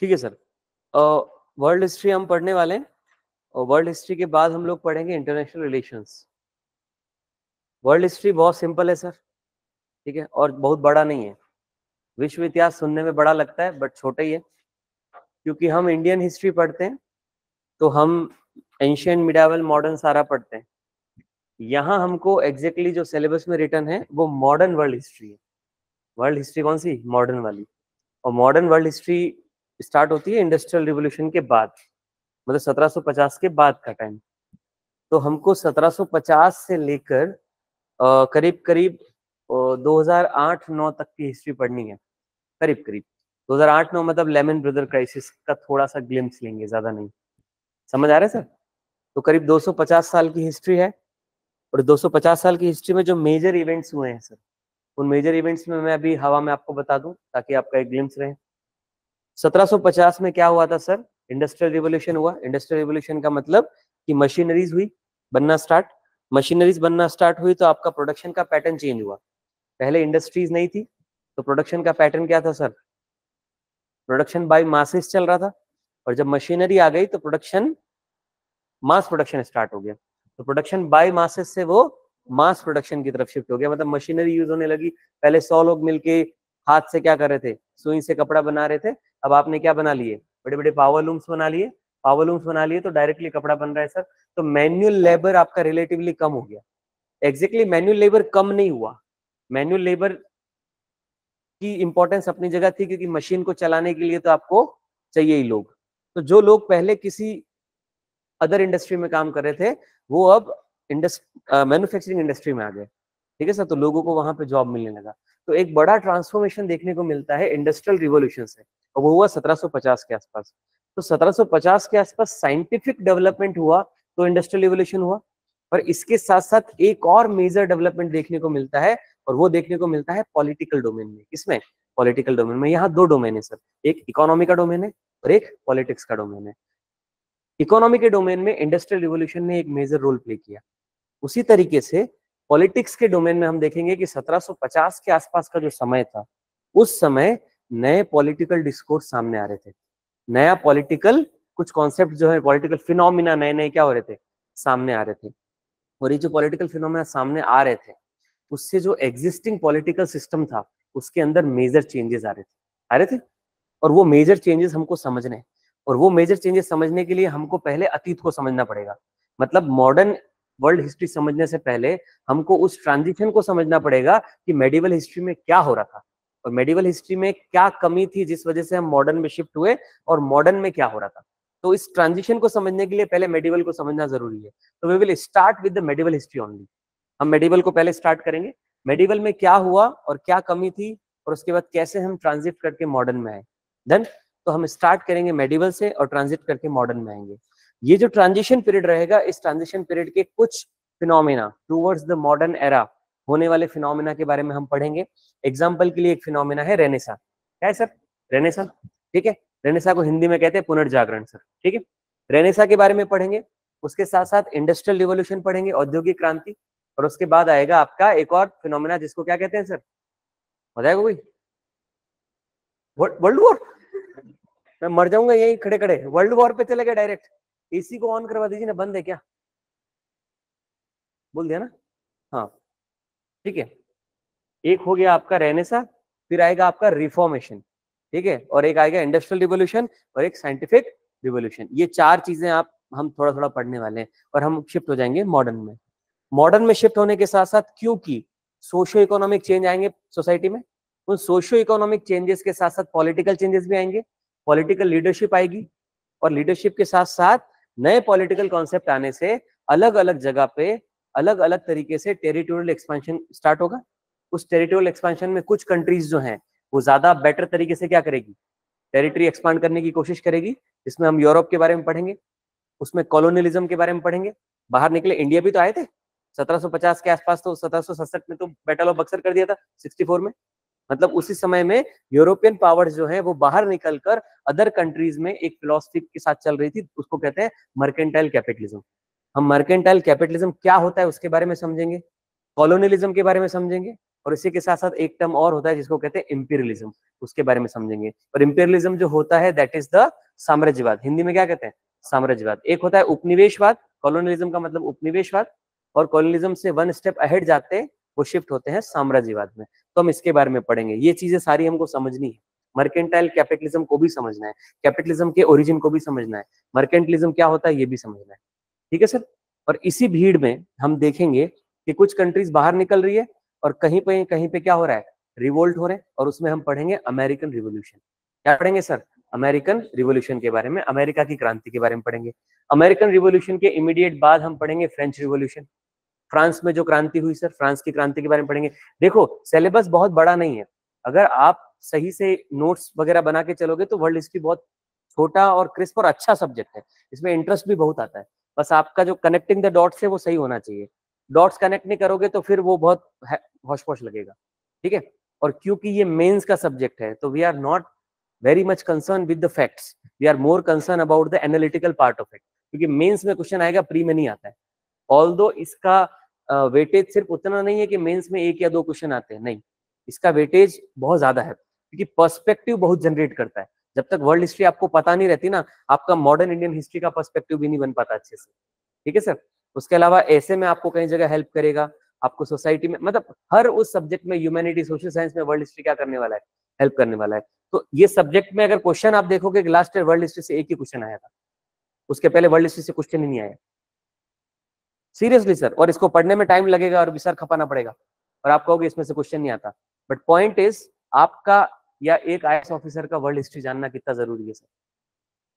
ठीक है sir. World history हम पढ़ने वाले हैं और वर्ल्ड हिस्ट्री के बाद हम लोग पढ़ेंगे इंटरनेशनल रिलेशंस। वर्ल्ड हिस्ट्री बहुत सिंपल है सर, ठीक है, और बहुत बड़ा नहीं है। विश्व इतिहास सुनने में बड़ा लगता है बट छोटा ही है, क्योंकि हम इंडियन हिस्ट्री पढ़ते हैं तो हम एंशियंट, मिडावल, मॉडर्न सारा पढ़ते हैं। यहाँ हमको एग्जैक्टली जो सिलेबस में रिटर्न है वो मॉडर्न वर्ल्ड हिस्ट्री है। वर्ल्ड हिस्ट्री कौन सी? मॉडर्न वाली। और मॉडर्न वर्ल्ड हिस्ट्री स्टार्ट होती है इंडस्ट्रियल रिवोल्यूशन के बाद, मतलब 1750 के बाद का टाइम। तो हमको 1750 से लेकर करीब करीब 2008-9 तक की हिस्ट्री पढ़नी है। करीब करीब 2008-9 मतलब लेमन ब्रदर क्राइसिस का थोड़ा सा ग्लिम्स लेंगे, ज्यादा नहीं। समझ आ रहा है सर? तो करीब 250 साल की हिस्ट्री है, और 250 साल की हिस्ट्री में जो मेजर इवेंट्स हुए हैं सर, उन मेजर इवेंट्स में मैं अभी हवा में आपको बता दूं ताकि आपका एक ग्लिम्स रहे। 1750 में क्या हुआ था सर? इंडस्ट्रियल रिवोल्यूशन हुआ। इंडस्ट्रियल रिवोल्यूशन का मतलब कि मशीनरीज हुई बनना स्टार्ट। मशीनरीज बनना स्टार्ट हुई तो आपका प्रोडक्शन का पैटर्न चेंज हुआ। पहले इंडस्ट्रीज नहीं थी तो प्रोडक्शन का पैटर्न क्या था सर? प्रोडक्शन बाय मासेस चल रहा था, और जब मशीनरी आ गई तो प्रोडक्शन, मास प्रोडक्शन स्टार्ट हो गया। तो प्रोडक्शन बाय मासेस से वो मास प्रोडक्शन की तरफ शिफ्ट हो गया, मतलब मशीनरी यूज होने लगी। पहले 100 लोग मिलके हाथ से क्या कर रहे थे? सुई से कपड़ा बना रहे थे। अब आपने क्या बना लिए? बड़े बड़े पावर लूम्स बना लिए। पावर लूम्स बना लिए तो डायरेक्टली कपड़ा बन रहा है सर। तो मैन्युअल लेबर आपका रिलेटिवली कम हो गया। एग्जैक्टली मैन्युअल लेबर कम नहीं हुआ, मैन्युअल लेबर की इंपॉर्टेंस अपनी जगह थी, क्योंकि मशीन को चलाने के लिए तो आपको चाहिए ही लोग। तो जो लोग पहले किसी अदर इंडस्ट्री में काम कर रहे थे वो अब मैन्युफैक्चरिंग इंडस्ट्री में आ गए। ठीक है सर, तो लोगों को वहां पे जॉब मिलने लगा। तो एक बड़ा ट्रांसफॉर्मेशन देखने को मिलता है इंडस्ट्रियल रिवॉल्यूशन से, और वो हुआ 1750 के आसपास। तो 1750 के आसपास साइंटिफिक डेवलपमेंट हुआ तो इंडस्ट्रियल रिवॉल्यूशन हुआ। और इसके साथ साथ एक और मेजर डेवलपमेंट देखने को मिलता है, और वो देखने को मिलता है पॉलिटिकल डोमेन में। किसमें? पॉलिटिकल डोमेन में। यहाँ दो डोमेन है सर, एक इकोनॉमी का डोमेन है और एक पॉलिटिक्स का डोमेन है। इकोनॉमी के डोमेन में इंडस्ट्रियल रिवॉल्यूशन ने एक मेजर रोल प्ले किया। उसी तरीके से पॉलिटिक्स के डोमेन में हम देखेंगे कि 1750 के आसपास का जो समय था, उस समय नए पॉलिटिकल डिस्कोर्स सामने आ रहे थे। नया पॉलिटिकल कुछ कॉन्सेप्ट जो है, पॉलिटिकल फिनोमिना नए नए क्या हो रहे थे? सामने आ रहे थे। और ये जो पॉलिटिकल फिनोमिना सामने आ रहे थे, उससे जो एग्जिस्टिंग पॉलिटिकल सिस्टम था उसके अंदर मेजर चेंजेस आ रहे थे। और वो मेजर चेंजेस हमको समझने हैं। और वो मेजर चेंजेस समझने के लिए हमको पहले अतीत को समझना पड़ेगा। मतलब मॉडर्न वर्ल्ड हिस्ट्री समझने से पहले हमको उस ट्रांजिशन को समझना पड़ेगा कि मेडिवल हिस्ट्री में क्या हो रहा था, और मेडिवल हिस्ट्री में क्या कमी थी जिस वजह से हम मॉडर्न में शिफ्ट हुए, और मॉडर्न में क्या हो रहा था। तो इस ट्रांजिशन को समझने के लिए पहले मेडिवल को समझना जरूरी है। तो we will start with the medieval history only. हम मेडिवल को पहले स्टार्ट करेंगे, मेडिवल में क्या हुआ और क्या कमी थी, और उसके बाद कैसे हम ट्रांजिट करके मॉडर्न में आए। देन तो हम स्टार्ट करेंगे मेडिवल से और ट्रांजिट करके मॉडर्न में आएंगे। ये जो ट्रांजिशन पीरियड रहेगा, इस ट्रांजिशन पीरियड के कुछ phenomena towards the modern era होने वाले फिनोमिना के बारे में हम पढ़ेंगे। एग्जाम्पल के लिए एक फिनोमिना है रेनेसा। क्या है सर? रेनेसा। ठीक है, रेनेसा को हिंदी में कहते हैं पुनर्जागरण सर। ठीक है, रेनेसा के बारे में पढ़ेंगे। उसके साथ साथ इंडस्ट्रियल रिवोल्यूशन पढ़ेंगे, औद्योगिक क्रांति। और उसके बाद आएगा आपका एक और फिनोमिना जिसको क्या कहते हैं सर? बताएगा कोई? World war. मैं मर जाऊंगा यही खड़े खड़े। वर्ल्ड वॉर पे चले गए डायरेक्ट। एसी को ऑन करवा दीजिए ना, बंद है क्या? बोल दिया ना? हाँ, ठीक है। एक हो गया आपका रेनेसा, फिर आएगा आपका रिफॉर्मेशन, ठीक है, और एक आएगा इंडस्ट्रियल रिवोल्यूशन, और एक साइंटिफिक रिवोल्यूशन। ये चार चीजें आप हम थोड़ा थोड़ा पढ़ने वाले हैं, और हम शिफ्ट हो जाएंगे मॉडर्न में। मॉडर्न में शिफ्ट होने के साथ साथ, क्योंकि सोशियो इकोनॉमिक चेंज आएंगे सोसाइटी में, उन सोशियो इकोनॉमिक चेंजेस के साथ साथ पॉलिटिकल चेंजेस भी आएंगे। पॉलिटिकल लीडरशिप आएगी, और लीडरशिप के साथ साथ नए पॉलिटिकल कॉन्सेप्ट आने से अलग अलग जगह पे अलग अलग तरीके से टेरिटोरियल एक्सपेंशन स्टार्ट होगा। उस टेरिटोरियल एक्सपेंशन में कुछ कंट्रीज जो हैं वो ज्यादा बेटर तरीके से क्या करेगी? टेरिटरी एक्सपांड करने की कोशिश करेगी। इसमें हम यूरोप के बारे में पढ़ेंगे, उसमें कॉलोनियलिज्म के बारे में पढ़ेंगे। बाहर निकले, इंडिया भी तो आए थे 1750 के आसपास। तो 1767 में तो बैटल ऑफ बक्सर कर दिया था 64 में। मतलब उसी समय में यूरोपियन पावर्स जो है वो बाहर निकलकर अदर कंट्रीज में एक फिलोसफी के साथ चल रही थी, उसको कहते हैं मर्केंटाइल कैपिटलिज्म। हम मर्केंटाइल कैपिटलिज्म क्या होता है उसके बारे में समझेंगे, कॉलोनियलिज्म के बारे में समझेंगे, और इसी के साथ साथ एक टर्म और होता है जिसको कहते हैं इंपीरियलिज्म, उसके बारे में समझेंगे। और इंपीरियलिज्म जो होता है दैट इज द साम्राज्यवाद, हिंदी में क्या कहते हैं, साम्राज्यवाद। एक होता है उपनिवेशवाद, कॉलोनियलिज्म का मतलब उपनिवेशवाद, और कॉलोनियलिज्म से वन स्टेप अहेड जाते हैं, वो शिफ्ट होते हैं साम्राज्यवाद में। तो हम इसके बारे में पढ़ेंगे, ये चीजें सारी हमको समझनी है। मर्केंटाइल कैपिटलिज्म को भी समझना है, कैपिटलिज्म के ओरिजिन को भी समझना है, मर्केंटलिज्म क्या होता है ये भी समझना है, ठीक है सर। और इसी भीड़ में हम देखेंगे कि कुछ कंट्रीज बाहर निकल रही है और कहीं पे क्या हो रहा है, रिवोल्ट हो रहे हैं, और उसमें हम पढ़ेंगे अमेरिकन रिवोल्यूशन। क्या पढ़ेंगे सर, अमेरिकन रिवोल्यूशन के बारे में, अमेरिका की क्रांति के बारे में पढ़ेंगे। अमेरिकन रिवोल्यूशन के इमीडिएट बाद हम पढ़ेंगे फ्रेंच रिवोल्यूशन, फ्रांस में जो क्रांति हुई सर, फ्रांस की क्रांति के बारे में पढ़ेंगे। देखो सिलेबस बहुत बड़ा नहीं है, अगर आप सही से नोट्स वगैरह बना के चलोगे तो वर्ल्ड हिस्ट्री बहुत छोटा और क्रिस्प और अच्छा सब्जेक्ट है, इसमें इंटरेस्ट भी बहुत आता है। बस आपका जो कनेक्टिंग द डॉट्स है वो सही होना चाहिए, डॉट्स कनेक्ट नहीं करोगे तो फिर वो बहुत होश पोश लगेगा, ठीक है। और क्योंकि ये मेंस का सब्जेक्ट है तो we are not very much concern with the facts, we are more concern about the analytical part of it, क्योंकि मेंस में क्वेश्चन आएगा, प्री में नहीं आता है। ऑल्दो इसका वेटेज सिर्फ उतना नहीं है कि मेंस में एक या दो क्वेश्चन आते हैं, नहीं, इसका वेटेज बहुत ज्यादा है, क्योंकि पर्सपेक्टिव बहुत जनरेट करता है। जब तक वर्ल्ड हिस्ट्री आपको पता नहीं रहती ना, आपका मॉडर्न इंडियन हिस्ट्री का पर्सपेक्टिव भी नहीं बन पाता अच्छे से, ठीक है सर। उसके अलावा ऐसे में आपको कई जगह हेल्प करेगा, आपको सोसाइटी में, मतलब हर उस सब्जेक्ट में, ह्यूमैनिटी सोशल साइंस में वर्ल्ड हिस्ट्री क्या करने वाला है, हेल्प करने वाला है। तो ये सब्जेक्ट में अगर क्वेश्चन आप देखोगे, लास्ट ईयर वर्ल्ड हिस्ट्री से एक ही क्वेश्चन आया था, उसके पहले वर्ल्ड हिस्ट्री से क्वेश्चन ही नहीं आया, सीरियसली सर। और इसको पढ़ने में टाइम लगेगा और विसर खपाना पड़ेगा, और आप कहोगे इसमें से क्वेश्चन नहीं आता। बट पॉइंट इज, आपका या एक आईएएस ऑफिसर का वर्ल्ड हिस्ट्री जानना कितना जरूरी है सर,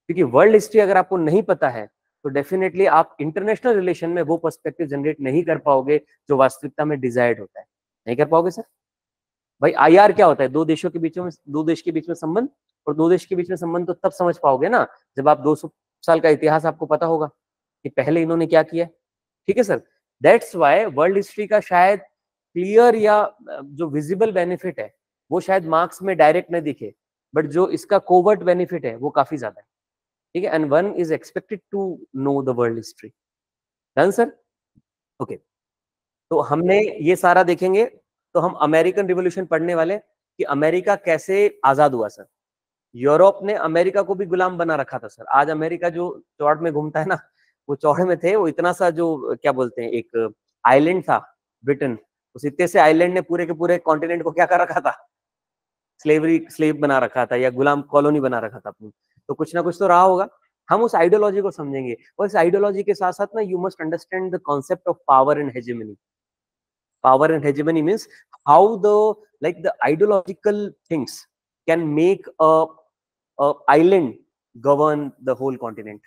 क्योंकि वर्ल्ड हिस्ट्री अगर आपको नहीं पता है तो डेफिनेटली आप इंटरनेशनल रिलेशन में वो पर्सपेक्टिव जनरेट नहीं कर पाओगे जो वास्तविकता में डिजायर्ड होता है, नहीं कर पाओगे सर। भाई आईआर क्या होता है, दो देशों के बीच में, दो देश के बीच में संबंध, और दो देश के बीच में संबंध तो तब समझ पाओगे ना जब आप 200 साल का इतिहास आपको पता होगा कि पहले इन्होंने क्या किया, ठीक है sir. That's why world history का शायद क्लियर या जो विजिबल बेनिफिट है वो शायद मार्क्स में डायरेक्ट नहीं दिखे, बट जो इसका कोवर्ट बेनिफिट है वो काफी ज्यादा है, ठीक है। And one is expected to know the world history, done sir, okay. तो हमने ये सारा देखेंगे, तो हम अमेरिकन रिवोल्यूशन पढ़ने वाले कि अमेरिका कैसे आजाद हुआ सर। यूरोप ने अमेरिका को भी गुलाम बना रखा था सर, आज अमेरिका जो चौड़ में घूमता है ना, वो चौड़े में थे, वो इतना सा जो क्या बोलते हैं एक आइलैंड था ब्रिटेन, उस इतने से आइलैंड ने पूरे के पूरे कॉन्टिनेंट को क्या कर रखा था, स्लेव बना रखा था या गुलाम कॉलोनी बना रखा था अपनी। तो कुछ ना कुछ तो रहा होगा, हम उस आइडियोलॉजी को समझेंगे। और इस आइडियोलॉजी के साथ साथ ना you must understand the concept of power and hegemony. Power and hegemony means how the ideological things can make a island govern the whole continent।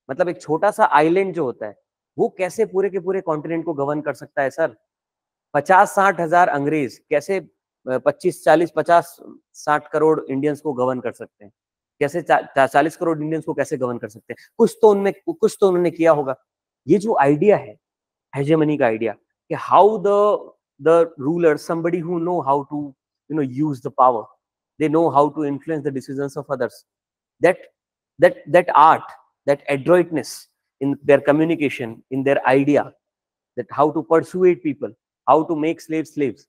मतलब एक छोटा सा आइलैंड जो होता है वो कैसे पूरे के पूरे कॉन्टिनेंट को गवर्न कर सकता है सर। 50-60 हजार अंग्रेज कैसे 25-40-50-60 करोड़ इंडियंस को गवर्न कर सकते हैं, कैसे 40 करोड़ इंडियंस को कैसे गवर्न कर सकते हैं, कुछ तो उन्होंने किया होगा। ये जो आइडिया है हेजेमनी का आइडिया, कि how the ruler, somebody who know how to use the power, they know how to influence the decisions of others, that art, that adroitness in their communication, in their idea, that how to persuade people, how to make slaves,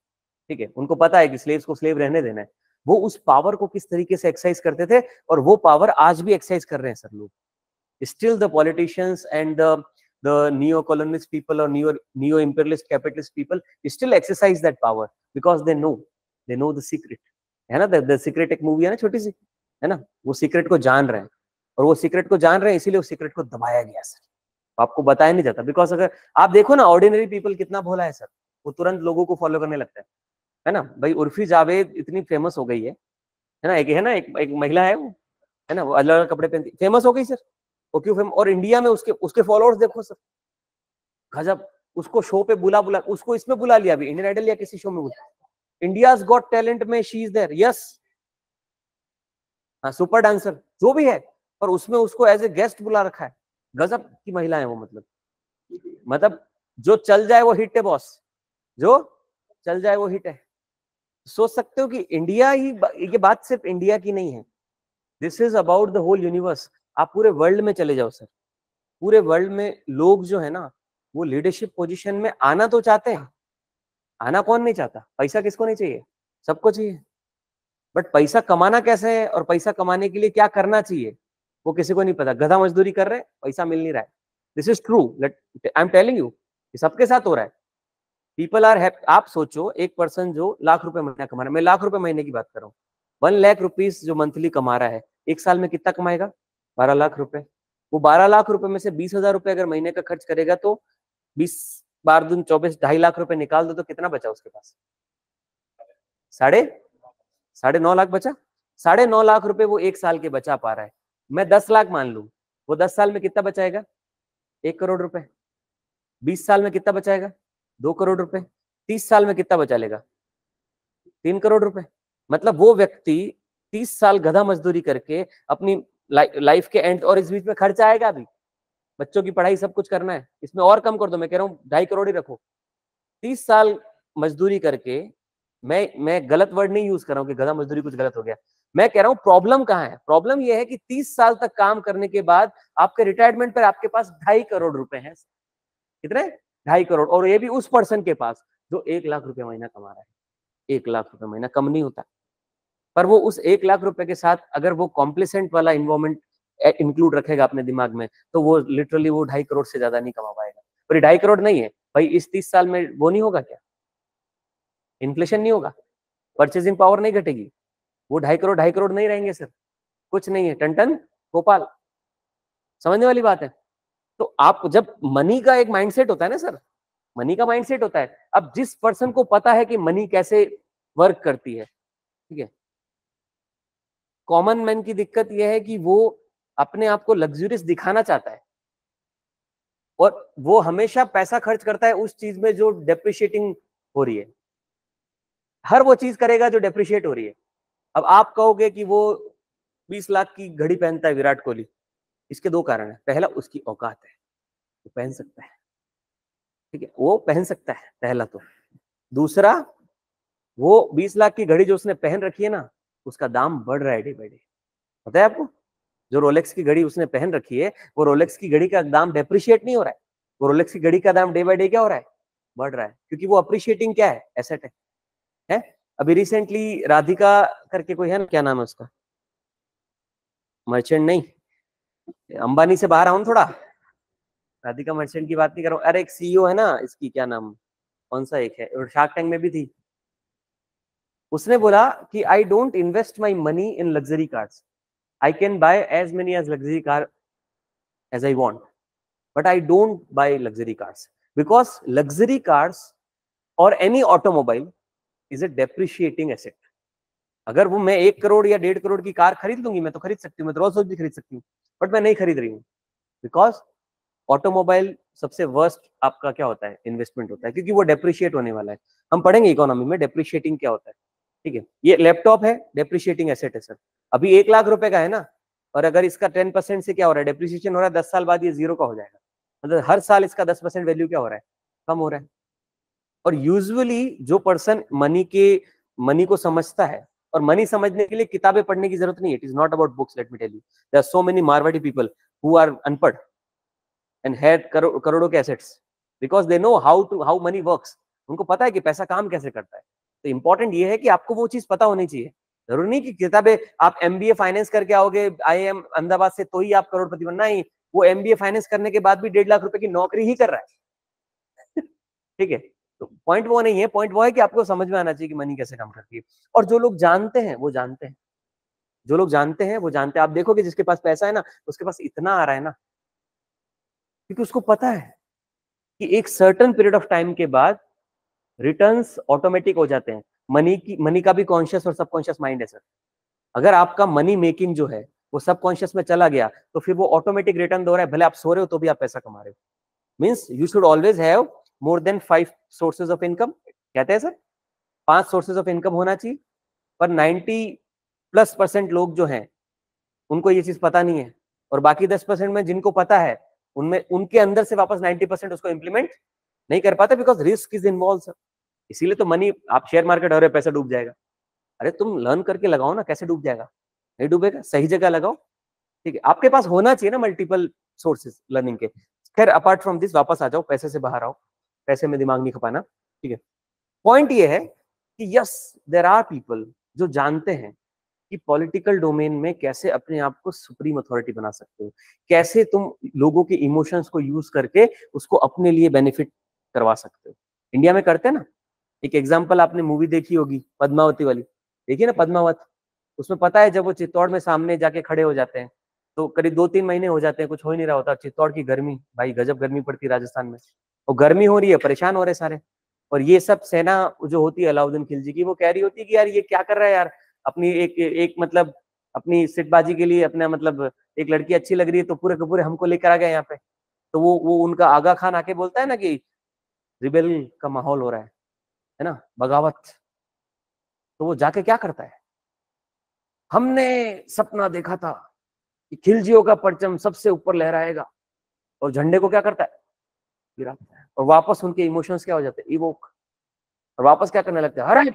ठीक है, उनको पता है कि slaves को slave रहने देना है, वो उस पावर को किस तरीके से एक्सरसाइज करते थे, और वो पावर आज भी एक्सरसाइज कर रहे हैं सर लोग। Still the politicians and the neo-colonialist people or neo-imperialist capitalist people still exercise that power because they know the secret, है ना। the secret एक मूवी है ना छोटी सी, है ना, वो सीक्रेट को जान रहे हैं, और वो सीक्रेट को जान रहे हैं इसीलिए उस सीक्रेट को दबाया गया सर, आपको बताया नहीं जाता। बिकॉज अगर आप देखो ना ऑर्डिनरी पीपल कितना भोला है सर, वो तुरंत लोगों को फॉलो करने लगता है ना। भाई उर्फी जावेद इतनी फेमस हो गई है ना, एक महिला है वो, है ना, वो अलग अलग कपड़े पहनती, फेमस हो गई सर, वो क्यों फेमस, और इंडिया में उसके फॉलोअर्स देखो सर, गजब। उसको शो पे बुला उसको इसमें बुला लिया अभी इंडियन आइडल या किसी शो में, इंडियाज गॉट टैलेंट में शी इज देयर, यस, हाँ सुपर डांसर जो भी है, और उसमें उसको एज ए गेस्ट बुला रखा है, गजब की महिला है वो। मतलब जो चल जाए वो हिट है बॉस, जो चल जाए वो हिट है। सोच सकते हो कि इंडिया ही, ये बात सिर्फ इंडिया की नहीं है, this is about the whole universe. आप पूरे वर्ल्ड में चले जाओ सर, पूरे वर्ल्ड में लोग जो है ना वो लीडरशिप पोजीशन में आना तो चाहते हैं, आना कौन नहीं चाहता, पैसा किसको नहीं चाहिए, सबको चाहिए। बट पैसा कमाना कैसे है और पैसा कमाने के लिए क्या करना चाहिए वो किसी को नहीं पता। गधा मजदूरी कर रहे हैं, पैसा मिल नहीं रहा है। This is true, I am telling you, सबके साथ हो रहा है। People are happy. आप सोचो एक पर्सन जो लाख रुपए महीना कमा रहा है, मैं लाख रुपए महीने की बात कर रहा हूँ, 1 लाख रुपीज जो मंथली कमा रहा है, एक साल में कितना कमाएगा, 12 लाख रुपए। वो 12 लाख रुपए में से 20,000 रुपए अगर महीने का खर्च करेगा तो 20 बार 2 24, 2.5 लाख रुपए निकाल दो तो कितना बचा उसके पास, साढ़े साढ़े 9 लाख बचा। 9.5 लाख रुपए वो एक साल के बचा पा रहा है। मैं 10 लाख मान लू, वो 10 साल में कितना बचाएगा, 1 करोड़ रुपए। 20 साल में कितना बचाएगा, 2 करोड़ रुपए। 30 साल में कितना बचा लेगा, 3 करोड़ रुपए। मतलब वो व्यक्ति 30 साल गधा मजदूरी करके अपनी लाइफ के एंड, और इस बीच में खर्चा आएगा अभी, बच्चों की पढ़ाई सब कुछ करना है, इसमें और कम कर दो, मैं कह रहा हूँ 2.5 करोड़ ही रखो। 30 साल मजदूरी करके, मैं गलत वर्ड नहीं यूज कर रहा हूँ कि गधा मजदूरी कुछ गलत हो गया, मैं कह रहा हूँ प्रॉब्लम कहाँ है। प्रॉब्लम यह है कि 30 साल तक काम करने के बाद आपके रिटायरमेंट पर आपके पास 2.5 करोड़ रुपए हैं। कितने, 2.5 करोड़। और ये भी उस पर्सन के पास जो 1 लाख रुपए महीना कमा रहा है। 1 लाख रुपए महीना कम नहीं होता, पर वो उस 1 लाख रुपए के साथ अगर वो कॉम्प्लिसेंट वाला इन्वॉल्वमेंट इंक्लूड रखेगा अपने दिमाग में, तो वो लिटरली वो 2.5 करोड़ से ज्यादा नहीं कमा पाएगा। पर 2.5 करोड़ नहीं है भाई, इस 30 साल में वो नहीं होगा क्या, इन्फ्लेशन नहीं होगा, परचेजिंग पावर नहीं घटेगी, वो 2.5 करोड़ नहीं रहेंगे सर, कुछ नहीं है। टन गोपाल, समझने वाली बात है। तो आप जब मनी का एक माइंडसेट होता है ना सर, मनी का माइंडसेट होता है। अब जिस पर्सन को पता है कि मनी कैसे वर्क करती है, ठीक है, कॉमन मैन की दिक्कत यह है कि वो अपने आप को लग्जरियस दिखाना चाहता है, और वो हमेशा पैसा खर्च करता है उस चीज में जो डेप्रिशिएटिंग हो रही है। हर वो चीज करेगा जो डेप्रिशिएट हो रही है। अब आप कहोगे कि वो 20 लाख की घड़ी पहनता है विराट कोहली, इसके दो कारण है। पहला, उसकी औकात है, वो पहन सकता है, ठीक है, वो पहन सकता है, पहला तो। दूसरा, वो 20 लाख की घड़ी जो उसने पहन रखी है ना, उसका दाम बढ़ रहा है डे बाई डे। पता है आपको, जो रोलेक्स की घड़ी उसने पहन रखी है, वो रोलेक्स की घड़ी का दाम डेप्रिशिएट नहीं हो रहा है, वो रोलेक्स की घड़ी का दाम डे बाई डे क्या हो रहा है, बढ़ रहा है, क्योंकि वो अप्रिशिएटिंग क्या है, एसेट है। अभी रिसेंटली राधिका करके कोई है ना, क्या नाम है उसका, मर्चेंट नहीं, अंबानी से बाहर आऊं थोड़ा, राधिका मर्चेंट की बात नहीं कर रहा हूँ। अरे एक सीईओ है ना, इसकी क्या नाम, कौन सा एक है, और शार्क टैंक में भी थी, उसने बोला कि I don't invest my money in luxury cars, I can buy as many as luxury car as I want, but I don't buy luxury cars because luxury cars or any automobile is a depreciating asset. अगर वो मैं 1 करोड़ या 1.5 करोड़ की car खरीद लूंगी, मैं तो खरीद सकती हूँ, मैं तो रोल्स रॉयस भी खरीद सकती हूँ, बट मैं नहीं खरीद रही हूँ, बिकॉज ऑटोमोबाइल सबसे वर्स्ट आपका क्या होता है, इन्वेस्टमेंट होता है, क्योंकि वो डेप्रिशिएट होने वाला है। हम पढ़ेंगे इकोनॉमी में डेप्रिशिएटिंग क्या होता है, ठीक है। ये लैपटॉप है, डेप्रिशिएटिंग एसेट है सर, अभी 1 लाख रुपए का है ना, और अगर इसका 10% से क्या हो रहा है, डेप्रिशिएशन हो रहा है, 10 साल बाद ये जीरो का हो जाएगा। मतलब हर साल इसका 10% वैल्यू क्या हो रहा है, कम हो रहा है। और यूजुअली जो पर्सन मनी को समझता है, और मनी समझने के लिए किताबें पढ़ने की जरूरत नहीं है, it is not about books, let me tell you, there are so many Marwari people who are अनपढ़ एंड हैड करोड़ों के assets, because they know how money works. उनको पता है कि पैसा काम कैसे करता है। तो इंपॉर्टेंट ये है कि आपको वो चीज पता होनी चाहिए। जरूरी नहीं कि किताबें, आप एमबीए फाइनेंस करके आओगे आईआईएम अहमदाबाद से तो ही आप करोड़पति बनना ही, वो एमबीए फाइनेंस करने के बाद भी 1.5 लाख रुपए की नौकरी ही कर रहा है। ठीक है, तो पॉइंट वो नहीं है, पॉइंट वो है कि आपको समझ में आना चाहिए कि मनी कैसे काम करती है। और जो लोग जानते हैं वो जानते हैं, जो लोग जानते हैं वो जानते हैं। आप देखोगे जिसके पास पैसा है ना, उसके पास इतना आ रहा है ना, क्योंकि उसको पता है कि एक सर्टेन पीरियड ऑफ टाइम के बाद रिटर्न्स ऑटोमेटिक हो जाते हैं। मनी का भी कॉन्शियस और सबकॉन्शियस माइंड है सर। अगर आपका मनी मेकिंग जो है वो सबकॉन्शियस में चला गया, तो फिर वो ऑटोमेटिक रिटर्न दे रहा है, भले आप सो रहे हो तो भी आप पैसा कमा रहे हो। Means you should always have more than 5 sources of income. कहते हैं सर 5 सोर्सेज ऑफ इनकम होना चाहिए, पर 90+% लोग जो हैं उनको ये चीज पता नहीं है, और बाकी 10% में जिनको पता है, उनमें उनके अंदर से वापस 90% उसको इंप्लीमेंट नहीं कर पाते, because risk is involve sir. इसीलिए तो मनी, आप शेयर मार्केट हो रहे पैसा डूब जाएगा, अरे तुम लर्न करके लगाओ ना, कैसे डूब जाएगा, नहीं डूबेगा, सही जगह लगाओ, ठीक है। आपके पास होना चाहिए ना मल्टीपल सोर्सेज लर्निंग के। खैर अपार्ट फ्रॉम दिस वापस आ जाओ, पैसे से बाहर आओ, पैसे में दिमाग नहीं खपाना, ठीक है। पॉइंट ये है कि यस देयर आर पीपल जो जानते हैं कि पॉलिटिकल डोमेन में कैसे अपने आप को सुप्रीम अथॉरिटी बना सकते हो, कैसे तुम लोगों के इमोशंस को यूज करके उसको अपने लिए बेनिफिट करवा सकते हो। इंडिया में करते हैं ना। एक एग्जांपल आपने मूवी देखी होगी पद्मावती वाली, देखिए ना पद्मावत, उसमें पता है जब वो चित्तौड़ में सामने जाके खड़े हो जाते हैं तो करीब 2-3 महीने हो जाते हैं, कुछ हो ही नहीं रहा होता। चित्तौड़ की गर्मी, भाई गजब गर्मी पड़ती है राजस्थान में, और गर्मी हो रही है, परेशान हो रहे सारे। और ये सब सेना जो होती है अलाउद्दीन खिलजी की, वो कह रही होती है कि यार ये क्या कर रहा है यार, अपनी एक मतलब अपनी सिटबाजी के लिए, अपना मतलब एक लड़की अच्छी लग रही है तो पूरे के पूरे हमको लेकर आ गए यहाँ पे। तो वो उनका आगा खान आके बोलता है ना कि रिबेल का माहौल हो रहा है ना, बगावत। तो वो जाके क्या करता है, हमने सपना देखा था कि खिलजियों का परचम सबसे ऊपर लहराएगा, और झंडे को क्या करता है, गिराता है, और वापस उनके इमोशंस क्या हो जाते हैं, इवोक, और वापस क्या करने लगते हैं, अरे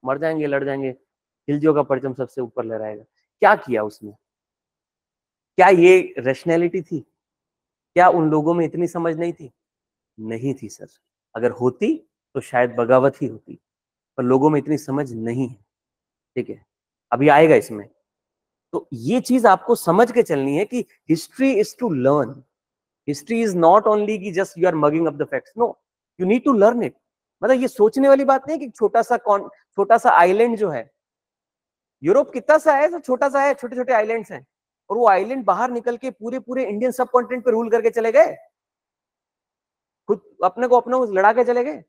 मर जाएंगे, लड़ जाएंगे, खिलजियों का परचम सबसे ऊपर लहराएगा। क्या किया उसने, क्या ये रैशनैलिटी थी, क्या उन लोगों में इतनी समझ नहीं थी? नहीं थी सर। अगर होती तो शायद बगावत ही होती, पर लोगों में इतनी समझ नहीं है। ठीक है, अभी आएगा इसमें। तो ये चीज आपको समझ के चलनी है कि history is to learn. History is not only कि just you are mugging up the facts, no, you need to learn it. मतलब ये सोचने वाली बात नहीं कि छोटा सा आइलैंड जो है, यूरोप कितना सा है, तो छोटा सा है, छोटे छोटे आइलैंड्स हैं, और वो आइलैंड बाहर निकल के पूरे पूरे इंडियन सब कॉन्टिनेंट पे रूल करके चले गए, खुद अपने को अपना लड़ा के चले गए,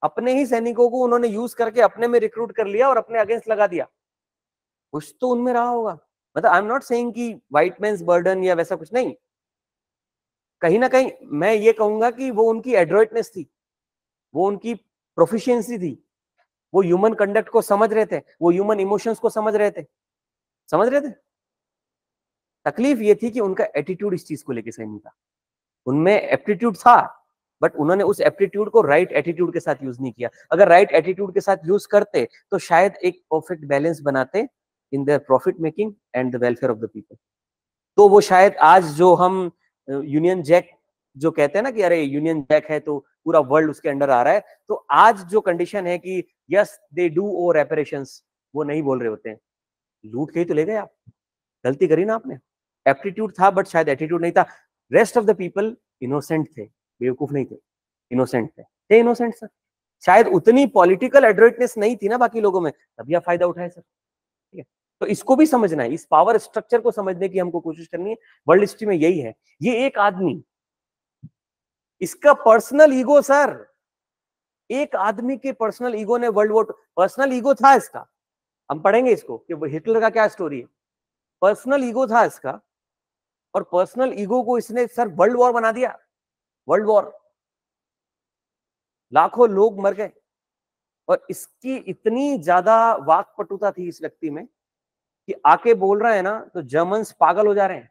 अपने ही सैनिकों को उन्होंने यूज करके अपने में रिक्रूट कर लिया और अपने अगेंस्ट लगा दिया। कुछ तो उनमें रहा होगा। मतलब आई एम नॉट सेइंग कि व्हाइट मैन्स बर्डन या वैसा कुछ नहीं, कहीं ना कहीं मैं ये कहूंगा कि वो उनकी एड्रॉइटनेस थी, वो उनकी प्रोफिशिएंसी थी, वो ह्यूमन कंडक्ट को समझ रहे थे, वो ह्यूमन इमोशंस को समझ रहे थे, समझ रहे थे। तकलीफ ये थी कि उनका एटीट्यूड इस चीज को लेके सही नहीं था। उनमें एप्टीट्यूड था, बट उन्होंने उस एप्टीट्यूड को राइट एटीट्यूड के साथ यूज नहीं किया। अगर राइट एटीट्यूड के साथ यूज करते तो शायद एक परफेक्ट बैलेंस बनाते in their profit making and the welfare of the people. तो वो शायद आज जो हम यूनियन जैक जो कहते हैं ना कि अरे यूनियन जैक है तो पूरा वर्ल्ड उसके अंडर आ रहा है, तो आज जो कंडीशन है कि yes they do owe reparations, वो नहीं बोल रहे होते हैं। लूट के ही तो ले गए आप, गलती करी ना आपने। एप्टीट्यूड था बट शायद एटीट्यूड नहीं था। Rest of the people innocent थे, बेवकूफ नहीं थे, इनोसेंट थे इनोसेंट सर। शायद उतनी पॉलिटिकल एडरोइटनेस नहीं थी ना बाकी लोगों में, तभी आप फायदा उठाए सर। ठीक है, तो इसको भी समझना है, इस पावर स्ट्रक्चर को समझने की हमको कोशिश करनी है। वर्ल्ड हिस्ट्री में यही है। ये एक आदमी, इसका पर्सनल ईगो सर, एक आदमी के पर्सनल ईगो ने वर्ल्ड वॉर, पर्सनल ईगो था इसका, हम पढ़ेंगे इसको कि हिटलर का क्या स्टोरी है। पर्सनल ईगो था इसका, और पर्सनल ईगो को इसने सर वर्ल्ड वॉर बना दिया। वर्ल्ड वॉर, लाखों लोग मर गए, और इसकी इतनी ज्यादा वाकपटुता थी इस व्यक्ति में कि आके बोल रहा है ना तो जर्मन्स पागल हो जा रहे हैं,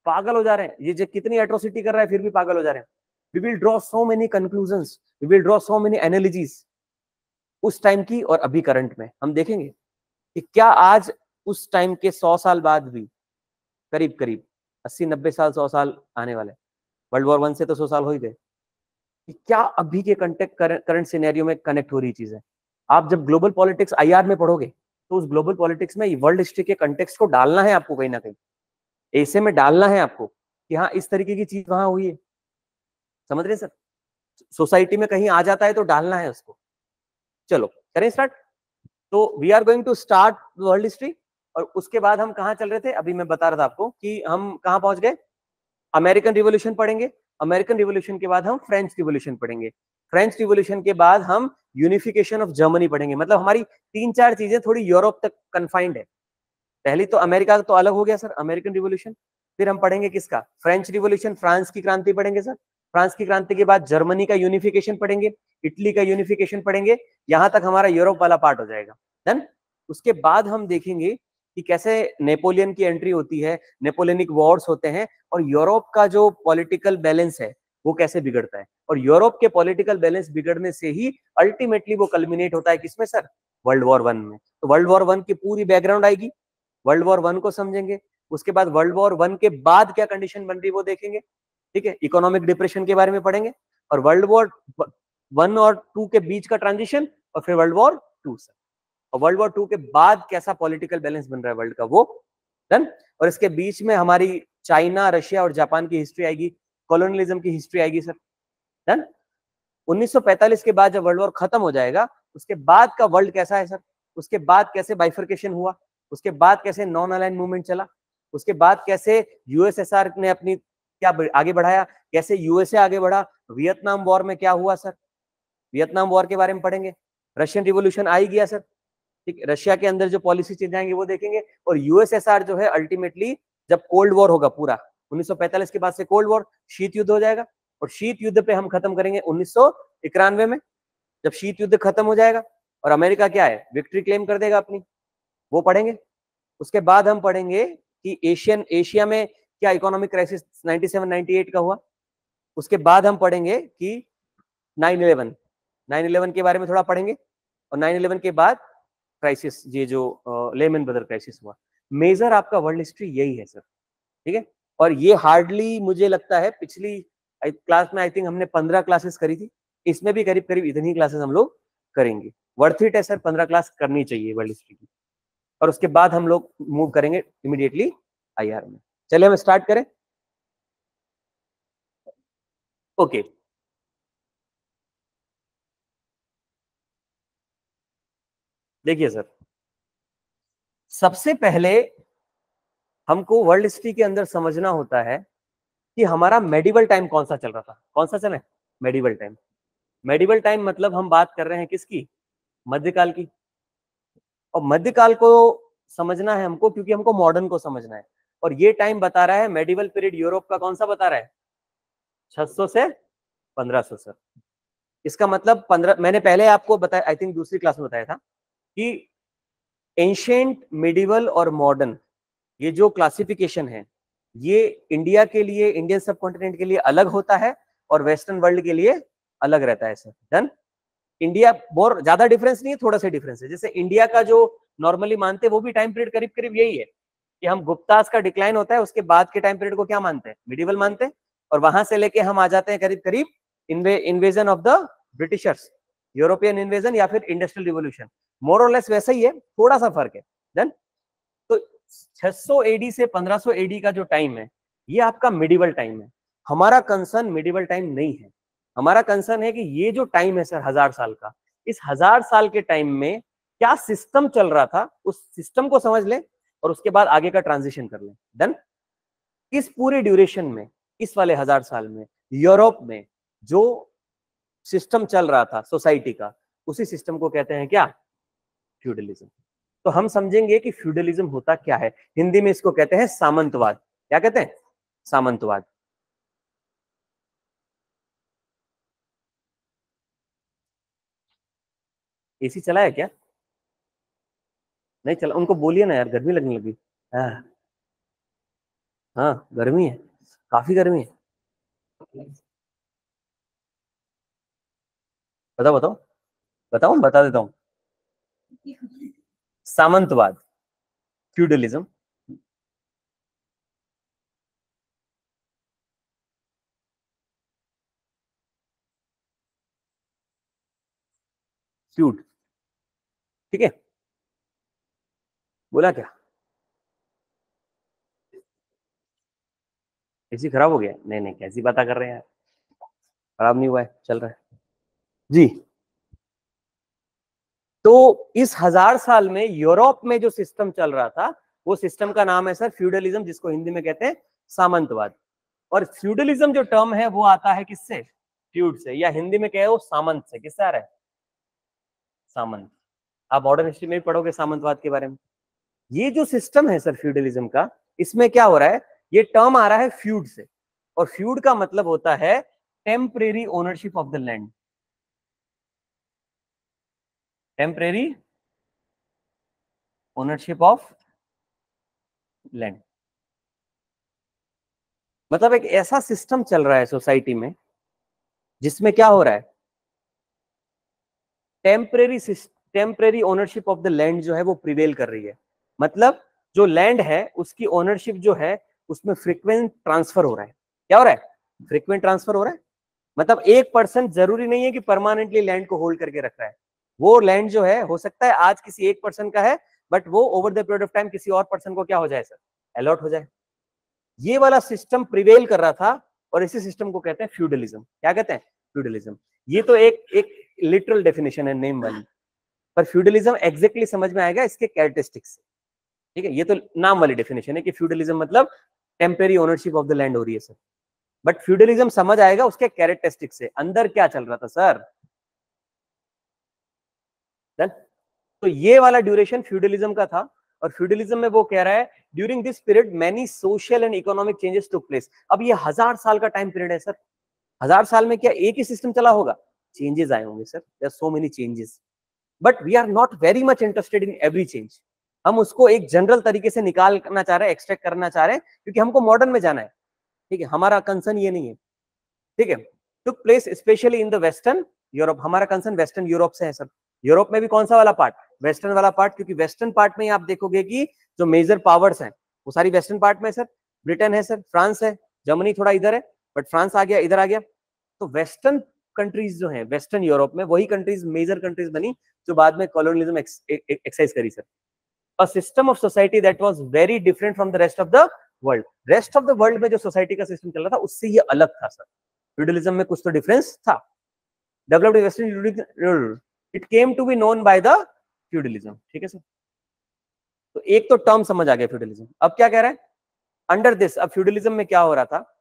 पागल हो जा रहे हैं। ये जो कितनी एट्रोसिटी कर रहा है फिर भी पागल हो जा रहे हैं। We will draw so many conclusions, we will draw so many analyses, उस टाइम की और अभी करंट में हम देखेंगे कि क्या आज उस टाइम के 100 साल बाद भी, करीब करीब 80-90 साल, 100 साल आने वाले, वर्ल्ड वॉर 1 से तो 100 साल हो ही गए, कि क्या अभी के कंटेक्ट करंट सिनेरियो में कनेक्ट हो रही चीजें। आप जब ग्लोबल पॉलिटिक्स आईआर में पढ़ोगे तो उस ग्लोबल पॉलिटिक्स में वर्ल्ड हिस्ट्री के कंटेक्स्ट को डालना है आपको, कहीं ना कहीं ऐसे में डालना है आपको कि हाँ इस तरीके की चीज वहां हुई है, समझ रहे सर। सोसाइटी में कहीं आ जाता है तो डालना है उसको। चलो करें स्टार्ट। तो we are going to start world history, और उसके बाद हम कहाँ चल रहे थे, अभी मैं बता रहा था आपको कि हम कहाँ पहुंच गए। अमेरिकन रिवोल्यूशन पढ़ेंगे, अमेरिकन रिवोल्यूशन के बाद हम फ्रेंच रिवोल्यूशन पढ़ेंगे, फ्रेंच रिवोल्यूशन के बाद हम यूनिफिकेशन ऑफ जर्मनी पढ़ेंगे। मतलब हमारी 3-4 चीजें थोड़ी यूरोप तक कन्फाइंड है। पहली तो अमेरिका तो अलग हो गया सर, अमेरिकन रिवोल्यूशन। फिर हम पढ़ेंगे किसका, फ्रेंच रिवोल्यूशन, फ्रांस की क्रांति पढ़ेंगे सर। फ्रांस की क्रांति के बाद जर्मनी का यूनिफिकेशन पढ़ेंगे, इटली का यूनिफिकेशन पढ़ेंगे, यहां तक हमारा यूरोप वाला पार्ट हो जाएगा। देन उसके बाद हम देखेंगे कि कैसे नेपोलियन की एंट्री होती है, नेपोलियनिक वॉर्स होते हैं, और यूरोप का जो पॉलिटिकल बैलेंस है वो कैसे बिगड़ता है। और यूरोप के पॉलिटिकल बैलेंस बिगड़ने से ही अल्टीमेटली वो कल्मिनेट होता है किसमें सर, वर्ल्ड वॉर 1 में। तो वर्ल्ड वॉर 1 की पूरी बैकग्राउंड आएगी, वर्ल्ड वॉर 1 को समझेंगे, उसके बाद वर्ल्ड वॉर 1 के बाद क्या कंडीशन बन रही वो देखेंगे। ठीक है, इकोनॉमिक डिप्रेशन के बारे में पढ़ेंगे, और वर्ल्ड वॉर 1 और 2 के बीच का ट्रांजिशन और फिर वर्ल्ड वॉर 2 सर। और वर्ल्ड वॉर 2 के बाद कैसा पॉलिटिकल बैलेंस बन रहा है वर्ल्ड का वो डन। और इसके बीच में हमारी चाइना, रशिया और जापान की हिस्ट्री आएगी, कॉलोनियलिज्म की हिस्ट्री आएगी सर डन। 1945 के बाद जब वर्ल्ड वॉर खत्म हो जाएगा, उसके बाद का वर्ल्ड कैसा है सर, उसके बाद कैसे बाइफर्केशन हुआ, उसके बाद कैसे नॉन अलाइन मूवमेंट चला, उसके बाद कैसे यूएसएसआर ने अपनी क्या आगे बढ़ाया, कैसे यूएसए आगे बढ़ा, वियतनाम वॉर में क्या हुआ सर, वियतनाम वॉर के बारे में पढ़ेंगे, रशियन रिवोल्यूशन आ ही गया सर, ठीक, रशिया के अंदर जो पॉलिसी चेंज आएंगे वो देखेंगे। और यूएसएसआर जो है अल्टीमेटली जब कोल्ड वॉर होगा पूरा 1945 के बाद से कोल्ड वॉर, शीत युद्ध हो जाएगा, और शीत युद्ध पे हम खत्म करेंगे 1991 में, जब शीत युद्ध खत्म हो जाएगा और अमेरिका क्या है विक्ट्री क्लेम कर देगा अपनी, वो पढ़ेंगे। उसके बाद हम पढ़ेंगे कि एशिया में क्या इकोनॉमिक क्राइसिस 97-98 का हुआ। उसके बाद हम पढ़ेंगे कि 9/11 के बारे में थोड़ा पढ़ेंगे, और 9/11 के बाद क्राइसिस, ये जो लेमन ब्रदर क्राइसिस हुआ। मेजर आपका वर्ल्ड हिस्ट्री यही है सर, ठीक है। और ये हार्डली मुझे लगता है पिछली क्लास में आई थिंक हमने 15 क्लासेस करी थी, इसमें भी करीब करीब इतनी क्लासेस हम लोग करेंगे। वर्थ इट है सर, 15 क्लास करनी चाहिए वर्ल्ड हिस्ट्री की। और उसके बाद हम लोग मूव करेंगे इमीडिएटली आईआर में। चलिए हम स्टार्ट करें। ओके देखिए सर, सबसे पहले हमको वर्ल्ड हिस्ट्री के अंदर समझना होता है कि हमारा मेडिवल टाइम कौन सा चल रहा था, कौन सा चले मेडिवल टाइम। मेडिवल टाइम मतलब हम बात कर रहे हैं किसकी, मध्यकाल की। और मध्यकाल को समझना है हमको क्योंकि हमको मॉडर्न को समझना है। और ये टाइम बता रहा है मेडिवल पीरियड यूरोप का कौन सा बता रहा है, 600 से 1500 सर। इसका मतलब 15, मैंने पहले आपको बताया, आई थिंक दूसरी क्लास में बताया था कि एंशिएंट, मिडिवल और मॉडर्न, ये जो क्लासिफिकेशन है ये इंडिया के लिए, इंडियन सब कॉन्टिनेंट के लिए अलग होता है और वेस्टर्न वर्ल्ड के लिए अलग रहता है सर डन। इंडिया बहुत ज्यादा डिफरेंस नहीं है, थोड़ा सा डिफरेंस है। जैसे इंडिया का जो नॉर्मली मानते हैं वो भी टाइम पीरियड करीब करीब यही है कि हम गुप्तास का डिक्लाइन होता है उसके बाद के टाइम पीरियड को क्या मानते हैं, मिडिवल मानते हैं। और वहां से लेके हम आ जाते हैं करीब करीब invasion of the Britishers, European invasion या फिर इंडस्ट्रियल रिवोल्यूशन, मोर और लेस वैसा ही है, थोड़ा सा फर्क है देन। तो 600 एडी से 1500 एडी का जो टाइम है ये आपका मिडिवल टाइम है। हमारा कंसर्न मिडिवल टाइम नहीं है, हमारा कंसर्न है कि ये जो टाइम है सर 1000 साल का, इस 1000 साल के टाइम में क्या सिस्टम चल रहा था, उस सिस्टम को समझ ले और उसके बाद आगे का ट्रांजिशन कर ले डन। इस पूरे ड्यूरेशन में, इस वाले 1000 साल में यूरोप में जो सिस्टम चल रहा था सोसाइटी का, उसी सिस्टम को कहते हैं क्या, फ्यूडलिज्म। तो हम समझेंगे कि फ्यूडलिज्म होता क्या है। हिंदी में इसको कहते हैं सामंतवाद। क्या कहते हैं, सामंतवाद। एसी चला है क्या, नहीं चला, उनको बोलिए ना यार, गर्मी लगने लगी। हाँ हाँ गर्मी है, काफी गर्मी है। बताओ बताओ, बताओ बता देता हूँ। सामंतवाद, फ्यूडलिज्म। फ्यूड, ठीक है, बोला क्या, एसी खराब हो गया, नहीं नहीं कैसी बात कर रहे हैं यार, खराब नहीं हुआ है, चल रहा है जी। तो इस 1000 साल में यूरोप में जो सिस्टम चल रहा था वो सिस्टम का नाम है सर फ्यूडलिज्म, जिसको हिंदी में कहते हैं सामंतवाद। और फ्यूडलिज्म जो टर्म है वो आता है किससे, फ्यूड से, या हिंदी में कहे वो सामंत से। किससे आ रहा है, सामंत। आप मॉडर्न हिस्ट्री में भी पढ़ोगे सामंतवाद के बारे में। ये जो सिस्टम है सर फ्यूडलिज्म का, इसमें क्या हो रहा है, ये टर्म आ रहा है फ्यूड से। और फ्यूड का मतलब होता है temporary ownership of the land, temporary ownership of land. मतलब एक ऐसा सिस्टम चल रहा है सोसाइटी में जिसमें क्या हो रहा है, temporary temporary ownership of the land जो है वो प्रिवेल कर रही है। मतलब जो लैंड है उसकी ओनरशिप जो है उसमें फ्रीक्वेंट ट्रांसफर हो रहा है। क्या हो रहा है, फ्रीक्वेंट ट्रांसफर हो रहा है। मतलब एक पर्सन जरूरी नहीं है कि परमानेंटली लैंड को होल्ड करके रख रहा है। वो लैंड जो है हो सकता है आज किसी एक पर्सन का है, बट वो over the period of time किसी और पर्सन को क्या हो जाए सर, अलॉट हो जाए। ये वाला सिस्टम प्रिवेल कर रहा था, और इसी सिस्टम को कहते हैं फ्यूडलिज्म। क्या कहते हैं? फ्यूडलिज्म। ये तो एक लिटरल डेफिनेशन है नेम वाली, पर फ्यूडलिज्म एग्जैक्टली समझ में आएगा इसके कैरेक्टरिस्टिक्स। ठीक है, ये तो नाम वाली डेफिनेशन है कि फ्यूडलिज्म मतलब temporary ownership of the land हो रही है सर, बट फ्यूडलिज्म समझ आएगा उसके कैरेक्टरिस्टिक से, अंदर क्या चल रहा था सर। तो ये वाला ड्यूरेशन फ्यूडलिज्म का था, और फ्यूडलिज्म में वो कह रहा है during this period many social and economic changes took place. अब ये 1000 साल का टाइम पीरियड है सर, 1000 साल में क्या एक ही सिस्टम चला होगा? चेंजेस आए होंगे sir, there so many changes, but we are not very much interested in every change. हम उसको एक जनरल तरीके से निकालना चाह रहे हैं, एक्सट्रैक्ट करना चाह रहे हैं, क्योंकि हमको मॉडर्न में जाना है। ठीक है, हमारा कंसर्न ये नहीं है। ठीक है, took place specially in the western Europe. हमारा कंसर्न वेस्टर्न यूरोप से है सर। यूरोप में भी कौन सा वाला पार्ट? वेस्टर्न वाला पार्ट, क्योंकि वेस्टर्न पार्ट में आप देखोगे कि जो मेजर पावर्स हैं वो सारी वेस्टर्न पार्ट में है सर। ब्रिटेन है सर, फ्रांस है, जर्मनी थोड़ा इधर है, बट फ्रांस आ गया, इधर आ गया। तो वेस्टर्न कंट्रीज जो है वेस्टर्न यूरोप में, वही कंट्रीज मेजर कंट्रीज बनी जो बाद में कॉलोनियलिज्म एक्सरसाइज करी sir. A system of society that was very different from the rest of the world. Rest of the world में जो सोसाइटी का सिस्टम चल रहा था उससे ये अलग था सर। फ्यूडलिज्म में कुछ तो डिफरेंस था। Developed western, it came to be known by the feudalism. ठीक है सर, तो एक तो टर्म समझ आ गया फ्यूडलिज्म। अब क्या कह रहा है अंडर दिस? अब फ्यूडलिज्म में क्या हो रहा था?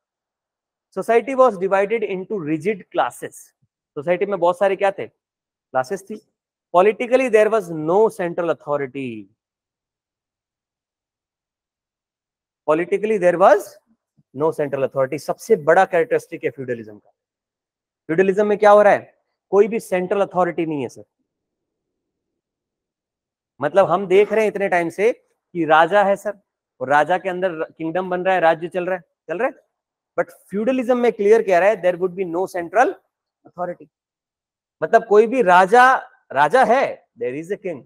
Society was divided into rigid classes. Society में बहुत सारे क्या थे? क्लासेस थी। Politically there was no central authority. Politically there was no central authority, सबसे बड़ा कैरेक्टरिस्टिक है फ्यूडलिज्म का। फ्यूडलिज्म में क्या हो रहा है? कोई भी सेंट्रल अथॉरिटी नहीं है सर। मतलब हम देख रहे हैं इतने टाइम से कि राजा है सर, और राजा के अंदर किंगडम बन रहा है, राज्य चल रहा है, चल रहा है। बट फ्यूडलिज्म में क्लियर कह रहा है there would be no central authority. मतलब कोई भी राजा, राजा है, there is a king,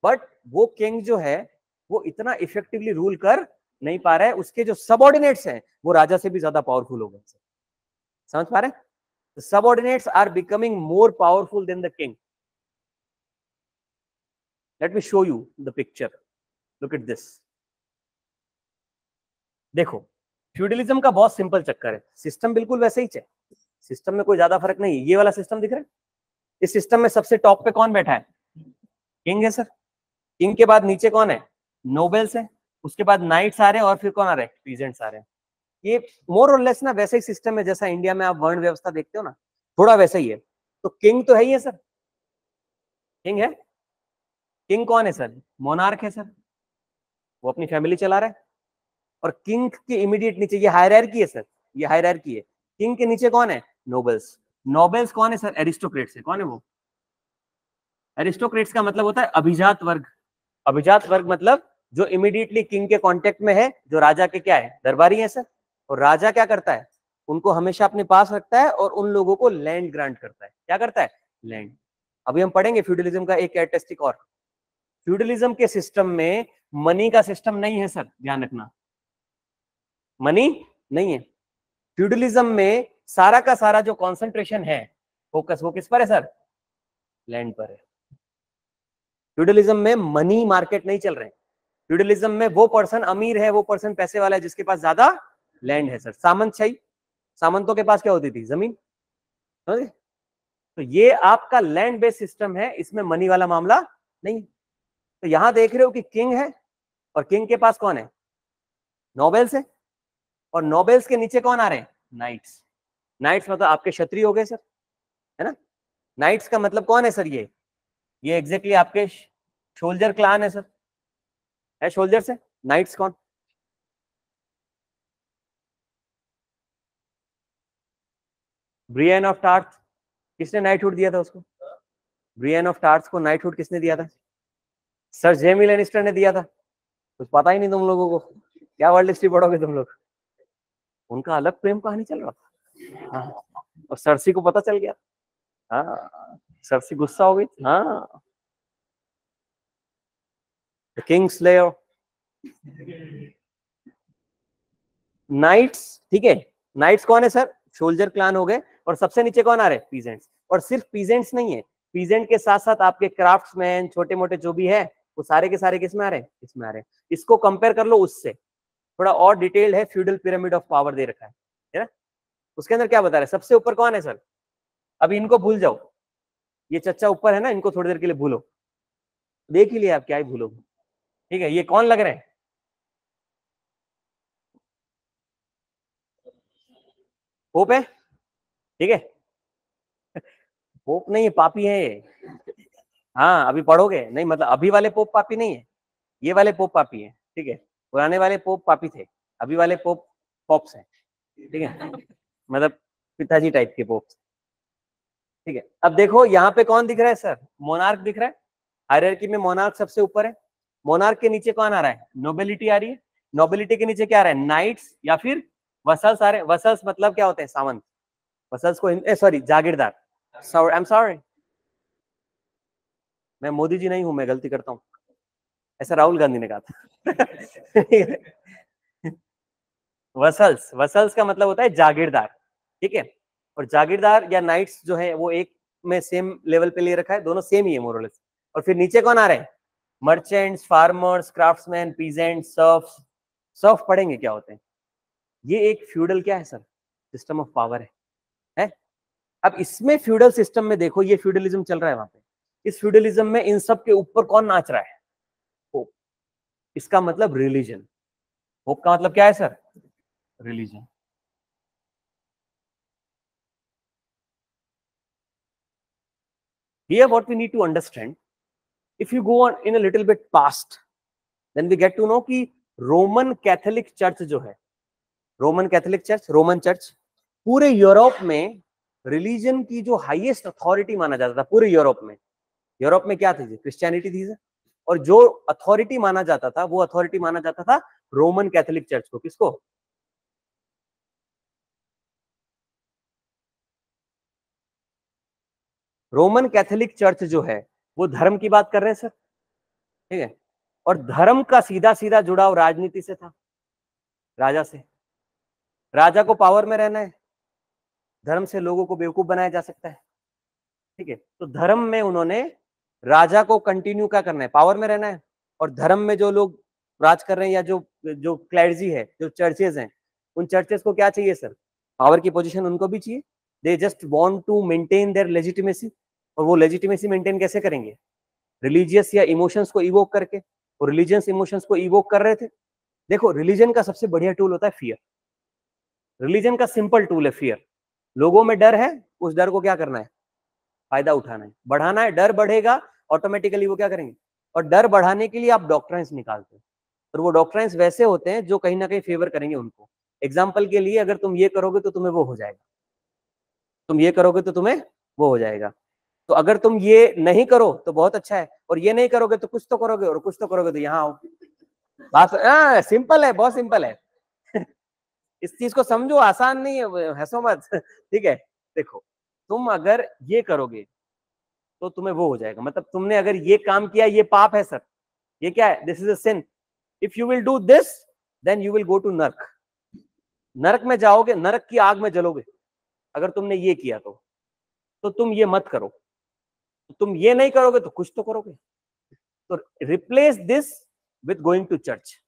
but वो किंग जो है वो इतना इफेक्टिवली रूल कर नहीं पा रहा है। उसके जो सबऑर्डिनेट्स हैं वो राजा से भी ज्यादा पावरफुल हो गए। समझ पा रहे हैं? Subordinates are becoming more powerful than the king. Let me show you the picture, look at this. देखो, फ्यूडलिज्म का बहुत सिंपल चक्कर है, सिस्टम बिल्कुल वैसे ही है, सिस्टम में कोई ज्यादा फर्क नहीं है। ये वाला सिस्टम दिख रहा है, इस सिस्टम में सबसे टॉप पे कौन बैठा है? किंग है सर। किंग के बाद नीचे कौन है? नोबेल्स है। उसके बाद नाइट्स आ रहे हैं, और फिर कौन आ रहे हैं? पीजेंट्स आ रहे हैं। ये मोर और लेस ना वैसे ही सिस्टम है जैसा इंडिया में आप वर्ण व्यवस्था देखते हो ना, थोड़ा वैसा ही है। तो किंग तो है ही है सर, किंग है। किंग कौन है सर? मोनार्क है सर, वो अपनी फैमिली चला रहा है। और किंग के इमीडिएट नीचे ये हायरार्की है सर, ये हायरार्की है। किंग के नीचे कौन है? नोबल्स। नोबल्स कौन है सर? एरिस्टोक्रेट्स है। कौन है वो? एरिस्टोक्रेट्स का मतलब होता है अभिजात वर्ग। अभिजात वर्ग मतलब जो इमीडिएटली किंग के कांटेक्ट में है, जो राजा के क्या है? दरबारी है सर। और राजा क्या करता है? उनको हमेशा अपने पास रखता है और उन लोगों को लैंड ग्रांट करता है। क्या करता है? लैंड। अभी हम पढ़ेंगे फ्यूडलिज्म का एक कैरेक्टरिस्टिक और। फ्यूडलिज्म के सिस्टम में मनी का सिस्टम नहीं है सर, ध्यान रखना, मनी नहीं है। फ्यूडलिज्म में सारा का सारा जो कॉन्सेंट्रेशन है, फोकस, वो किस पर है सर? लैंड पर है। फ्यूडलिज्म में मनी मार्केट नहीं चल रहे हैं। फ्यूडलिज्म में वो पर्सन अमीर है, वो पर्सन पैसे वाला है जिसके पास ज्यादा लैंड है सर। सामंतशाही, सामंतों के पास क्या होती थी? जमीन। समझे? तो ये आपका लैंड बेस्ड सिस्टम है, इसमें मनी वाला मामला नहीं। तो यहां देख रहे हो कि किंग है, और किंग के पास कौन है? नोबेल्स है। और नोबेल्स के नीचे कौन आ रहे हैं? नाइट्स। नाइट्स मतलब आपके क्षत्रिय हो गए सर, है ना। नाइट्स का मतलब कौन है सर? ये एग्जैक्टली आपके सोल्जर क्लान है सर, है सोल्जर से। नाइट्स कौन? Brienne of Tarth. किसने नाइटहुड दिया था उसको? ब्रियन ऑफ टार्थ को नाइटहुड किसने दिया था? सर जेमी लेनिस्टर ने दिया था। कुछ पता ही नहीं तुम लोगों को, क्या वर्ल्ड हिस्ट्री पढ़ोगे तुम लोग। उनका अलग प्रेम कहानी चल रहा था। हाँ। और सरसी को पता चल गया। हाँ, सरसी गुस्सा हो गई। हाँ, किंग स्लेयर, नाइट्स। ठीक है, नाइट्स कौन है सर? सोल्जर क्लान हो गए। और सबसे नीचे कौन आ रहे हैं? पीजेंट्स। और सिर्फ पीजेंट्स नहीं है, पीजेंट के साथ साथ आपके क्राफ्ट्समैन, छोटे मोटे जो भी है, वो सारे के सारे किसमें आ रहे हैं? इसमें आ रहे हैं। इसको कंपेयर कर लो उससे, थोड़ा और डिटेल्ड है, फ्यूडल पिरामिड ऑफ पावर दे रखा है ना। उसके अंदर क्या बता रहे हैं? सबसे ऊपर कौन है सर? अभी इनको भूल जाओ, ये चच्चा ऊपर है ना, इनको थोड़ी देर के लिए भूलो, देख ही लिया आप, क्या ही भूलोगे। ठीक है, ये कौन लग रहे हैं? पोप है, ठीक है। पोप नहीं है, पापी है ये। हाँ अभी पढ़ोगे नहीं, मतलब अभी वाले पोप पापी नहीं है, ये वाले पोप पापी है, ठीक है। पुराने वाले पोप पापी थे, अभी वाले पोप पॉप्स हैं, ठीक है। मतलब पिताजी टाइप के पोप, ठीक है। अब देखो यहाँ पे कौन दिख रहा है सर? मोनार्क दिख रहा है, हायरार्की में मोनार्क सबसे ऊपर है। मोनार्क के नीचे कौन आ रहा है? नोबिलिटी आ रही है। नोबिलिटी के नीचे क्या आ रहा है? नाइट्स या फिर वसल्स आ रहे हैं। वसल्स मतलब क्या होते हैं? सामंत। वसल्स को sorry Jagirdar, I am sorry, मैं मोदी जी नहीं हूं, मैं गलती करता हूँ, ऐसा राहुल गांधी ने कहा था। वसल्स, वसल्स का मतलब होता है जागीरदार, ठीक है। और जागीरदार या नाइट्स जो है वो एक में सेम लेवल पे ले रखा है, दोनों सेम ही है मोरलेस। और फिर नीचे कौन आ रहे हैं? Merchants, farmers, craftsman, peasant, serfs. Surf पढ़ेंगे क्या होते हैं? ये एक फ्यूडल क्या है सर? सिस्टम ऑफ पावर है? अब इसमें फ्यूडल सिस्टम में देखो, ये फ्यूडलिज्म चल रहा है वहां पे, इस फ्यूडलिज्म में इन सब के ऊपर कौन नाच रहा है? होप। इसका मतलब रिलीजन। होप का मतलब क्या है sir? Religion. Here what we need to understand, if you go on in a little bit past, then we get to know कि रोमन कैथोलिक चर्च जो है, Roman Catholic church, Roman church, पूरे Europe में religion की जो highest authority माना जाता था पूरे यूरोप में। यूरोप में क्या थी? क्रिश्चियनिटी थी। और जो अथॉरिटी माना जाता था, वो अथॉरिटी माना जाता था रोमन कैथोलिक चर्च को। किसको? रोमन कैथोलिक चर्च जो है वो धर्म की बात कर रहे हैं सर, ठीक है। और धर्म का सीधा सीधा जुड़ाव राजनीति से था, राजा से। राजा को पावर में रहना है, धर्म से लोगों को बेवकूफ बनाया जा सकता है, ठीक है। तो धर्म में उन्होंने राजा को कंटिन्यू क्या करना है? पावर में रहना है। और धर्म में जो लोग राज कर रहे हैं, या जो जो क्लैर्जी है, जो चर्चेज हैं, उन चर्चेज को क्या चाहिए सर? पावर की पोजीशन उनको भी चाहिए। They just want to maintain their legitimacy. और वो लेजिटिमेसी मेंटेन कैसे करेंगे? रिलीजियस या इमोशंस को इवोक करके। और रिलीजियस इमोशंस को इवोक कर रहे थे। देखो, रिलीजन का सबसे बढ़िया टूल होता है फियर। रिलीजन का सिंपल टूल है फियर। लोगों में डर है, उस डर को क्या करना है? फायदा उठाना है, बढ़ाना है। डर बढ़ेगा, ऑटोमेटिकली वो क्या करेंगे? और डर बढ़ाने के लिए आप डॉक्ट्राइन्स निकालते हैं, और वो डॉक्ट्राइन्स वैसे होते हैं जो कहीं ना कहीं फेवर करेंगे उनको। एग्जाम्पल के लिए, अगर तुम ये करोगे तो तुम्हें वो हो जाएगा, तुम ये करोगे तो तुम्हें वो हो जाएगा। तो अगर तुम ये नहीं करो तो बहुत अच्छा है, और ये नहीं करोगे तो कुछ तो करोगे, और कुछ तो करोगे तो यहाँ आओ। बात सिंपल है, बहुत सिंपल है। इस चीज को समझो, आसान नहीं है, हंसो मत। ठीक है, देखो, तुम अगर ये करोगे तो तुम्हें वो हो जाएगा। मतलब तुमने अगर ये काम किया, ये पाप है सर, ये क्या है? This is a sin. If you will do this, then you will go to नर्क। नरक में जाओगे, नरक की आग में जलोगे अगर तुमने ये किया तो तुम ये मत करो। तुम ये नहीं करोगे तो कुछ तो करोगे। तो replace this with going to church.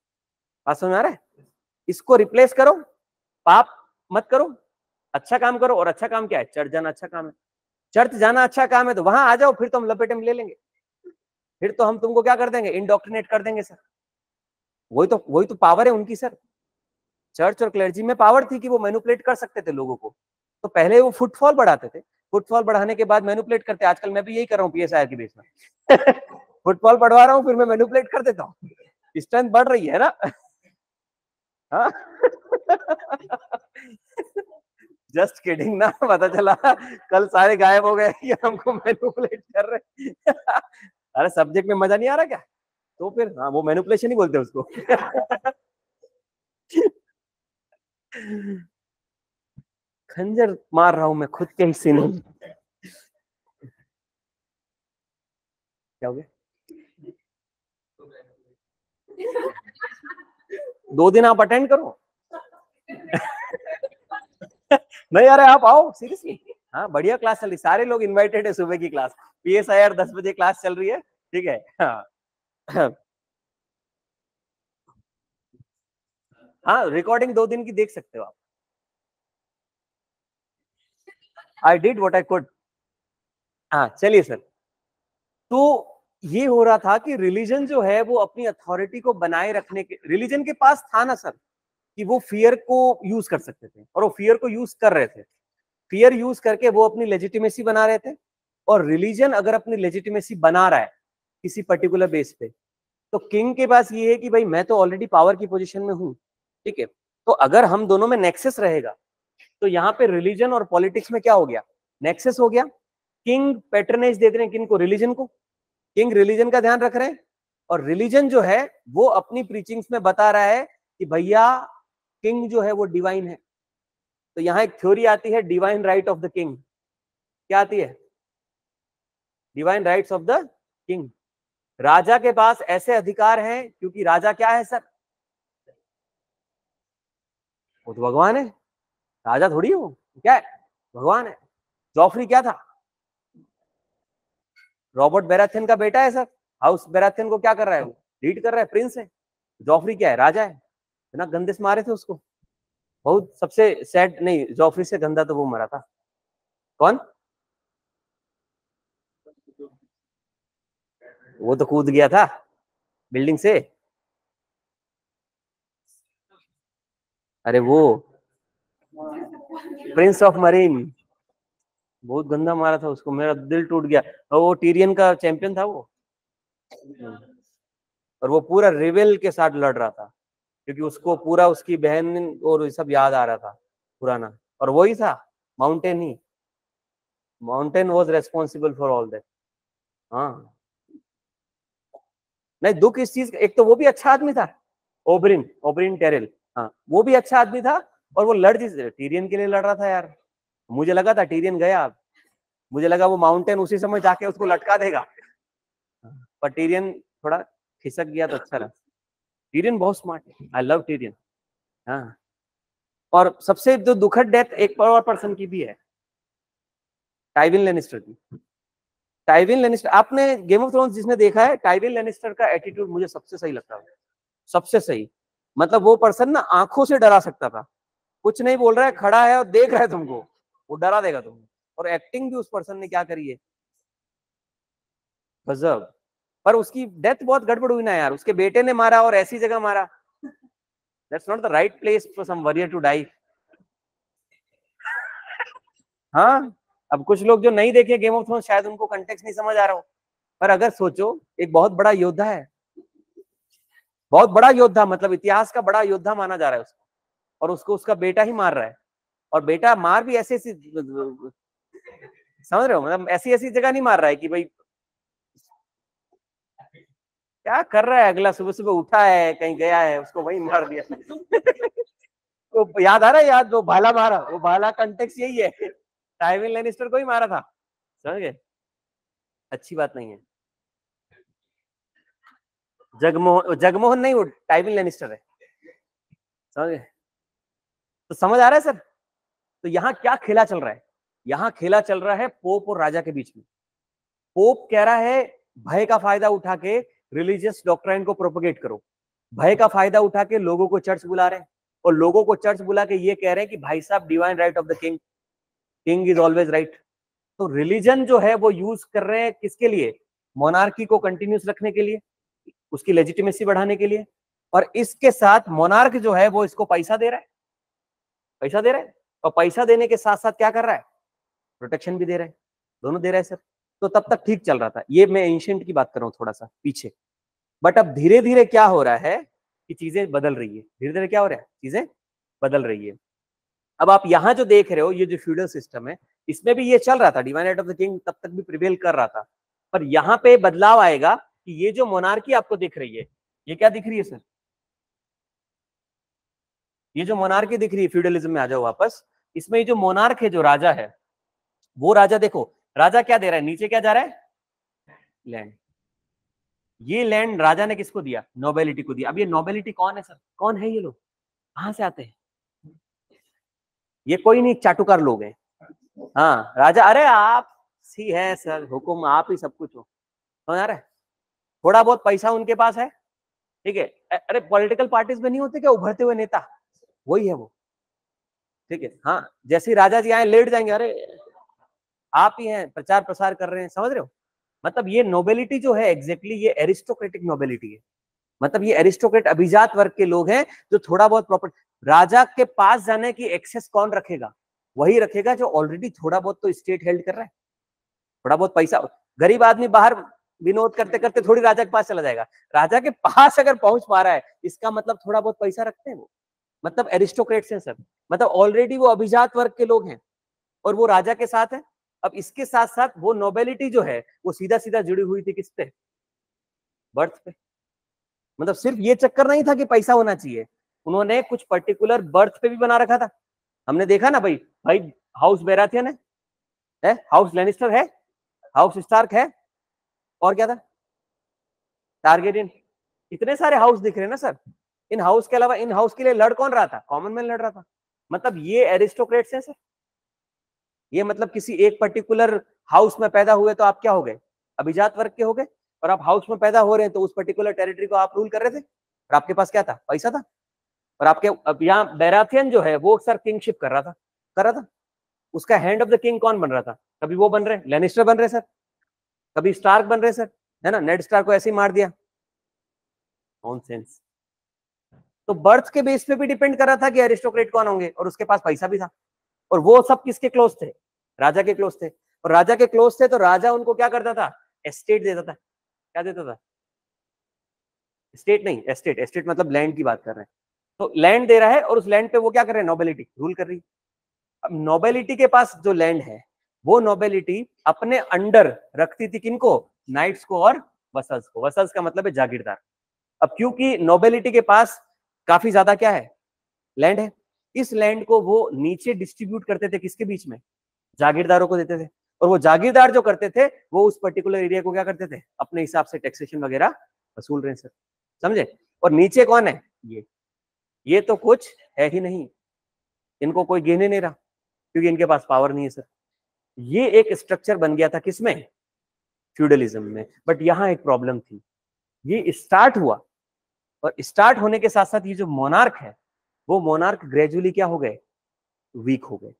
बात समझ आ रहा है? इसको रिप्लेस करो, पाप मत करो, अच्छा काम करो। और अच्छा काम क्या है? चर्च जाना अच्छा काम है। चर्च जाना अच्छा काम है तो वहां आ जाओ, फिर तो हम लपेटे में ले लेंगे, फिर तो हम तुमको क्या कर देंगे? इंडोक्ट्रिनेट कर देंगे सर। वही तो पावर है उनकी सर। चर्च और क्लर्जी में पावर थी कि वो मैनिपुलेट कर सकते थे लोगों को। तो पहले वो फुटफॉल बढ़ाते थे, फुटफॉल बढ़ाने के बाद मैनिपुलेट करते। आजकल मैं भी यही कर रहा हूँ पीएसआई के बेस में। फुटफॉल बढ़वा रहा हूँ, फिर मैं मैनिपुलेट कर देता हूँ। स्ट्रेंथ बढ़ रही है ना। हाँ। जस्ट किडिंग ना, पता चला कल सारे गायब हो गए कि हमको मैनिपुलेट कर रहे। अरे सब्जेक्ट में मजा नहीं आ रहा क्या? तो फिर हाँ, वो मैनिपुलेशन ही बोलते हैं उसको। खंजर मार रहा हूं मैं खुद के ही सीने में। क्या हो गया? 2 दिन आप अटेंड करो। नहीं, अरे आप आओ सीरियसली। हाँ बढ़िया क्लास चल रही, सारे लोग इनवाइटेड है सुबह की क्लास। PSIR 10 बजे क्लास चल रही है, ठीक है। हाँ हाँ, रिकॉर्डिंग 2 दिन की देख सकते हो आप। I did what I could. हाँ चलिए सर। तो ये हो रहा था कि रिलीजन जो है वो अपनी अथॉरिटी को बनाए रखने के, रिलीजन के पास था ना सर कि वो फियर को यूज कर सकते थे, और वो फियर को यूज कर रहे थे। फियर यूज करके वो अपनी लेजिटिमेसी बना रहे थे। और रिलीजन अगर अपनी लेजिटिमेसी बना रहा है किसी पर्टिकुलर बेस पे, तो किंग के पास ये है कि भाई मैं तो ऑलरेडी पावर की पोजीशन में हूं, ठीक है। तो अगर हम दोनों में नेक्सस रहेगा, तो यहाँ पे रिलीजन और पॉलिटिक्स में क्या हो गया, नेक्सस हो गया। किंग पैटर्नेज दे रहे हैं किन को, रिलीजन को। किंग रिलीजन का ध्यान रख रहे हैं, और रिलीजन जो है वो अपनी प्रीचिंग्स में बता रहा है कि भैया किंग जो है वो डिवाइन है। तो यहाँ एक थ्योरी आती है, divine right of the king. क्या आती है? Divine rights of the king. राजा के पास ऐसे अधिकार हैं क्योंकि राजा क्या है सर, वो तो भगवान है। राजा थोड़ी है वो, क्या है, भगवान है। जॉफरी क्या था, रॉबर्ट बेराथियन का बेटा है सर। हाउस बेराथियन को क्या कर रहा है, वो लीड कर रहा है, प्रिंस है। जॉफरी क्या है, राजा है। इतना गंदे से मारे थे उसको, बहुत सबसे सैड, नहीं जॉफरी से गंदा तो वो मरा था। कौन? वो तो कूद गया था बिल्डिंग से। अरे वो प्रिंस ऑफ मरीन, बहुत गंदा मारा था उसको, मेरा दिल टूट गया। और वो टीरियन का चैंपियन था वो, और वो पूरा रिवेल के साथ लड़ रहा था, क्योंकि उसको पूरा उसकी बहन और ये सब याद आ रहा था पुराना। और वही था, mountain he, mountain was responsible for all that. हाँ नहीं, दुख इस चीज, एक तो वो भी अच्छा आदमी था, ओबरिन, ओबरिन टेरल। हाँ वो भी अच्छा आदमी था, और वो लड़ जिस टीरियन के लिए लड़ रहा था यार। मुझे लगा था टीरियन गया, मुझे लगा वो माउंटेन उसी समय जाके उसको लटका देगा, पर टीरियन थोड़ा खिसक गया तो अच्छा रहा। टीरियन बहुत स्मार्ट है, आई लव टीरियन। हाँ, और सबसे जो दुखद डेथ एक और पर्सन की भी है, टाइविन लेनिस्टर की। टाइविन लेनिस्टर, आपने गेम ऑफ थ्रोन्स जिसने देखा है, टाइविन लेनिस्टर का एटीट्यूड मुझे सबसे सही लगता है, सबसे सही। मतलब वो पर्सन ना आंखों से डरा सकता था, कुछ नहीं बोल रहा है, खड़ा है और देख रहा है तुमको, वो डरा देगा तुमको। और एक्टिंग भी उस पर्सन ने क्या करी है, गजब। पर उसकी डेथ बहुत गड़बड़ हुई ना यार, उसके बेटे ने मारा और ऐसी जगह मारा। That's not the right place for some warrior to die. हाँ, अब कुछ लोग जो नहीं देखे गेम ऑफ थ्रोन्स, शायद उनको कंटेक्स्ट नहीं समझ आ रहा हो। पर अगर सोचो, एक बहुत बड़ा योद्धा है, बहुत बड़ा योद्धा, मतलब इतिहास का बड़ा योद्धा माना जा रहा है उसको, और उसको उसका बेटा ही मार रहा है। और बेटा मार भी ऐसी ऐसी, समझ रहे हो, मतलब ऐसी ऐसी जगह नहीं मार रहा है कि भाई क्या कर रहा है, अगला सुबह सुबह उठा है कहीं गया है, उसको वही मार दिया। तो याद आ रहा है, याद वो भाला मारा, वो भाला कंटेक्स्ट यही है, टाइविन लेनिस्टर को ही मारा था, समझ गए। अच्छी बात नहीं है। जगमोहन, जगमोहन नहीं, वो टाइविन लेनिस्टर है, समझ गए। तो समझ आ रहा है सर। तो यहाँ क्या खेला चल रहा है, यहाँ खेला चल रहा है पोप और राजा के बीच में। पोप कह रहा है भय का फायदा उठा के रिलीजियस डॉक्ट्राइन को प्रोपोगेट करो, भय का फायदा उठा के लोगों को चर्च बुला रहे हैं, और लोगों को चर्च बुला के ये कह रहे हैं कि भाई साहब divine right of the king, king is always right. तो रिलीजन जो है वो यूज कर रहे हैं किसके लिए, मोनार्की को कंटिन्यूस रखने के लिए, उसकी लेजिटिमेसी बढ़ाने के लिए। और इसके साथ मोनार्क जो है वो इसको पैसा दे रहा है, पैसा दे रहा है, और पैसा देने के साथ साथ क्या कर रहा है, प्रोटेक्शन भी दे रहा है, दोनों दे रहा है सर। तो तब तक ठीक चल रहा था, ये मैं एंशिएंट की बात कर रहा हूँ थोड़ा सा पीछे। बट अब धीरे धीरे क्या हो रहा है कि चीजें बदल रही है, धीरे धीरे क्या हो रहा है, चीजें बदल रही है। अब आप यहाँ जो देख रहे हो, ये जो फ्यूडल सिस्टम है, इसमें भी ये चल रहा था, divine right of the king तब तक भी प्रिवेल कर रहा था। पर यहाँ पे बदलाव आएगा कि ये जो मोनार्की आपको दिख रही है, ये क्या दिख रही है सर, ये जो मोनार्की दिख रही है, फ्यूडलिज्म में आ जाओ वापस। इसमें ये जो मोनार्क है, जो राजा है, वो राजा देखो, राजा क्या दे रहा है, नीचे क्या जा रहा है, लैंड। ये लैंड राजा ने किसको दिया, नोबेलिटी को दिया। अब ये नोबेलिटी कौन है सर, कौन है ये लोग, कहां से आते हैं, ये कोई नहीं चाटुकार लोग हैं, हाँ राजा, अरे आप ही है सर, हुकुम आप ही सब कुछ हो, समझ आ रहा है? थोड़ा बहुत पैसा उनके पास है, ठीक है। अरे पॉलिटिकल पार्टीज में नहीं होते क्या उभरते हुए नेता, वही है वो, ठीक है। हाँ जैसे राजा जी आए लेट जाएंगे, अरे आप ही हैं, प्रचार प्रसार कर रहे हैं, समझ रहे हो? मतलब ये नोबेलिटी जो है एग्जैक्टली ये एरिस्टोक्रेटिक नोबेलिटी है। मतलब ये एरिस्टोक्रेट अभिजात वर्ग के लोग हैं जो थोड़ा बहुत प्रॉपर्टी, राजा के पास जाने की एक्सेस कौन रखेगा? वही रखेगा जो ऑलरेडी थोड़ा बहुत तो स्टेट हेल्ड कर रहा है, थोड़ा बहुत पैसा। गरीब आदमी बाहर विनोद करते करते थोड़ी राजा के पास चला जाएगा, राजा के पास अगर पहुंच पा रहा है इसका मतलब थोड़ा बहुत पैसा रखते हैं वो, मतलब एरिस्टोक्रेट्स हैं सर, मतलब ऑलरेडी वो अभिजात वर्ग के लोग हैं और वो राजा के साथ है। अब इसके साथ साथ वो नोबेलिटी जो है वो सीधा सीधा जुड़ी हुई थी किस पे? बर्थ पे। मतलब सिर्फ ये चक्कर नहीं था कि पैसा होना चाहिए, उन्होंने कुछ पर्टिकुलर बर्थ पे भी बना रखा था। हमने देखा ना भाई, भाई हाउस बेराथियन है, हाउस लेनिस्टर है, हाउस स्टार्क है, और क्या था? टारगेरियन। इतने सारे हाउस दिख रहे हैं ना सर। इन हाउस के अलावा इन हाउस के लिए लड़ कौन रहा था? कॉमन मैन लड़ रहा था। मतलब ये एरिस्टोक्रेट्स हैं सर। ये मतलब किसी एक पर्टिकुलर हाउस में पैदा हुए तो आप क्या हो गए? अभिजात वर्ग के हो गए। और आप हाउस में पैदा हो रहे हैं तो उस पर्टिकुलर टेरिटरी को आप रूल कर रहे थे और आपके पास क्या था? पैसा था। और आपके अब यहाँ बैराथियन जो है वो सर किंगशिप कर रहा था, कर रहा था। उसका हैंड ऑफ द किंग कौन बन रहा था? कभी वो बन रहे लेनिस्टर बन रहे सर, कभी स्टार्क बन रहे सर, है ना? नेड स्टार्क को ऐसे ही मार दिया, नॉनसेंस। तो बर्थ के बेस पे भी डिपेंड कर रहा था कि एरिस्टोक्रेट कौन होंगे, और उसके पास पैसा भी था। और वो सब किसके क्लोज थे? राजा के क्लोज थे। और राजा के क्लोज थे तो राजा उनको क्या करता था? एस्टेट देता था। क्या देता था? स्टेट नहीं, एस्टेट। एस्टेट मतलब लैंड की बात कर रहे हैं। तो लैंड दे रहा है और उस लैंड पे वो क्या कर रहे हैं? नोबेलिटी रूल कर रही है। अब नोबेलिटी के पास जो लैंड है वो नोबेलिटी अपने अंडर रखती थी किनको? नाइट्स को और वसल्स को। वसल्स का मतलब है जागीरदार। अब क्योंकि नोबेलिटी के पास काफी ज्यादा क्या है? लैंड है। इस लैंड को वो नीचे डिस्ट्रीब्यूट करते थे किसके बीच में? जागीरदारों को देते थे। और वो जागीरदार जो करते थे वो उस पर्टिकुलर एरिया को क्या करते थे? अपने हिसाब से टैक्सेशन वगैरह वसूल रहे हैं सर, समझे? और नीचे कौन है? ये तो कुछ है ही नहीं, इनको कोई गिन ही नहीं रहा क्योंकि इनके पास पावर नहीं है सर। ये एक स्ट्रक्चर बन गया था किसमें? फ्यूडलिज्म में। बट यहां एक प्रॉब्लम थी, ये स्टार्ट हुआ और स्टार्ट होने के साथ साथ ये जो मोनार्क है वो मोनार्क ग्रेजुअली क्या हो गए? वीक हो गए।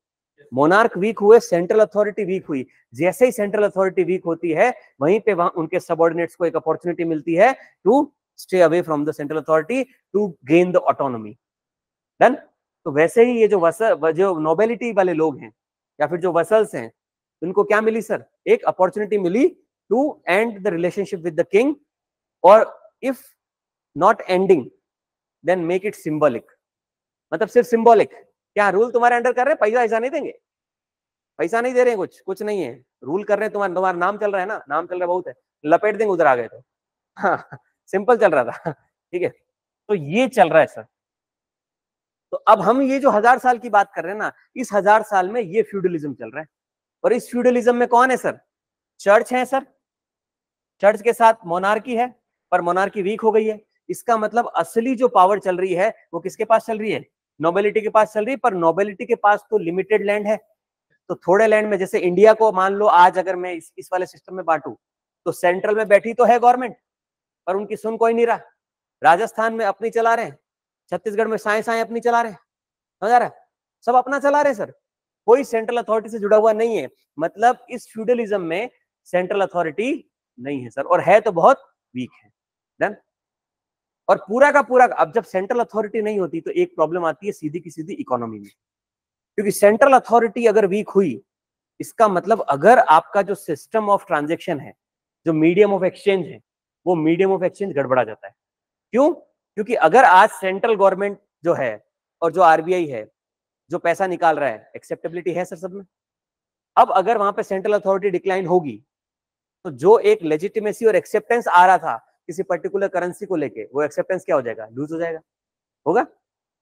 मोनार्क वीक हुए, सेंट्रल अथॉरिटी वीक हुई। जैसे ही सेंट्रल अथॉरिटी वीक होती है वहीं पे वहां उनके सबऑर्डिनेट्स को एक अपॉर्चुनिटी मिलती है to stay away from the central authority to gain the autonomy. Done. तो वैसे ही ये जो नोबेलिटी वाले लोग हैं या फिर जो वसल्स हैं, उनको क्या मिली सर? एक अपॉर्चुनिटी मिली to end the relationship with the king, और if not ending then make it symbolic. मतलब सिर्फ सिंबॉलिक। क्या रूल तुम्हारे अंडर कर रहे हैं? पैसा ऐसा नहीं देंगे, पैसा नहीं दे रहे हैं, कुछ कुछ नहीं है, रूल कर रहे हैं। तुम्हारा तुम्हारा नाम चल रहा है ना, नाम चल रहा है बहुत है, लपेट देंगे उधर आ गए तो। हाँ सिंपल चल रहा था ठीक है। तो ये चल रहा है सर। तो अब हम ये जो 1000 साल की बात कर रहे हैं ना, इस 1000 साल में ये फ्यूडलिज्म चल रहा है। और इस फ्यूडलिज्म में कौन है सर? चर्च है सर। चर्च के साथ मोनार्की है, पर मोनार्की वीक हो गई है। इसका मतलब असली जो पावर चल रही है वो किसके पास चल रही है? नोबेलिटी के पास चल रही है। पर नोबेलिटी के पास तो लिमिटेड लैंड है। तो थोड़े लैंड में, जैसे इंडिया को मान लो आज अगर मैं इस वाले सिस्टम में बांटू, तो सेंट्रल में बैठी तो है गवर्नमेंट, पर उनकी सुन कोई नहीं रहा। राजस्थान में अपनी चला रहे हैं, छत्तीसगढ़ में साए साए अपनी चला रहे हैं, समझ आ रहा है? सब अपना चला रहे हैं सर, कोई सेंट्रल अथॉरिटी से जुड़ा हुआ नहीं है। मतलब इस फ्यूडलिज्म में सेंट्रल अथॉरिटी नहीं है सर, और है तो बहुत वीक है। डन। और पूरा का पूरा, अब जब सेंट्रल अथॉरिटी नहीं होती तो एक प्रॉब्लम आती है सीधी की सीधी इकोनॉमी में, क्योंकि सेंट्रल अथॉरिटी अगर वीक हुई, इसका मतलब अगर आपका जो सिस्टम ऑफ ट्रांजेक्शन है, जो मीडियम ऑफ एक्सचेंज है, वो मीडियम ऑफ एक्सचेंज गड़बड़ा जाता है। क्यों? क्योंकि अगर आज सेंट्रल गवर्नमेंट जो है और जो आरबीआई है जो पैसा निकाल रहा है, एक्सेप्टेबिलिटी है सर सब में। अब अगर वहां पे सेंट्रल अथॉरिटी डिक्लाइन होगी तो जो एक लेजिटिमेसी और एक्सेप्टेंस आ रहा था किसी पर्टिकुलर करेंसी को लेके, वो एक्सेप्टेंस क्या हो जाएगा? लूज हो जाएगा, होगा।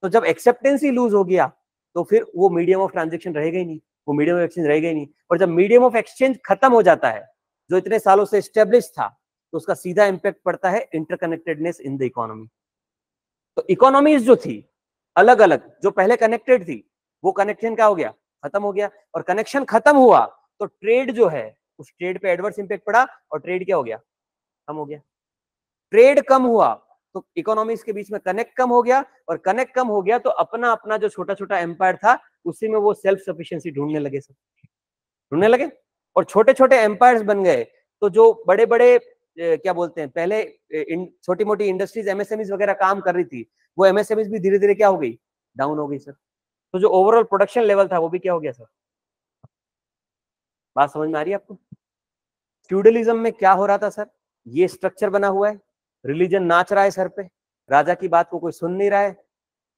तो जब एक्सेप्टेंस ही लूज हो गया तो फिर वो मीडियम ऑफ ट्रांजेक्शन रहेगा ही नहीं, वो मीडियम ऑफ एक्सचेंज रहेगा ही नहीं। और जब मीडियम ऑफ एक्सचेंज खत्म हो जाता है जो इतने सालों से स्टेब्लिश था, तो उसका सीधा इंपैक्ट पड़ता है इंटरकनेक्टेडनेस इन द इकोनॉमी। तो इकोनॉमीज जो थी अलग अलग, जो पहले कनेक्टेड थी, वो कनेक्शन क्या हो गया? खत्म हो गया, और कनेक्शन खत्म हुआ तो ट्रेड जो है उस ट्रेड पे एडवर्स इंपैक्ट पड़ा और ट्रेड क्या हो गया, कम हो गया। ट्रेड कम हुआ तो इकोनॉमीज के बीच में कनेक्ट कम हो गया, और कनेक्ट कम हो गया तो अपना अपना जो छोटा छोटा एम्पायर था उसी में वो सेल्फ सफिशिएंसी ढूंढने लगे, सब ढूंढने लगे, और छोटे छोटे एम्पायर्स बन गए। तो जो बड़े बड़े क्या बोलते हैं, पहले छोटी मोटी इंडस्ट्रीज एमएसएमईज वगैरह काम कर रही थी, वो एमएसएमईज भी धीरे धीरे क्या हो गई, डाउन हो गई सर। तो जो ओवरऑल प्रोडक्शन लेवल था वो भी क्या हो गया सर। बात समझ में आ रही है आपको। फ्यूडलिज्म में क्या हो रहा था सर, ये स्ट्रक्चर बना हुआ है, रिलीजन नाच रहा है सर पे, राजा की बात को कोई सुन नहीं रहा है,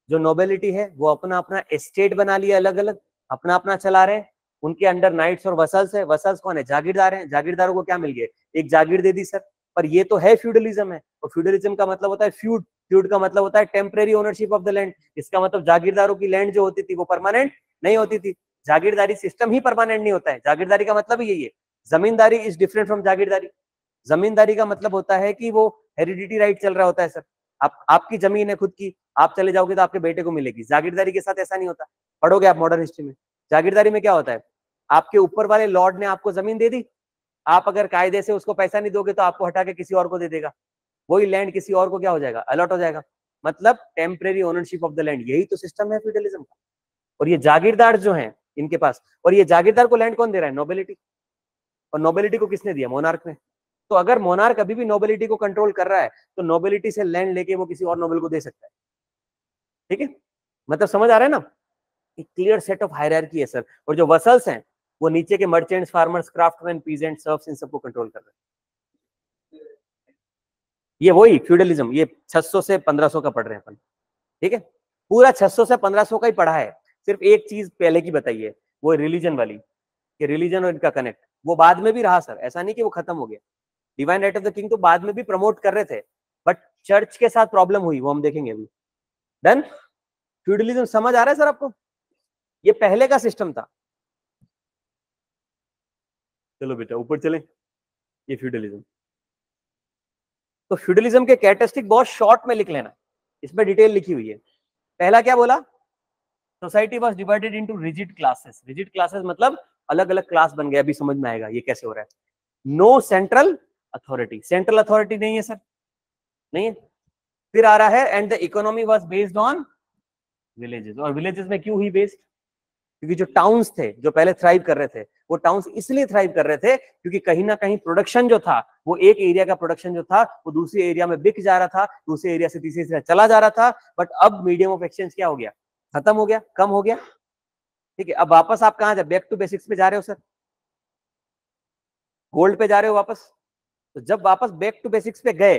जो नोबेलिटी है वो अपना अपना एस्टेट बना लिया, अलग अलग अपना अपना चला रहे हैं, उनके अंडर नाइट्स और वसल्स है। वसल्स कौन है, जागीरदार हैं। जागीरदारों को क्या मिल गया, एक जागीर दे दी सर। पर ये तो है फ्यूडलिज्म है, और फ्यूडलिज्म का मतलब होता है फ्यूड, फ्यूड का मतलब होता है temporary ownership of the land. इसका मतलब जागीरदारों की लैंड जो होती थी वो परमानेंट नहीं होती थी। जागीरदारी सिस्टम ही परमानेंट नहीं होता है, जागीरदारी का मतलब ही यही है। जमींदारी इज डिफरेंट फ्रॉम जागीरदारी। जमींदारी का मतलब होता है कि वो हेरिडिटी राइट चल रहा होता है सर। आपकी जमीन है खुद की, आप चले जाओगे तो आपके बेटे को मिलेगी। जागीरदारी के साथ ऐसा नहीं होता, पढ़ोगे आप मॉडर्न हिस्ट्री में। जागीरदारी में क्या होता है, आपके ऊपर वाले लॉर्ड ने आपको जमीन दे दी, आप अगर कायदे से उसको पैसा नहीं दोगे तो आपको हटा के किसी और को दे देगा, वही लैंड किसी और को क्या हो जाएगा, अलॉट हो जाएगा। मतलब temporary ownership of the land, यही तो सिस्टम है फ्यूडलिज्म का। और ये जागीरदार जो है इनके पास, और ये जागीरदार को लैंड कौन दे रहा है, नोबिलिटी। और नोबिलिटी को किसने दिया, मोनार्क ने। तो अगर मोनार्क अभी भी नोबिलिटी को कंट्रोल कर रहा है तो नोबिलिटी से लैंड लेके वो किसी और नोबल को दे सकता है। ठीक है, मतलब समझ आ रहा है ना। एक क्लियर सेट ऑफ हायरार्की है सर। और जो वसल्स हैं वो नीचे के merchants, farmers, craftsman, peasant, serfs, इन सबको कंट्रोल कर रहे हैं। ये वही फ्यूडलिज्म, ये 600 से 1500 का पढ़ रहे हैं अपन। ठीक है, पूरा 600 से 1500 का ही पढ़ा है। सिर्फ एक चीज पहले की बताइए, वो रिलीजन वाली, कि रिलीजन और इनका कनेक्ट, वो बाद में भी रहा सर, ऐसा नहीं कि वो खत्म हो गया। Divine right of the king तो बाद में भी प्रमोट कर रहे थे, बट चर्च के साथ प्रॉब्लम हुई, वो हम देखेंगे अभी। डन। फ्यूडलिज्म समझ आ रहा है सर आपको, ये पहले का सिस्टम था। चलो बेटा ऊपर चले, ये फ्यूडलिज्म। तो फ्यूडलिज्म के कैरेक्टरिस्टिक बहुत शॉर्ट में लिख लेना, इसमें डिटेल लिखी हुई है। पहला क्या बोला, society was divided into rigid classes. Rigid classes मतलब अलग अलग क्लास बन गए, अभी समझ में आएगा ये कैसे हो रहा है। No central authority, central authority नहीं है सर, नहीं है। फिर आ रहा है and the economy was based on villages. और विलेजेस में क्यों ही बेस्ड, क्योंकि जो टाउन्स थे जो पहले थ्राइव कर रहे थे, वो टाउन्स इसलिए थ्राइव कर रहे थे क्योंकि कहीं ना कहीं प्रोडक्शन जो था, वो एक एरिया का प्रोडक्शन जो था वो दूसरे एरिया में बिक जा रहा था, दूसरे एरिया से तीसरे एरिया चला जा रहा था। बट अब मीडियम ऑफ एक्सचेंज क्या हो गया, खत्म हो गया, कम हो गया। ठीक है, अब वापस आप कहां जाए, बैक टू बेसिक्स पे जा रहे हो सर, गोल्ड पे जा रहे हो वापस। तो जब वापस बैक टू बेसिक्स पे गए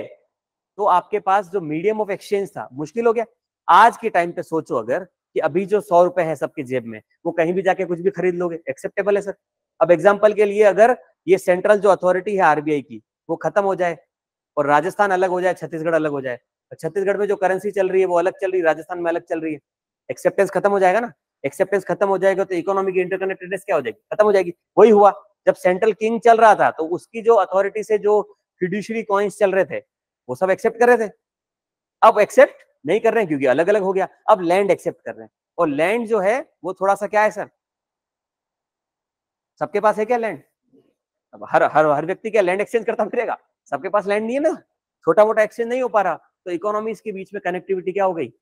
तो आपके पास जो मीडियम ऑफ एक्सचेंज था मुश्किल हो गया। आज के टाइम पे सोचो अगर कि अभी जो 100 रुपए है सबके जेब में, वो कहीं भी जाके कुछ भी खरीद लोगे, एक्सेप्टेबल है सर। अब एग्जांपल के लिए अगर ये सेंट्रल जो अथॉरिटी है आरबीआई की वो खत्म हो जाए और राजस्थान अलग हो जाए, छत्तीसगढ़ अलग हो जाए, छत्तीसगढ़ में जो करेंसी चल रही है वो अलग चल रही है, राजस्थान में अलग चल रही है, एक्सेप्टेंस खत्म हो जाएगा ना। एक्सेप्टेंस खत्म हो जाएगा तो इकोनॉमी की इंटरकनेक्टेडनेस क्या हो जाएगी, खत्म हो जाएगी। वही हुआ जब सेंट्रल किंग चल रहा था तो उसकी जो अथॉरिटी से जो फिड्यूशरी कॉइन्स चल रहे थे वो सब एक्सेप्ट कर रहे थे। अब एक्सेप्ट नहीं कर रहे हैं क्योंकि अलग अलग हो गया। अब लैंड एक्सेप्ट कर रहे हैं, और लैंड जो है वो थोड़ा सा क्या है सर, सबके पास है क्या लैंड। अब हर हर हर व्यक्ति क्या लैंड एक्सचेंज करता फिरेगा, सबके पास लैंड नहीं है ना, छोटा मोटा एक्सचेंज नहीं हो पा रहा। तो इकोनॉमीज के बीच में कनेक्टिविटी क्या हो गई,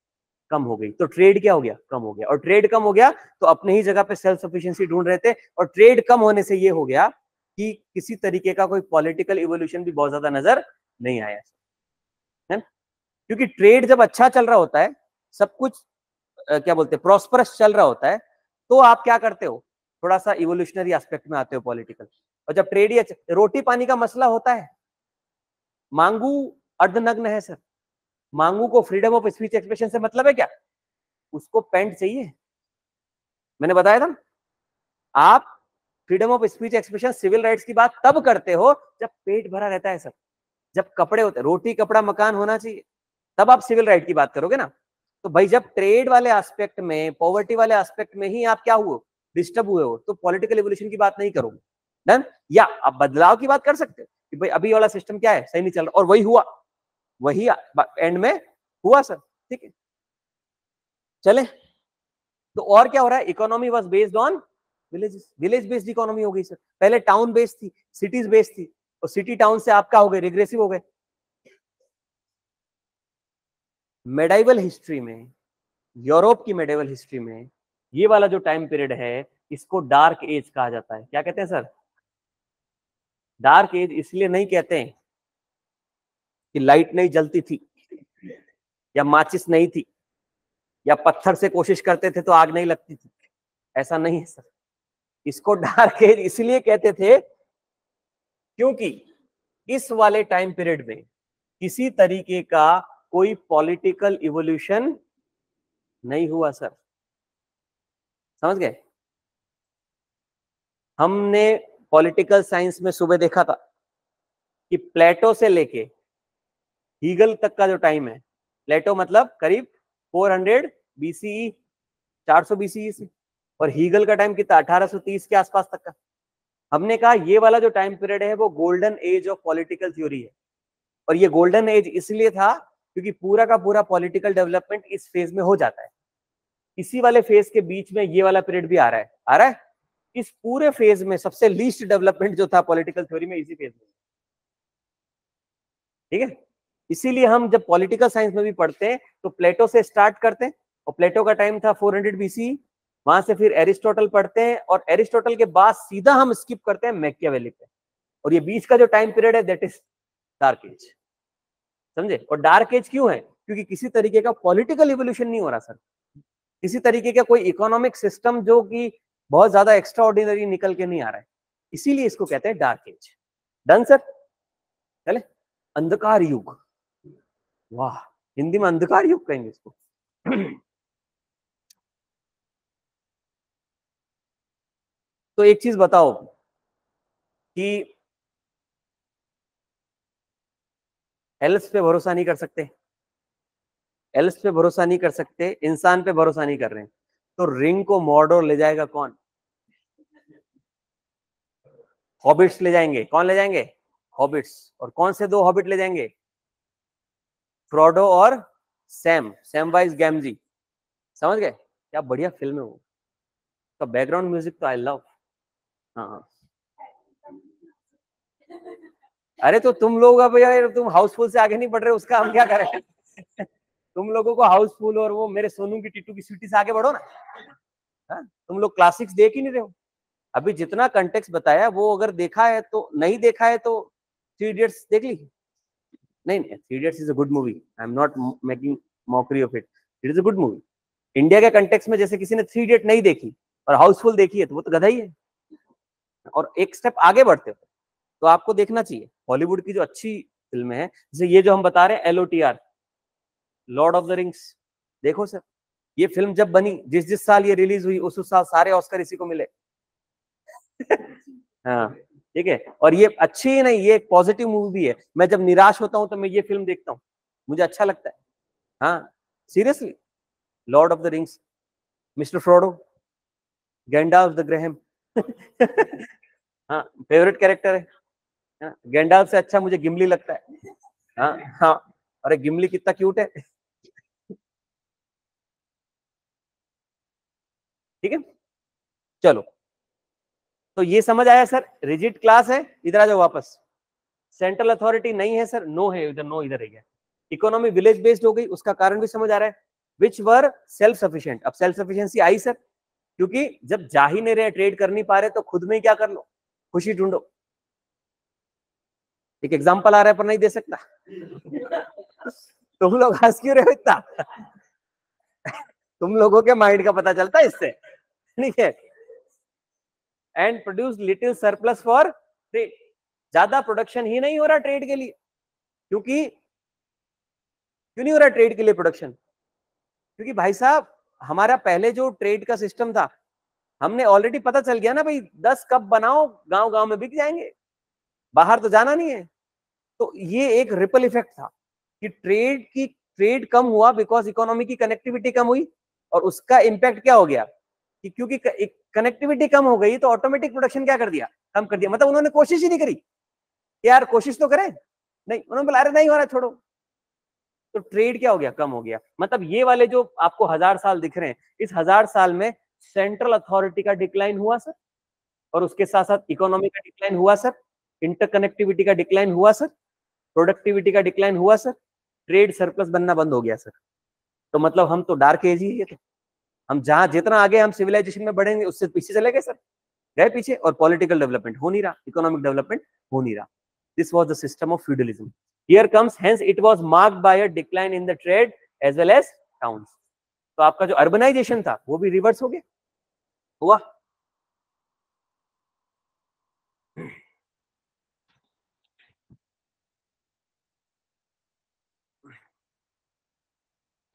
कम हो गई। तो ट्रेड क्या हो गया, कम हो गया। और ट्रेड कम हो गया तो अपने ही जगह पे सेल्फ सफिशिएंसी ढूंढ रहे थे। और ट्रेड कम होने से ये हो गया कि किसी तरीके का कोई पॉलिटिकल इवोल्यूशन भी बहुत ज्यादा नजर नहीं आया है, क्योंकि ट्रेड जब अच्छा चल रहा होता है, सब कुछ क्या बोलते हैं प्रॉस्परस चल रहा होता है, तो आप क्या करते हो, थोड़ा सा इवोल्यूशनरी एस्पेक्ट में आते हो पॉलिटिकल। और जब ट्रेड ही रोटी पानी का मसला होता है, मांगू अर्धनग्न है सर, मांगू को फ्रीडम ऑफ स्पीच एक्सप्रेशन से मतलब है क्या, उसको पैंट चाहिए। मैंने बताया था आप freedom of speech expression civil rights की बात तब करते हो जब पेट भरा रहता है सर, जब कपड़े होते, रोटी कपड़ा मकान होना चाहिए, तब आप सिविल राइट की बात करोगे ना। तो भाई जब ट्रेड वाले एस्पेक्ट में, पॉवर्टी वाले एस्पेक्ट में ही आप क्या हुए, डिस्टर्ब हुए हो, तो पॉलिटिकल इवोल्यूशन की बात नहीं करोगे। डन। या आप बदलाव की बात कर सकते हो कि भाई अभी वाला सिस्टम क्या है, सही नहीं चल रहा, और वही हुआ, वही एंड में हुआ सर। ठीक है, चले। तो और क्या हो रहा है, economy was based on village based economy हो गई सर। पहले टाउन बेस्ड थी, सिटीज बेस्ड थी, और सिटी टाउन से आपका हो गए रिग्रेसिव हो गए। मेडाइवल हिस्ट्री में, यूरोप की मेडाइवल हिस्ट्री में ये वाला जो टाइम पीरियड है इसको डार्क एज कहा जाता है। क्या कहते हैं सर? डार्क एज इसलिए नहीं कहते हैं कि लाइट नहीं जलती थी, या माचिस नहीं थी, या पत्थर से कोशिश करते थे तो आग नहीं लगती थी, ऐसा नहीं है सर। इसको डार्क एज इसलिए कहते थे क्योंकि इस वाले टाइम पीरियड में किसी तरीके का कोई पॉलिटिकल इवोल्यूशन नहीं हुआ सर। समझ गए? हमने पॉलिटिकल साइंस में सुबह देखा था कि प्लेटो से लेके हीगल तक का जो टाइम है, प्लेटो मतलब करीब 400 बीसीई, 400 बीसीई से, और हीगल का टाइम कितना, 1830 के आसपास तक का। हमने कहा ये वाला जो टाइम पीरियड है वो golden age of political theory है, और ये गोल्डन एज इसलिए था क्योंकि पूरा का पूरा पॉलिटिकल डेवलपमेंट इस फेज में हो जाता है। इसी वाले फेज के बीच में ये वाला पीरियड भी आ रहा है, आ रहा है। इस पूरे फेज में सबसे लीस्ट डेवलपमेंट जो था पॉलिटिकल थ्योरी में इसी फेज में, ठीक है। इसीलिए हम जब पॉलिटिकल साइंस में भी पढ़ते हैं तो प्लेटो से स्टार्ट करते हैं, और प्लेटो का टाइम था 400 बीसी। वहां से फिर एरिस्टोटल पढ़ते हैं, और एरिस्टोटल के बाद सीधा हम स्किप करते हैं मैकियावेली पे, और ये बीच का जो टाइम पीरियड है दैट इज डार्क एज। समझे? और डार्क एज क्यों है? क्योंकि किसी तरीके का पॉलिटिकल इवोल्यूशन नहीं हो रहा सर, किसी तरीके का कोई इकोनॉमिक सिस्टम जो कि बहुत ज्यादा एक्स्ट्रा ऑर्डिनरी निकल के नहीं आ रहा है, इसीलिए इसको कहते हैं डार्क एज। Done sir? चले, अंधकार युग, वाह, हिंदी में अंधकार युग कहेंगे इसको। तो एक चीज बताओ कि एल्स पे भरोसा नहीं कर सकते, एल्स पे भरोसा नहीं कर सकते, इंसान पे भरोसा नहीं कर रहे हैं, तो रिंग को मॉर्डोर ले जाएगा कौन? हॉबिट्स ले जाएंगे। कौन ले जाएंगे? हॉबिट्स। और कौन से दो हॉबिट ले जाएंगे? फ्रोडो और सैम, सैमवाइज गैमजी। समझ गए? क्या बढ़िया फिल्म है वो, तो बैकग्राउंड म्यूजिक तो आई लव। हाँ, अरे तो तुम लोग अब यार तुम हाउसफुल से आगे नहीं बढ़ रहे, उसका हम क्या करें? तुम लोगों को हाउसफुल और वो मेरे सोनू की टिट्टू की स्वीटी से आगे बढ़ो ना। हाँ? तुम लोग क्लासिक्स देख ही नहीं रहे हो। अभी जितना कंटेक्स्ट बताया वो अगर देखा है तो, नहीं देखा है तो थ्री इडियट्स देख ली। नहीं नहीं, three idiots is a good movie, I am not making mockery of it, it is a good movie. India के कंटेक्स्ट में जैसे किसी ने थ्री इडियट नहीं देखी और हाउसफुल देखी है तो वो तो गधा ही है, और एक स्टेप आगे बढ़ते हो तो आपको देखना चाहिए हॉलीवुड की जो अच्छी फिल्में हैं, जैसे ये जो हम बता रहे हैं LOTR, Lord of the rings. देखो सर, ये फिल्म जब बनी, जिस जिस साल ये रिलीज हुई उस साल सारे ऑस्कर इसी को मिले। हाँ, ठीक है। और ये अच्छी ही नहीं, ये एक पॉजिटिव मूवी भी है। मैं जब निराश होता हूं तो मैं ये फिल्म देखता हूँ, मुझे अच्छा लगता है। हाँ, seriously, Lord of the rings, mister Frodo, Gandalf the Graham. हाँ, फेवरेट कैरेक्टर है। हाँ, गैंडाल्फ से अच्छा मुझे गिमली लगता है। हाँ हाँ, अरे गिमली कितना क्यूट है। ठीक है, चलो, तो ये समझ आया सर। रिजिड क्लास है, इधर आ जाओ वापस। सेंट्रल अथॉरिटी नहीं है सर, नो है इधर, नो इधर है। इकोनॉमी विलेज बेस्ड हो गई, उसका कारण भी समझ आ रहा है। विच वर सेल्फ सफिशिएंट, अब सेल्फ सफिशिएंसी आई सर, क्योंकि जब जा ही नहीं रहे, ट्रेड कर नहीं पा रहे, तो खुद में ही क्या कर लो, खुशी ढूंढो। एक एग्जांपल आ रहा है पर नहीं दे सकता। तुम लोग हंस क्यों रहे हो इतना? तुम लोगों के माइंड का पता चलता है इससे, ठीक है। And produce little surplus for trade, ज्यादा प्रोडक्शन ही नहीं हो रहा ट्रेड के लिए। क्योंकि क्यों नहीं हो रहा ट्रेड के लिए प्रोडक्शन? क्योंकि भाई साहब, हमारा पहले जो ट्रेड का सिस्टम था, हमने ऑलरेडी पता चल गया ना भाई, 10 कप बनाओ, गांव गांव में बिक जाएंगे, बाहर तो जाना नहीं है। तो ये एक रिपल इफेक्ट था कि ट्रेड कम हुआ बिकॉज इकोनॉमी की कनेक्टिविटी कम हुई, और उसका इंपैक्ट क्या हो गया कि क्योंकि कनेक्टिविटी कम हो गई तो ऑटोमेटिक प्रोडक्शन क्या कर दिया, कम कर दिया। मतलब उन्होंने कोशिश ही नहीं करी, यार कोशिश तो करें, नहीं, उन्होंने बोला अरे नहीं हो रहा, छोड़ो। तो ट्रेड क्या हो गया, कम हो गया। मतलब ये वाले जो आपको 1000 साल दिख रहे हैं, इस 1000 साल में सेंट्रल अथॉरिटी का डिक्लाइन हुआ सर, और उसके साथ साथ इकोनॉमी का डिक्लाइन हुआ सर, इंटरकनेक्टिविटी का डिक्लाइन हुआ सर, प्रोडक्टिविटी का डिक्लाइन हुआ सर, ट्रेड सरप्लस बनना बंद हो गया सर। तो मतलब हम तो डार्क एज ही है, तो हम जहां जितना आगे हम सिविलाइजेशन में बढ़ेंगे उससे पीछे चले गए सर, गए पीछे, और पॉलिटिकल डेवलपमेंट हो नहीं रहा, इकोनॉमिक डेवलपमेंट हो नहीं रहा। This was the system of feudalism. Here comes hence it was marked by a decline in the trade as well as towns. तो आपका जो अर्बनाइजेशन था वो भी रिवर्स हो गया, हुआ।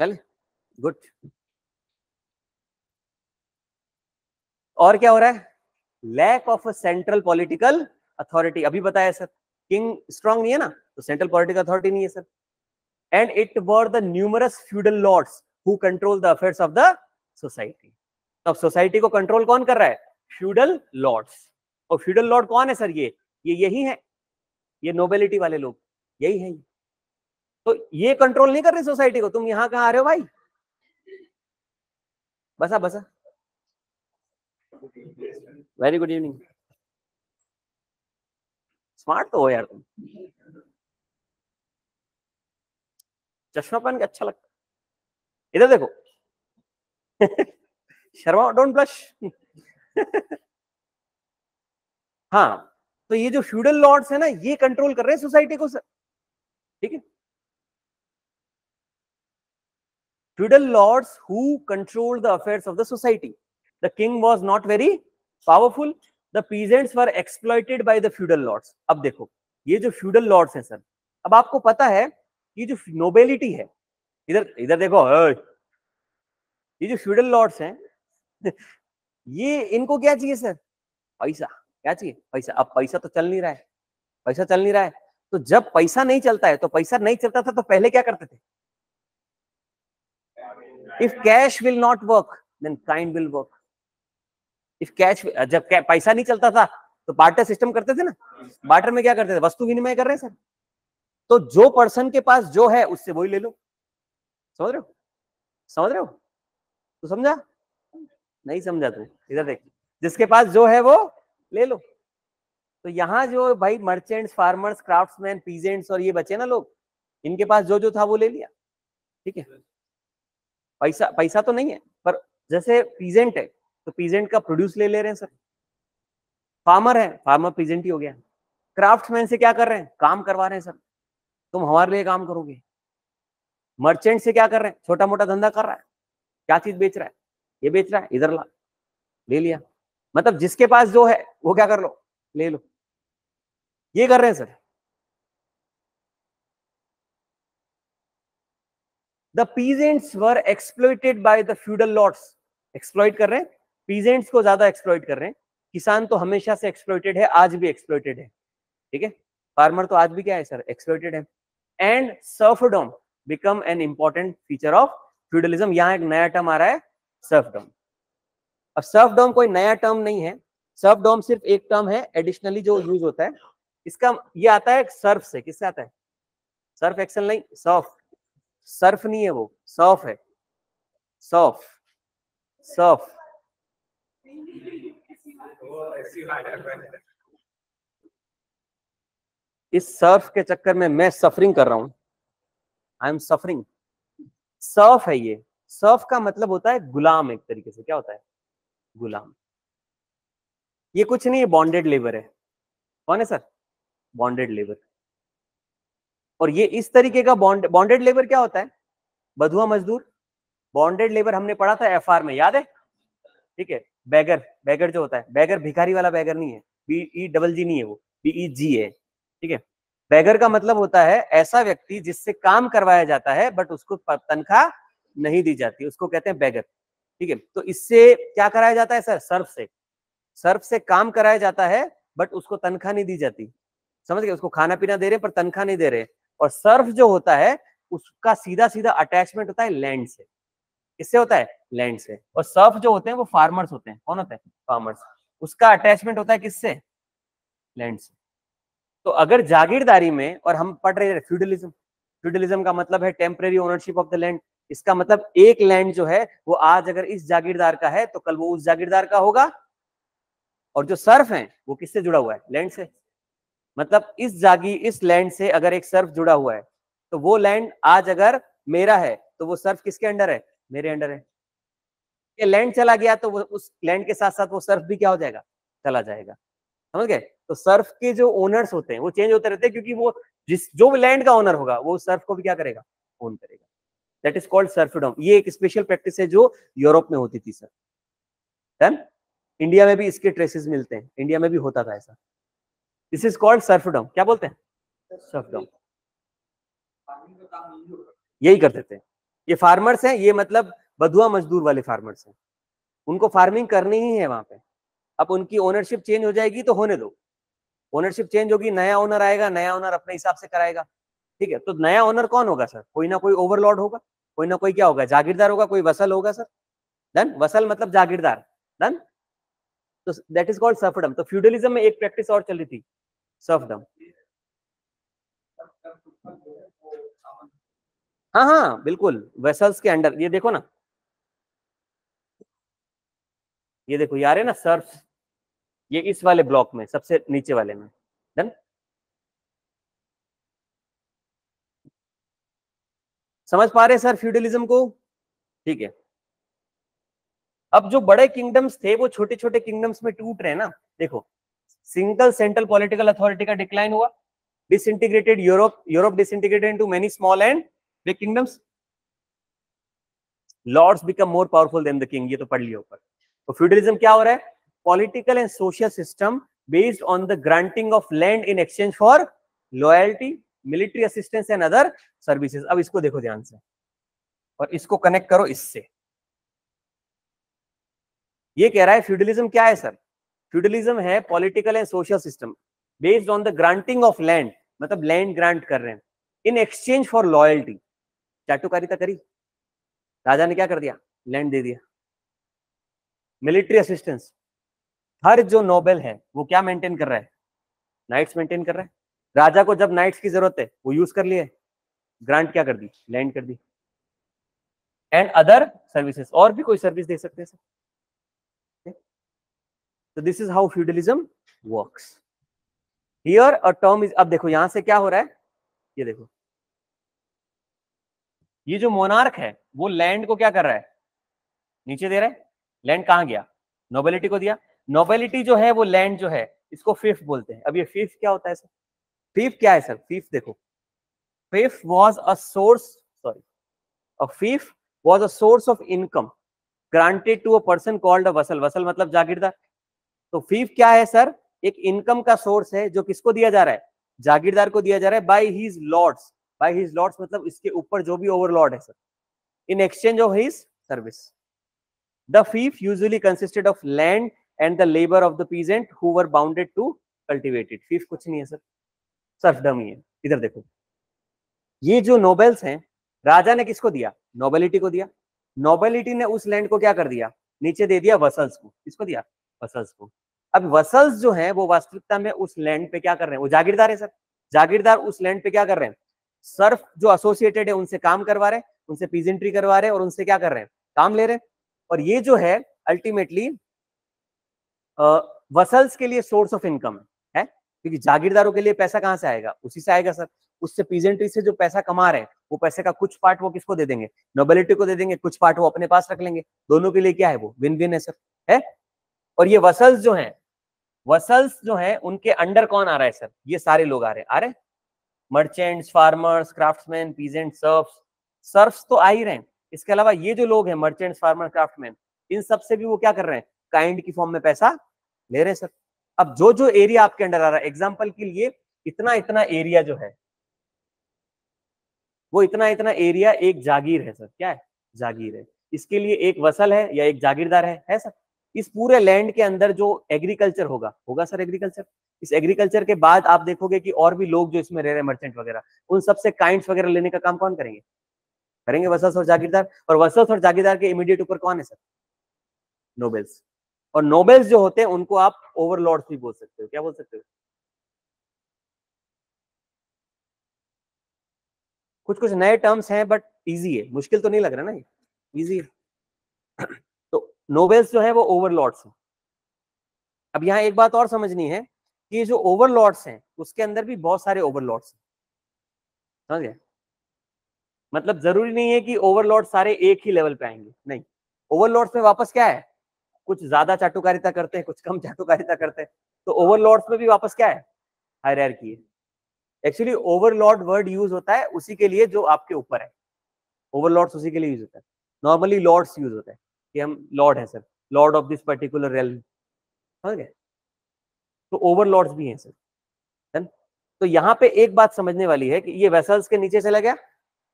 चल गुड। और क्या हो रहा है? Lack of a central political authority. अभी बताया सर, किंग स्ट्रांग नहीं है ना, तो सेंट्रल पॉलिटिकल अथॉरिटी नहीं है sir. And it were the numerous feudal lords who control the affairs of the society. अब सोसाइटी को कंट्रोल कौन कर रहा है? Feudal lords. और फ्यूडल लॉर्ड कौन है सर? ये यही है, ये नोबिलिटी वाले लोग यही है। तो ये कंट्रोल नहीं कर रहे सोसाइटी को। तुम यहां कहां आ रहे हो भाई? बसा बसा। Very good evening. स्मार्ट तो हो यार तुम, चश्मा पहन के अच्छा लगता। इधर देखो। Sharma, don't blush. हाँ, तो ये जो फ्यूडल लॉर्ड्स है ना, ये कंट्रोल कर रहे हैं सोसाइटी को सर, ठीक है। Feudal lords who control the affairs of the society. The king was not very powerful, the peasants were exploited by the feudal lords. अब देखो, ये जो फ्यूडल लॉर्ड्स हैं सर, अब आपको पता है ये जो नोबेलिटी है, इधर इधर देखो, ये जो फ्यूडल लॉर्ड्स हैं, ये इनको क्या चाहिए सर? पैसा। क्या चाहिए? पैसा। अब पैसा तो चल नहीं रहा है, पैसा चल नहीं रहा है। तो जब पैसा नहीं चलता है, तो पैसा नहीं चलता था तो पहले क्या करते थे? If cash will not work then kind will work. If cash, जब पैसा नहीं चलता था तो बार्टर सिस्टम करते थे ना। बार्टर में क्या करते थे? वस्तु विनिमय कर रहे हैं सर। तो जो पर्सन के पास जो है उससे वही ले लो। समझ रहे हो? समझ रहे हो? तो समझा? नहीं समझा तू? इधर देख, जिसके पास जो है वो ले लो। तो यहाँ जो भाई मर्चेंट्स, फार्मर्स, क्राफ्ट्समैन, पीजेंट्स और ये बचे ना लोग, इनके पास जो जो था वो ले लिया, ठीक है। पैसा पैसा तो नहीं है, पर जैसे पीजेंट है तो पीजेंट का प्रोड्यूस ले ले रहे हैं सर। फार्मर है, फार्मर पीजेंट ही हो गया। क्राफ्ट्समैन से क्या कर रहे हैं? काम करवा रहे हैं सर, तुम हमारे लिए काम करोगे। मर्चेंट से क्या कर रहे हैं? छोटा मोटा धंधा कर रहा है, क्या चीज बेच रहा है? ये बेच रहा है, इधर ला, ले लिया। मतलब जिसके पास जो है वो क्या कर लो, ले लो, ये कर रहे हैं sir. The peasants were exploited by the feudal lords. Exploit कर रहे हैं, पीजेंट्स को ज्यादा एक्सप्लॉइट कर रहे हैं। किसान तो हमेशा से एक्सप्लॉइटेड है, आज भी एक्सप्लॉइटेड है, ठीक है। फार्मर तो आज भी क्या है सर? एक्सप्लॉइटेड है। And serfdom become an important feature of feudalism. यहाँ एक नया टर्म आ रहा है, सर्फडम। अब सर्फडम कोई नया टर्म नहीं है, सर्फडम सिर्फ एक टर्म है एडिशनली जो यूज होता है। इसका ये आता है सर्फ से। किससे आता है? सर्फ एक्सल नहीं, सर्फ। सर्फ नहीं है वो, सर्फ है, सर्फ, सर्फ। इस सर्फ के चक्कर में मैं सफरिंग कर रहा हूं, आई एम सफरिंग। सर्फ है ये। सर्फ का मतलब होता है गुलाम, एक तरीके से। क्या होता है? गुलाम। ये कुछ नहीं है, बॉन्डेड लेबर है। कौन है सर? Bonded labour. और ये इस तरीके का बॉन्डेड लेबर क्या होता है? बधुआ मजदूर। बॉन्डेड लेबर हमने पढ़ा था एफआर में, याद है? ठीक है। बैगर, बैगर जो होता है, बैगर भिखारी वाला बैगर नहीं है, BEGG नहीं है, वो BEG है, ठीक है। बैगर का मतलब होता है ऐसा व्यक्ति जिससे काम करवाया जाता है बट उसको तनख्वाह नहीं दी जाती, उसको कहते हैं बैगर, ठीक है। तो इससे क्या कराया जाता है सर? सर्फ से। सर्फ से काम कराया जाता है बट उसको तनख्वाह नहीं दी जाती। समझ गए? उसको खाना पीना दे रहे पर तनख्वाह नहीं दे रहे। और सर्फ जो होता है उसका सीधा सीधा अटैचमेंट होता है लैंड से। किससे होता है? लैंड से। और सर्फ जो होते हैं वो फार्मर्स होते हैं। कौन होता है? फार्मर्स। उसका अटैचमेंट होता है किससे? लैंड से। तो अगर जागीरदारी में, और हम पढ़ रहे हैं फ्यूडलिज्म, फ्यूडलिज्म का मतलब है temporary ownership of the land. इसका मतलब एक लैंड जो है वो आज अगर इस जागीरदार का है तो कल वो उस जागीरदार का होगा, और जो सर्फ है वो किससे जुड़ा हुआ है? लैंड से। मतलब इस लैंड से अगर एक सर्फ जुड़ा हुआ है तो वो लैंड आज अगर मेरा है तो वो सर्फ किसके अंडर है? मेरे अंडर है। ये लैंड चला गया तो वो उस लैंड के साथ साथ वो सर्फ भी क्या हो जाएगा? चला जाएगा। समझ गए? तो सर्फ के जो ओनर्स होते हैं वो चेंज होते रहते हैं, क्योंकि वो जो भी लैंड का ओनर होगा वो सर्फ को भी क्या करेगा? ओन करेगा। That is called serfdom. ये एक स्पेशल प्रैक्टिस है जो यूरोप में होती थी सर। डन। इंडिया में भी इसके ट्रेसेस मिलते हैं, इंडिया में भी होता था ऐसा। This is called serfdom. क्या बोलते हैं? सर्फडम। यही करते थे। ये फार्मर्स हैं, ये मतलब बधुआ मजदूर वाले फार्मर्स हैं, उनको फार्मिंग करनी ही है वहां पे। अब उनकी ओनरशिप चेंज हो जाएगी तो होने दो, ओनरशिप चेंज होगी, नया ओनर आएगा, नया ओनर अपने हिसाब से कराएगा। ठीक है, तो नया ओनर कौन होगा सर? कोई ना कोई ओवरलॉर्ड होगा, कोई ना कोई क्या होगा? जागीरदार होगा, कोई वसल होगा सर। डन। वसल मतलब जागीरदार। डन। तो दैट इज कॉल्ड सर्फडम। तो फ्यूडलिज्म में एक प्रैक्टिस और चल रही थी, सर्फडम। हाँ हाँ बिल्कुल, वेसल्स के अंडर। ये देखो ना, ये देखो, ये आ रहे ना सर्फ, ये इस वाले ब्लॉक में, सबसे नीचे वाले में। डन। समझ पा रहे सर फ्यूडलिज्म को? ठीक है। अब जो बड़े किंगडम्स थे वो छोटे छोटे किंगडम्स में टूट रहे हैं ना। देखो, सिंगल सेंट्रल पॉलिटिकल अथॉरिटी का डिक्लाइन हुआ, disintegrated Europe disintegrated into many small and big kingdoms, lords become more powerful than the king. ये तो पढ़ लिया ऊपर। तो फ्यूडलिज्म क्या हो रहा है? Political and social system based on the granting of land in exchange for loyalty, military assistance and other services. अब इसको देखो ध्यान से और इसको कनेक्ट करो इससे। ये कह रहा है फ्यूडलिज्म क्या है सर? फ्यूडलिज्म है political and social system based on the granting of land, मतलब लैंड ग्रांट कर रहे हैं इन एक्सचेंज फॉर लॉयल्टी। चाटुकारिता करी, राजा ने क्या कर दिया? लैंड दे दिया। मिलिट्री असिस्टेंस, हर जो नोबेल है वो क्या मेंटेन कर रहा है? नाइट्स मेंटेन कर रहा है। राजा को जब नाइट्स की जरूरत है वो यूज कर लिए, ग्रांट क्या कर दी? लैंड कर दी। एंड अदर सर्विसेज, और भी कोई सर्विस दे सकते हैं सर। तो this is how feudalism works. Here a term is, अब देखो यहां से क्या हो रहा है, ये देखो, ये जो मोनार्क है वो लैंड को क्या कर रहा है? नीचे दे रहा है। लैंड कहां गया? नोबिलिटी को दिया। नोबिलिटी जो है वो लैंड जो है इसको फिफ बोलते हैं। अब ये फिफ क्या होता है सर? फिफ क्या है सर? फिफ देखो, fief was a source, sorry, a fief was a source of income granted to a person called a vassal. Vassal मतलब जागीरदार। तो फीफ क्या है सर? एक इनकम का सोर्स है जो किसको दिया जा रहा है? जागीरदार को दिया जा रहा है, by his lords. By his lords मतलब इसके ऊपर जो भी ओवरलॉर्ड है sir, in exchange of his service. The fief usually consisted of land and the labour of the peasant who were bounded to cultivate it. Fief कुछ नहीं है sir, serfdom ही है। इधर देखो, ये जो नोबेल्स हैं, राजा ने किसको दिया? नोबिलिटी को दिया। नोबिलिटी ने उस लैंड को क्या कर दिया? नीचे दे दिया वसल्स को। किसको दिया? वसल्स को। अब वसल्स जो है वो वास्तविकता में उस लैंड पे क्या कर रहे हैं? वो जागीरदार है सर। जागीरदार उस लैंड पे क्या कर रहे हैं? सर्फ जो एसोसिएटेड है उनसे काम करवा रहे हैं, उनसे पीजेंट्री करवा रहे हैं और उनसे क्या कर रहे हैं? काम ले रहे हैं। और ये जो है अल्टीमेटली वसल्स के लिए सोर्स ऑफ इनकम है, क्योंकि जागीरदारों के लिए पैसा कहां से आएगा? उसी से आएगा सर। उससे पीजेंट्री से जो पैसा कमा रहे हैं वो पैसे का कुछ पार्ट वो किसको दे देंगे? नोबिलिटी को दे देंगे, कुछ पार्ट वो अपने पास रख लेंगे। दोनों के लिए क्या है? वो विन विन है सर। है। और ये वसल्स जो है, वसल्स जो है उनके अंडर कौन आ रहा है सर? ये सारे लोग आ रहे हैं। आ रहे merchants, farmers, craftsman, peasant, serfs. Serfs तो आ ही रहे हैं, इसके अलावा ये जो लोग हैं मर्चेंट्स, फार्मर, क्राफ्टमैन, इन सबसे भी वो क्या कर रहे हैं? काइंड की फॉर्म में पैसा ले रहे हैं सर। अब जो जो एरिया आपके अंडर आ रहा है, एग्जांपल के लिए इतना इतना एरिया जो है वो इतना इतना एरिया एक जागीर है सर। क्या है? जागीर है। इसके लिए एक वसल है या एक जागीरदार है सर। इस पूरे लैंड के अंदर जो एग्रीकल्चर होगा, होगा सर एग्रीकल्चर। इस एग्रीकल्चर के बाद आप देखोगे कि और भी लोग जो इसमें रह रहे हैं, मर्चेंट वगैरह, उन सबसे काइंड्स वगैरह लेने का काम कौन करेंगे? करेंगे वसल्स और जागीरदार। और वसल्स और जागीरदार के इमीडिएट ऊपर कौन है सर? नोबेल्स। और नोबेल्स जो होते हैं उनको आप ओवरलॉर्ड्स भी बोल सकते हो। क्या बोल सकते हो? कुछ कुछ नए टर्म्स हैं बट इजी है, मुश्किल तो नहीं लग रहा ना ये, इजी है। तो नोबेल्स जो है वो ओवरलॉर्ड्स हैं। अब यहाँ एक बात और समझनी है कि जो ओवरलॉर्ड्स हैं उसके अंदर भी बहुत सारे ओवरलॉर्ड्स हैं, समझ गए? मतलब जरूरी नहीं है कि ओवरलॉर्ड सारे एक ही लेवल पे आएंगे, नहीं। ओवरलॉर्ड्स में वापस क्या है, कुछ ज्यादा चाटुकारिता करते हैं, कुछ कम चाटुकारिता करते हैं, तो ओवरलॉर्ड्स में भी वापस क्या है, हायरार्की है। एक्चुअली ओवरलॉर्ड वर्ड यूज होता है उसी के लिए जो आपके ऊपर है, ओवरलॉर्ड्स उसी के लिए यूज होता है। नॉर्मली लॉर्ड्स यूज होता है कि हम लॉर्ड है sir, Lord of this particular realm, समझ गए? तो ओवरलॉर्ड्स भी हैं सर। तो यहाँ पे एक बात समझने वाली है कि ये वेसल्स के नीचे चला गया,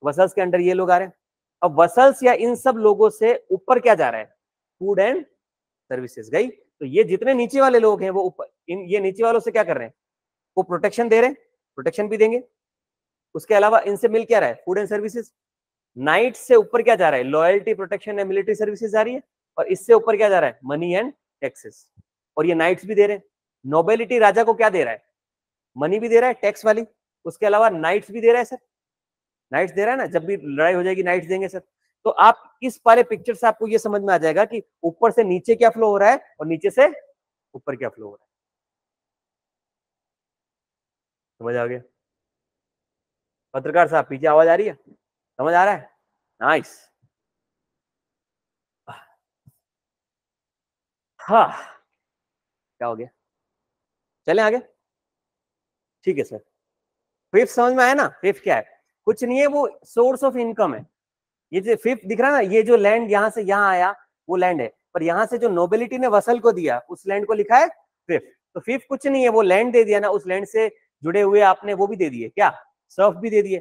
वसल्स के अंडर ये लोग आ रहे हैं। अब वसल्स या इन सब लोगों से ऊपर क्या जा रहा है, फूड एंड सर्विसेज गई। तो ये जितने नीचे वाले लोग हैं वो ऊपर, इन ये नीचे वालों से क्या कर रहे हैं, वो प्रोटेक्शन दे रहे हैं, प्रोटेक्शन भी देंगे। उसके अलावा इनसे मिल क्या रहा है, फूड एंड सर्विसेज। नाइट से ऊपर क्या जा रहा है, loyalty, protection and military services जा रही है। और इससे ऊपर क्या जा रहा है, मनी एंड टैक्सेस। और ये नाइट्स भी दे रहे हैं। नोबिलिटी राजा को क्या दे रहा है, मनी भी दे रहा है टैक्स वाली, उसके अलावा नाइट्स भी दे रहा है सर, नाइट्स दे रहा है ना, जब भी लड़ाई हो जाएगी नाइट्स देंगे सर। तो आप इस वाले पिक्चर से आपको ये समझ में आ जाएगा कि ऊपर से नीचे क्या फ्लो हो रहा है और नीचे से ऊपर क्या फ्लो हो रहा है। समझ आ गया? पत्रकार साहब पीछे आवाज आ रही है, समझ आ रहा है? नाइस। हाँ, क्या हो गया, चलें आगे? ठीक है सर। फिफ्थ समझ में आया ना, फिफ्थ क्या है, कुछ नहीं है, वो सोर्स ऑफ इनकम है। ये जो फिफ्थ दिख रहा है ना, ये जो लैंड यहाँ से यहाँ आया वो लैंड है, पर यहाँ से जो नोबिलिटी ने वसल को दिया उस लैंड को लिखा है फिफ्थ। तो फिफ्थ कुछ नहीं है, वो लैंड दे दिया ना, उस लैंड से जुड़े हुए आपने वो भी दे दिए, क्या सर्फ भी दे दिए।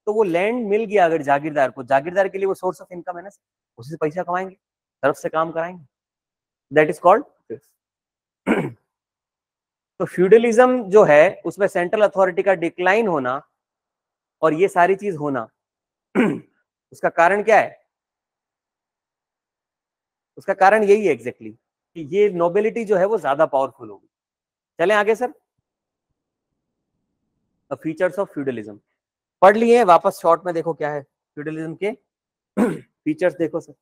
तो वो लैंड मिल गया अगर जागीरदार को, जागीरदार के लिए वो सोर्स ऑफ इनकम है ना, उसी से पैसा कमाएंगे, सर्फ से काम कराएंगे, दैट इज कॉल्ड फिफ्थ। तो फ्यूडलिज्म जो है उसमें सेंट्रल अथॉरिटी का डिक्लाइन होना और ये सारी चीज होना उसका कारण क्या है, उसका कारण यही है एग्जैक्टली कि ये नोबिलिटी जो है वो ज्यादा पावरफुल होगी। चलें आगे सर। फीचर्स ऑफ फ्यूडलिज्म पढ़ लिए हैं, वापस शॉर्ट में देखो क्या है फ्यूडलिज्म के फीचर्स देखो सर।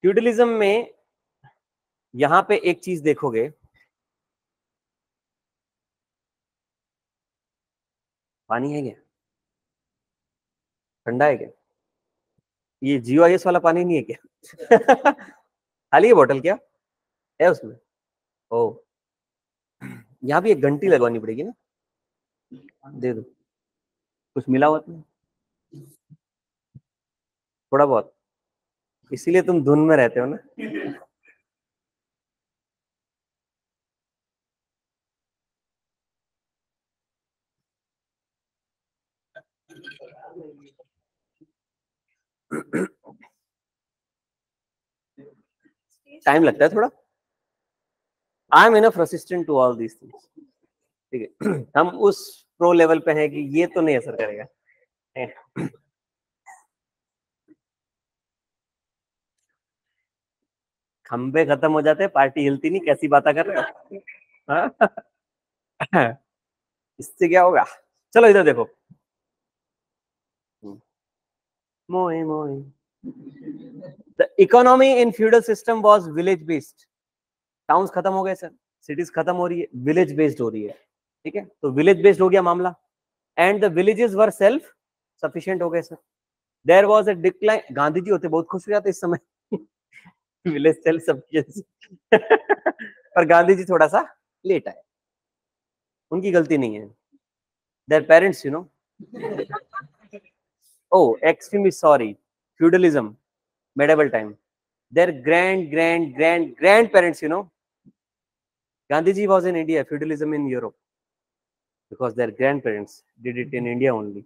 फ्यूडलिज्म में यहां पे एक चीज देखोगे, पानी है क्या, ठंडा है क्या, ये GOIS वाला पानी नहीं है क्या? खाली है बोतल क्या है उसमें? ओ, यहाँ भी एक घंटी लगवानी पड़ेगी ना, दे दो, कुछ मिला हुआ तुम्हें थोड़ा बहुत, इसीलिए तुम धुन में रहते हो ना। टाइम लगता है थोड़ा, I am enough resistant to all these things, ठीक है। हम उस प्रो लेवल पे हैं कि ये तो नहीं असर करेगा। खंबे खत्म हो जाते, पार्टी हिलती नहीं, कैसी बातें कर रहे हो? हाँ? इससे क्या होगा, चलो इधर देखो। मोए मोए, the economy in feudal system was village based. Towns खत्म हो गए सर, सिटीज खत्म हो रही है, विलेज बेस्ड हो रही है, ठीक है। तो विलेज बेस्ड हो गया मामला, and the villages were self sufficient हो गए sir. There was a decline, Gandhi ji होते बहुत खुश हो जाते इस समय, विलेज सेल्फ सफिशिएंसी। पर गांधी जी थोड़ा सा लेट आए, उनकी गलती नहीं है, their parents you know. Oh, extremely sorry. Feudalism, medieval time. Their grandparents, you know. Gandhiji was in India, feudalism in Europe, because their grandparents did it in India only.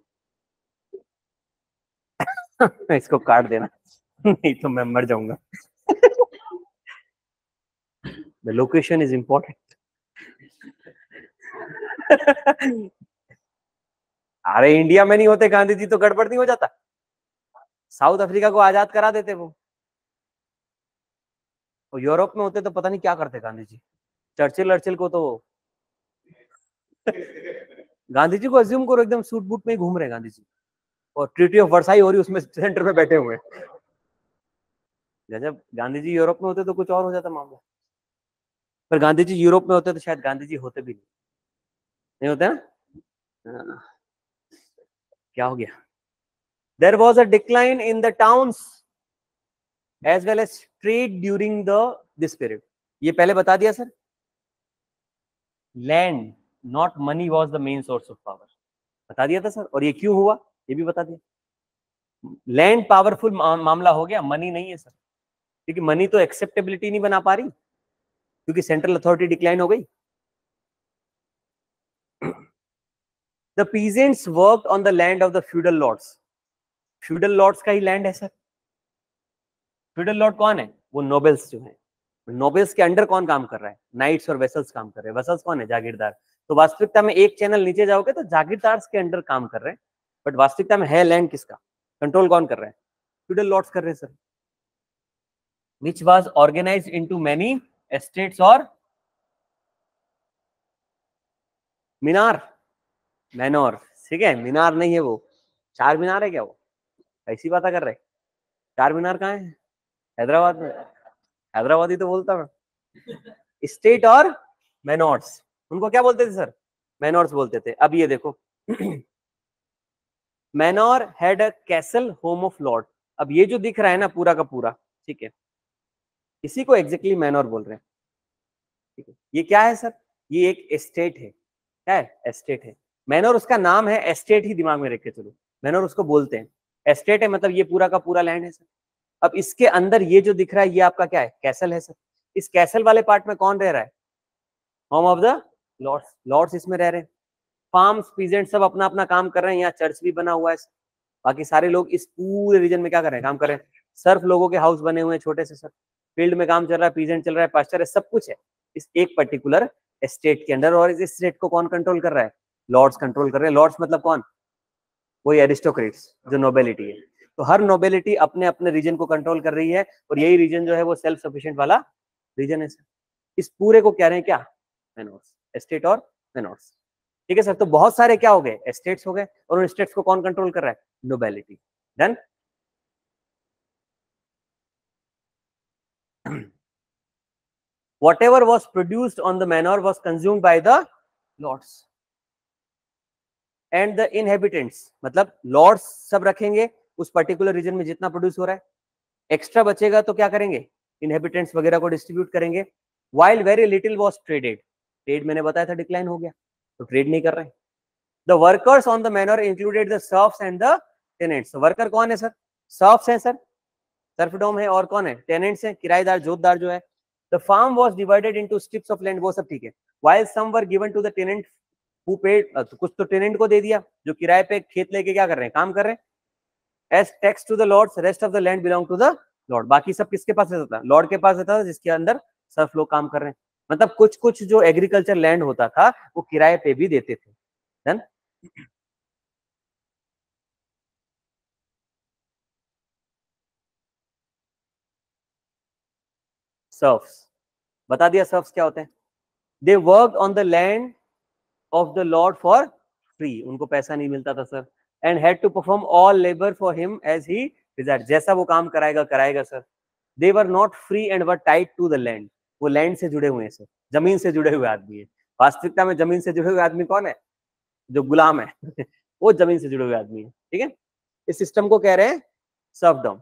इसको काट देना, नहीं तो मैं मर जाऊंगा। The location is important. अरे India में नहीं होते गांधी जी तो गड़बड़ नहीं हो जाता, साउथ अफ्रीका को आजाद करा देते वो, और यूरोप में होते तो पता नहीं क्या करते गांधी जी। चर्चिल अर्चिल को तो गांधी जी को अज्यूम करो एकदम सूट बूट में ही घूम रहे गांधी जी, और ट्रीटी ऑफ वर्साई हो रही उसमें सेंटर में बैठे हुए। जब गांधी जी यूरोप में होते तो कुछ और हो जाता मामला, पर गांधी जी यूरोप में होते तो शायद गांधी जी होते भी नहीं होते ना। हाँ, क्या हो गया? There was a decline in the towns as well as trade during the this period. ये पहले बता दिया sir, land not money was the main source of power, बता दिया था सर। और ये क्यों हुआ ये भी बता दिया। लैंड पावरफुल मामला हो गया, मनी नहीं है सर, क्योंकि मनी तो एक्सेप्टेबिलिटी नहीं बना पा रही, क्योंकि सेंट्रल अथॉरिटी डिक्लाइन हो गई। The peasants worked on the land of the feudal lords. Feudal lords का ही लैंड है सर। फ्यूडल लॉर्ड कौन है? वो नोबेल्स जो है। नोबेल्स के अंडर कौन काम कर रहा है? नाइट्स और वेसल्स काम कर रहे हैं। वेसल्स कौन है? जागीरदार। तो वास्तविकता में एक चैनल नीचे जाओगे तो जागीरदार के अंडर काम कर रहे हैं, बट वास्तविकता में है लैंड किसका? कंट्रोल कौन कर रहा है? फ्यूडल लॉर्ड्स कर रहे हैं sir. Which was organised into many estates और मीनार, मैनोर। ठीक है, मीनार नहीं है वो, चार मीनार है क्या? वो ऐसी बात कर रहे? चार मीनार कहाँ है? हैदराबाद में। हैदराबादी तो बोलता मैं। स्टेट और मैनोर्स, उनको क्या बोलते थे सर? मैनोर्स बोलते थे। अब ये देखो, manor had a castle home of lord. अब ये जो दिख रहा है ना पूरा का पूरा, ठीक है, इसी को एग्जैक्टली मैनोर बोल रहे हैं। ठीक है, ये क्या है सर? ये एक एस्टेट है। क्या है? एस्टेट है। मैनोर उसका नाम है, एस्टेट ही दिमाग में रख के चलो, मैनोर उसको बोलते हैं। एस्टेट है मतलब ये पूरा का पूरा लैंड है सर। अब इसके अंदर ये जो दिख रहा है ये आपका क्या है? कैसल है सर। इस कैसल वाले पार्ट में कौन रह रहा है? Home of the lords. Lords इसमें रह रहे हैं। फार्म्स, पीजेंट सब अपना अपना काम कर रहे हैं। यहाँ चर्च भी बना हुआ है। बाकी सारे लोग इस पूरे रीजन में क्या कर रहे हैं? काम कर रहे हैं। सर्फ लोगों के हाउस बने हुए हैं छोटे से सर। फील्ड में काम चल रहा है, पीजेंट चल रहा है, पास्चर है, सब कुछ है इस एक पर्टिकुलर स्टेट के अंदर। और इस स्टेट को कौन कंट्रोल कर रहा है? लॉर्ड्स कंट्रोल कर रहे हैं। लॉर्ड्स मतलब कौन? वही एरिस्टोक्रेट्स, जो नोबेलिटी है। तो हर नोबेलिटी अपने अपने रीजन को कंट्रोल कर रही है, और यही रीजन जो है वो सेल्फ सफिशिएंट वाला रीजन है सर। इस पूरे को कह रहे हैं क्या? मैनोर्स, एस्टेट और मैनोर्स। ठीक है सर। तो बहुत सारे क्या हो गए? एस्टेट्स हो गए, और उन स्टेट्स को कौन कंट्रोल कर रहा है? Nobility. Done. whatever was produced on the manor was consumed by the lords and the inhabitants। मतलब लॉर्ड्स सब रखेंगे उस पर्टिकुलर रीजन में जितना प्रोड्यूस हो रहा है, एक्स्ट्रा बचेगा तो क्या करेंगे? इनहेबिटेंट्स वगैरह को डिस्ट्रीब्यूट करेंगे। while very little was traded, trade मैंने बताया था डिक्लाइन हो गया, तो ट्रेड नहीं कर रहे हैं। the workers on the manor included the serfs and the tenants। Worker कौन है सर? सर्फ्स हैं सर, सर्फडोम है, और कौन है? टेनेंट्स हैं, किराएदार, जोतदार जो है। The farm was divided into strips of land, वो सब ठीक है। While some were given to the tenant who paid, तो कुछ तो टेनेंट को दे दिया जो किराए पे खेत लेके क्या कर रहे हैं? काम कर रहे हैं। As tax to the lords, rest of the land belong to the lord. बाकी सब किसके पास रहता था? लॉर्ड के पास रहता था, जिसके अंदर सर्फ लोग काम कर रहे हैं। मतलब कुछ कुछ जो एग्रीकल्चर लैंड होता था वो किराए पे भी देते थे। डन। सर्फ्स, बता दिया सर्फ्स क्या होते हैं। They work on the land of the lord for free, उनको पैसा नहीं मिलता था sir. And had to perform all labour for him as he desired, जैसा वो काम कराएगा कराएगा sir. They were not free and were tied to the land, वो लैंड से जुड़े हुए हैं सर, जमीन से जुड़े हुए आदमी है। वास्तविकता में जमीन से जुड़े हुए आदमी कौन है? जो गुलाम है वो जमीन से जुड़े हुए आदमी है। ठीक है, इस सिस्टम को कह रहे हैं सर्फडम।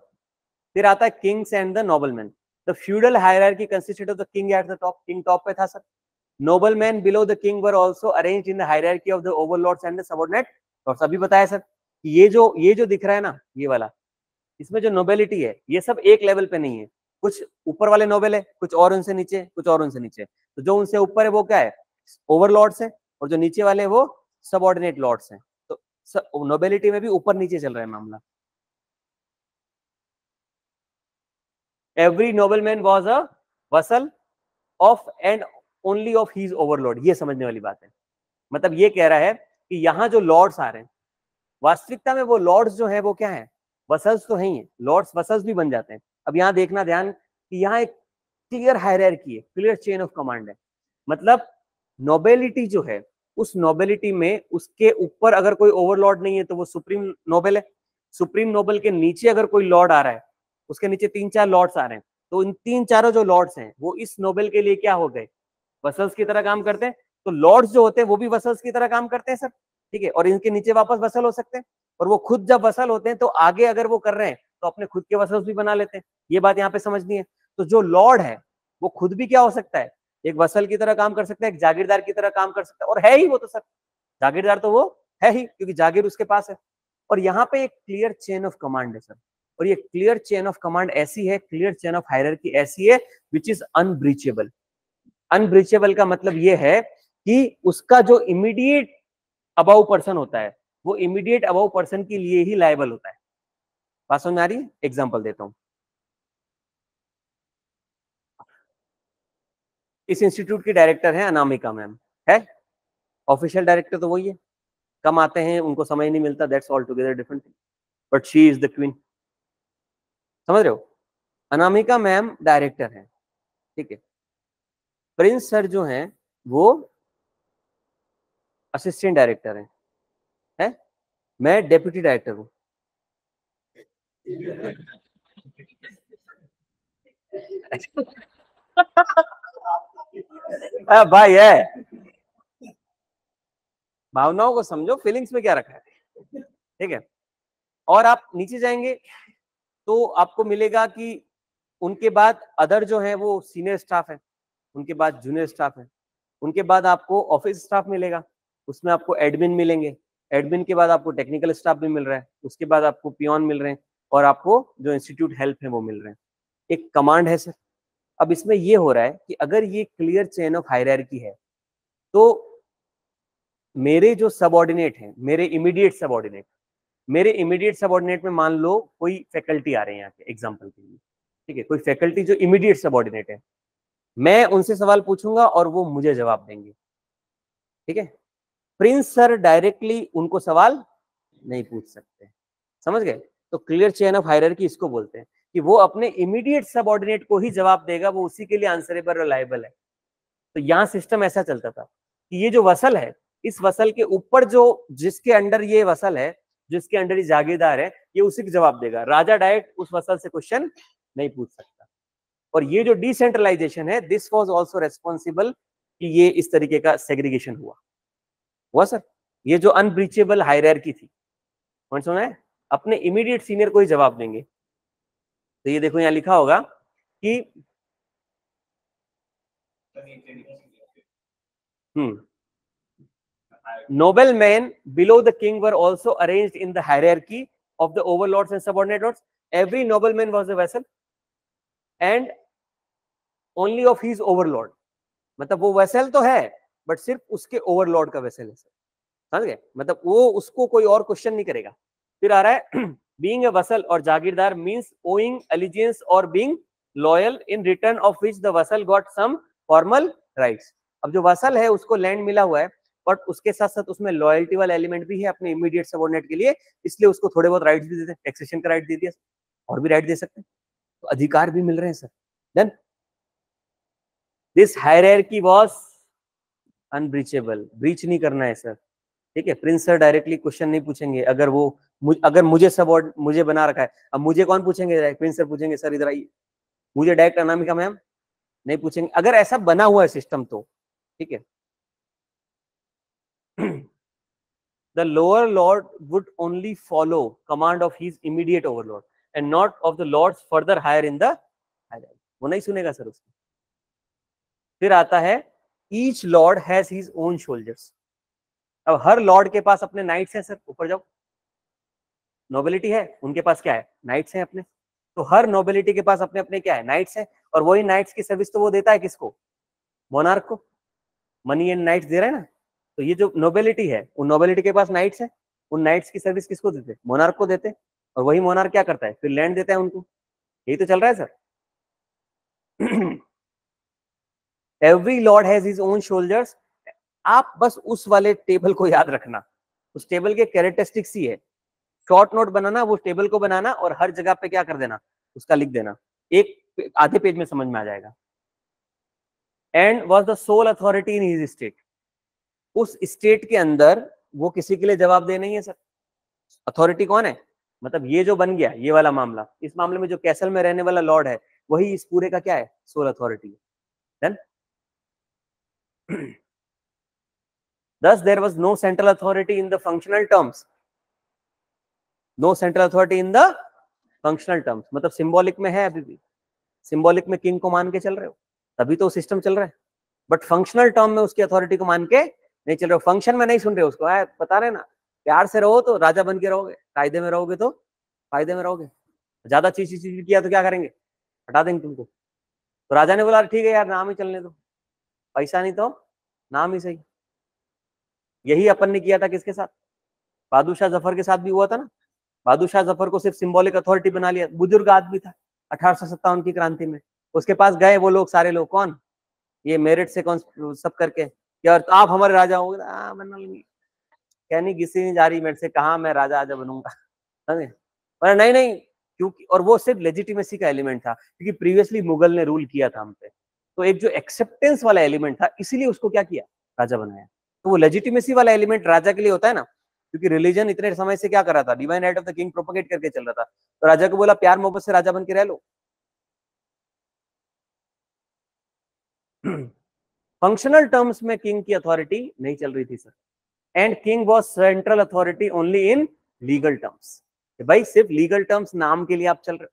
फिर आता है Kings and the nobleman. The feudal hierarchy consisted of the king at the top, king top पे था sir. Noblemen below the king were also arranged in the hierarchy of the overlords and the subordinate lords। अभी बताया sir कि ये जो दिख रहा है ना, ये वाला, इसमें जो नोबेलिटी है ये सब एक लेवल पे नहीं है। कुछ ऊपर वाले नोबेल है, कुछ और उनसे नीचे, कुछ और उनसे नीचे। तो जो उनसे ऊपर है वो क्या है? ओवरलॉर्ड्स है, और जो नीचे वाले वो सबऑर्डिनेट लॉर्ड्स हैं। तो नोबेलिटी में भी ऊपर नीचे चल रहा है मामला। Every nobleman was a vassal of and only of his overlord. ये समझने वाली बात है। मतलब ये कह रहा है कि यहाँ जो लॉर्ड्स आ रहे हैं, वास्तविकता में वो लॉर्ड्स जो है वो क्या है? वसल्स तो है, लॉर्ड्स वसल्स भी बन जाते हैं। अब यहाँ देखना ध्यान कि यहाँ एक क्लियर हायरार्की है, क्लियर चेन ऑफ कमांड है। मतलब नोबेलिटी जो है, उस नोबेलिटी में उसके ऊपर अगर कोई ओवरलॉर्ड नहीं है तो वो सुप्रीम नोबेल है। सुप्रीम नोबेल के नीचे अगर कोई लॉर्ड आ रहा है उसके नीचे 3-4 लॉर्ड्स आ रहे हैं, तो इन 3-4 जो लॉर्ड्स हैं वो इस नोबेल के लिए क्या हो गए, वसल्स की तरह काम करते हैं। तो लॉर्ड्स जो होते हैं वो भी वसल्स की तरह काम करते हैं सर, ठीक है, और इनके नीचे वापस वसल हो सकते हैं, और वो खुद जब वसल होते हैं तो आगे अगर वो कर रहे हैं तो अपने खुद के वसल्स भी बना लेते हैं। ये बात यहाँ पे समझनी है। तो जो लॉर्ड है वो खुद भी क्या हो सकता है, एक वसल की तरह काम कर सकता है, एक जागीरदार की तरह काम कर सकता है, और है ही वो तो सर, जागीरदार तो वो है ही, क्योंकि जागीर उसके पास है। और यहाँ पे एक क्लियर चेन ऑफ कमांड है सर, और ये क्लियर चेन ऑफ कमांड ऐसी है, क्लियर चेन ऑफ हायरार्की ऐसी है विच इज अनब्रीचेबल। अनब्रीचेबल का मतलब ये है कि उसका जो इमीडिएट अबाउ पर्सन होता है वो इमीडिएट अबाउ पर्सन के लिए ही लायबल होता है। बात समझ में आ रही है? एग्जांपल देता हूं, इस इंस्टीट्यूट की डायरेक्टर है अनामिका मैम, है ऑफिशियल डायरेक्टर तो वही है, कम आते हैं उनको समय नहीं मिलता, that's all together different thing, but she is the queen. समझ रहे हो? अनामिका मैम डायरेक्टर है, ठीक है, प्रिंस सर जो हैं वो असिस्टेंट डायरेक्टर है? मैं डेप्यूटी डायरेक्टर हूं। भाई है, भावनाओं को समझो, फीलिंग्स में क्या रखा है, ठीक है। और आप नीचे जाएंगे तो आपको मिलेगा कि उनके बाद अदर जो है वो सीनियर स्टाफ है, उनके बाद जूनियर स्टाफ है, उनके बाद आपको ऑफिस स्टाफ मिलेगा, उसमें आपको एडमिन मिलेंगे, एडमिन के बाद आपको टेक्निकल स्टाफ भी मिल रहा है, उसके बाद आपको पियोन मिल रहे हैं, और आपको जो इंस्टीट्यूट हेल्प है वो मिल रहे हैं। एक कमांड है सर। अब इसमें ये हो रहा है कि अगर ये क्लियर चेन ऑफ हायरार्की है तो मेरे जो सबऑर्डिनेट हैं, मेरे इमीडिएट सबऑर्डिनेट में मान लो कोई फैकल्टी आ रहे हैं यहाँ के एग्जाम्पल के लिए, ठीक है, कोई फैकल्टी जो इमीडिएट सबऑर्डिनेट है, मैं उनसे सवाल पूछूंगा और वो मुझे जवाब देंगे, ठीक है। प्रिंस सर डायरेक्टली उनको सवाल नहीं पूछ सकते, समझ गए? तो क्लियर चेन ऑफ हायरार्की इसको बोलते हैं कि वो अपने इमीडिएट सबऑर्डिनेट को ही जवाब देगा, वो उसी के लिए आंसरेबल और लायबल है। तो यहाँ सिस्टम ऐसा चलता था कि ये जो वसल है, इस वसल के ऊपर जो जिसके अंडर ये वसल है, जिसके अंडर ये जागीरदार है, ये उसी को जवाब देगा, राजा डायरेक्ट उस वसल से क्वेश्चन नहीं पूछ सकता। और ये जो डिसेंट्रलाइजेशन है, दिस वाज आल्सो रेस्पॉन्सिबल कि ये इस तरीके का सेग्रीगेशन हुआ सर। ये जो अनब्रीचेबल हायरार्की थी, पॉइंट सुना है, अपने इमीडिएट सीनियर को ही जवाब देंगे। तो ये देखो यहाँ लिखा होगा कि noblemen below the king were also arranged in the hierarchy of the overlords and subordinate lords. Every nobleman was a vassal and only of his overlord. मतलब वो वैसल तो है बट सिर्फ उसके ओवरलॉर्ड का वैसल है, समझ गए? मतलब वो उसको कोई और क्वेश्चन नहीं करेगा। फिर आ रहा है बीइंग अ वसल और जागीरदार मींस ओइंग एलिजेंस और being loyal in return of which the vassal got some formal rights. अब जो वसल है उसको लैंड मिला हुआ है, बट उसके साथ साथ उसमें लॉयल्टी वाला एलिमेंट भी है अपने इमीडिएट सबऑर्डिनेट के लिए, इसलिए उसको थोड़े बहुत राइट्स भी देते हैं, टैक्सेशन का राइट दे दिया, और भी राइट दे सकते हैं, तो अधिकार भी मिल रहे हैं sir. Then this hierarchy was unbreachable, breach नहीं करना है सर, ठीक है। प्रिंस सर डायरेक्टली क्वेश्चन नहीं पूछेंगे, अगर वो अगर मुझे सब मुझे बना रखा है, अब मुझे कौन पूछेंगे? प्रिंस सर पूछेंगे सर इधर आइए, मुझे डायरेक्ट अनामिका मैम नहीं पूछेंगे, अगर ऐसा बना हुआ है सिस्टम तो, ठीक है। The lower lord would only follow command of his immediate overlord and not of the lords further higher in the hierarchy. वो नहीं सुनेगा सर उसको। फिर आता है each lord has his own soldiers. अब हर लॉर्ड के पास अपने नाइट्स हैं सर, ऊपर जाओ, नोबिलिटी है उनके पास क्या है, नाइट्स हैं अपने, तो हर नोबिलिटी के पास अपने अपने क्या है, नाइट्स हैं, और वही नाइट्स की सर्विस तो वो देता है किसको, मोनार्क को, मनी एंड नाइट्स दे रहा है ना। तो ये जो नोबिलिटी है, उन नोबिलिटी के पास नाइट्स है, उन नाइट्स की सर्विस किसको देते, मोनार्क को देते, और वही मोनार्क क्या करता है, फिर लैंड देता है उनको। यही तो चल रहा है sir. Every Lord has his own soldiers. आप बस उस वाले टेबल को याद रखना, उस टेबल के कैरेक्टरिस्टिक्स ही है, शॉर्ट नोट बनाना, वो टेबल को बनाना और हर जगह पे क्या कर देना, उसका लिख देना, एक आधे पेज में समझ में आ जाएगा। And was the soul authority in his state. उस स्टेट के अंदर वो किसी के लिए जवाब दे नहीं है सर। अथॉरिटी कौन है? मतलब ये जो बन गया ये वाला मामला, इस मामले में जो कैसल में रहने वाला लॉर्ड है वही इस पूरे का क्या है, सोल अथॉरिटी है। Then thus there was no central authority in the functional terms, no central authority in the functional terms, मतलब सिंबॉलिक में है, अभी भी सिंबॉलिक में किंग को मान के चल रहे हो, तभी तो सिस्टम चल रहा है, बट फंक्शनल टर्म में उसकी अथॉरिटी को मान के नहीं चल रहे हो, फंक्शन में नहीं सुन रहे हो उसको, बता रहे ना, प्यार से रहो तो राजा बन के रहोगे, कायदे में रहोगे तो फायदे में रहोगे, ज्यादा चीज किया तो क्या करेंगे, हटा देंगे तुमको। तो राजा ने बोला ठीक है यार नाम ही चलने दो, पैसा नहीं तो नाम ही सही। यही अपन ने किया था किसके साथ, बहादुर शाह जफर के साथ भी हुआ था ना। बहादुर शाह जफर को सिर्फ सिंबॉलिक अथॉरिटी बना लिया, बुजुर्ग आदमी था 1857 की क्रांति में, उसके पास गए वो लोग सारे लोग, कौन ये मेरिट से कौन सब करके, यार आप हमारे राजा हो, कहनी किसी नहीं जा रही मेरे से, कहा मैं राजा आजा बनूंगा, समझे, नहीं नहीं, क्योंकि और वो सिर्फ लेजिटिमेसी का एलिमेंट था, क्योंकि प्रीवियसली मुगल ने रूल किया था हम पे, तो एक जो एक्सेप्टेंस वाला एलिमेंट था, इसीलिए उसको क्या किया, राजा बनाया। तो वो लेजिटिमेसी वाला एलिमेंट राजा के लिए होता है ना, क्योंकि रिलीजन इतने समय से क्या कर रहा था, divine right of the king propagate करके चल रहा था, तो राजा को बोला प्यार मोहब्बत से राजा बन के रह लो। फंक्शनल टर्म्स में किंग की अथॉरिटी नहीं चल रही थी sir, and king was central authority only in legal terms, भाई सिर्फ लीगल टर्म्स नाम के लिए आप चल रहे हो,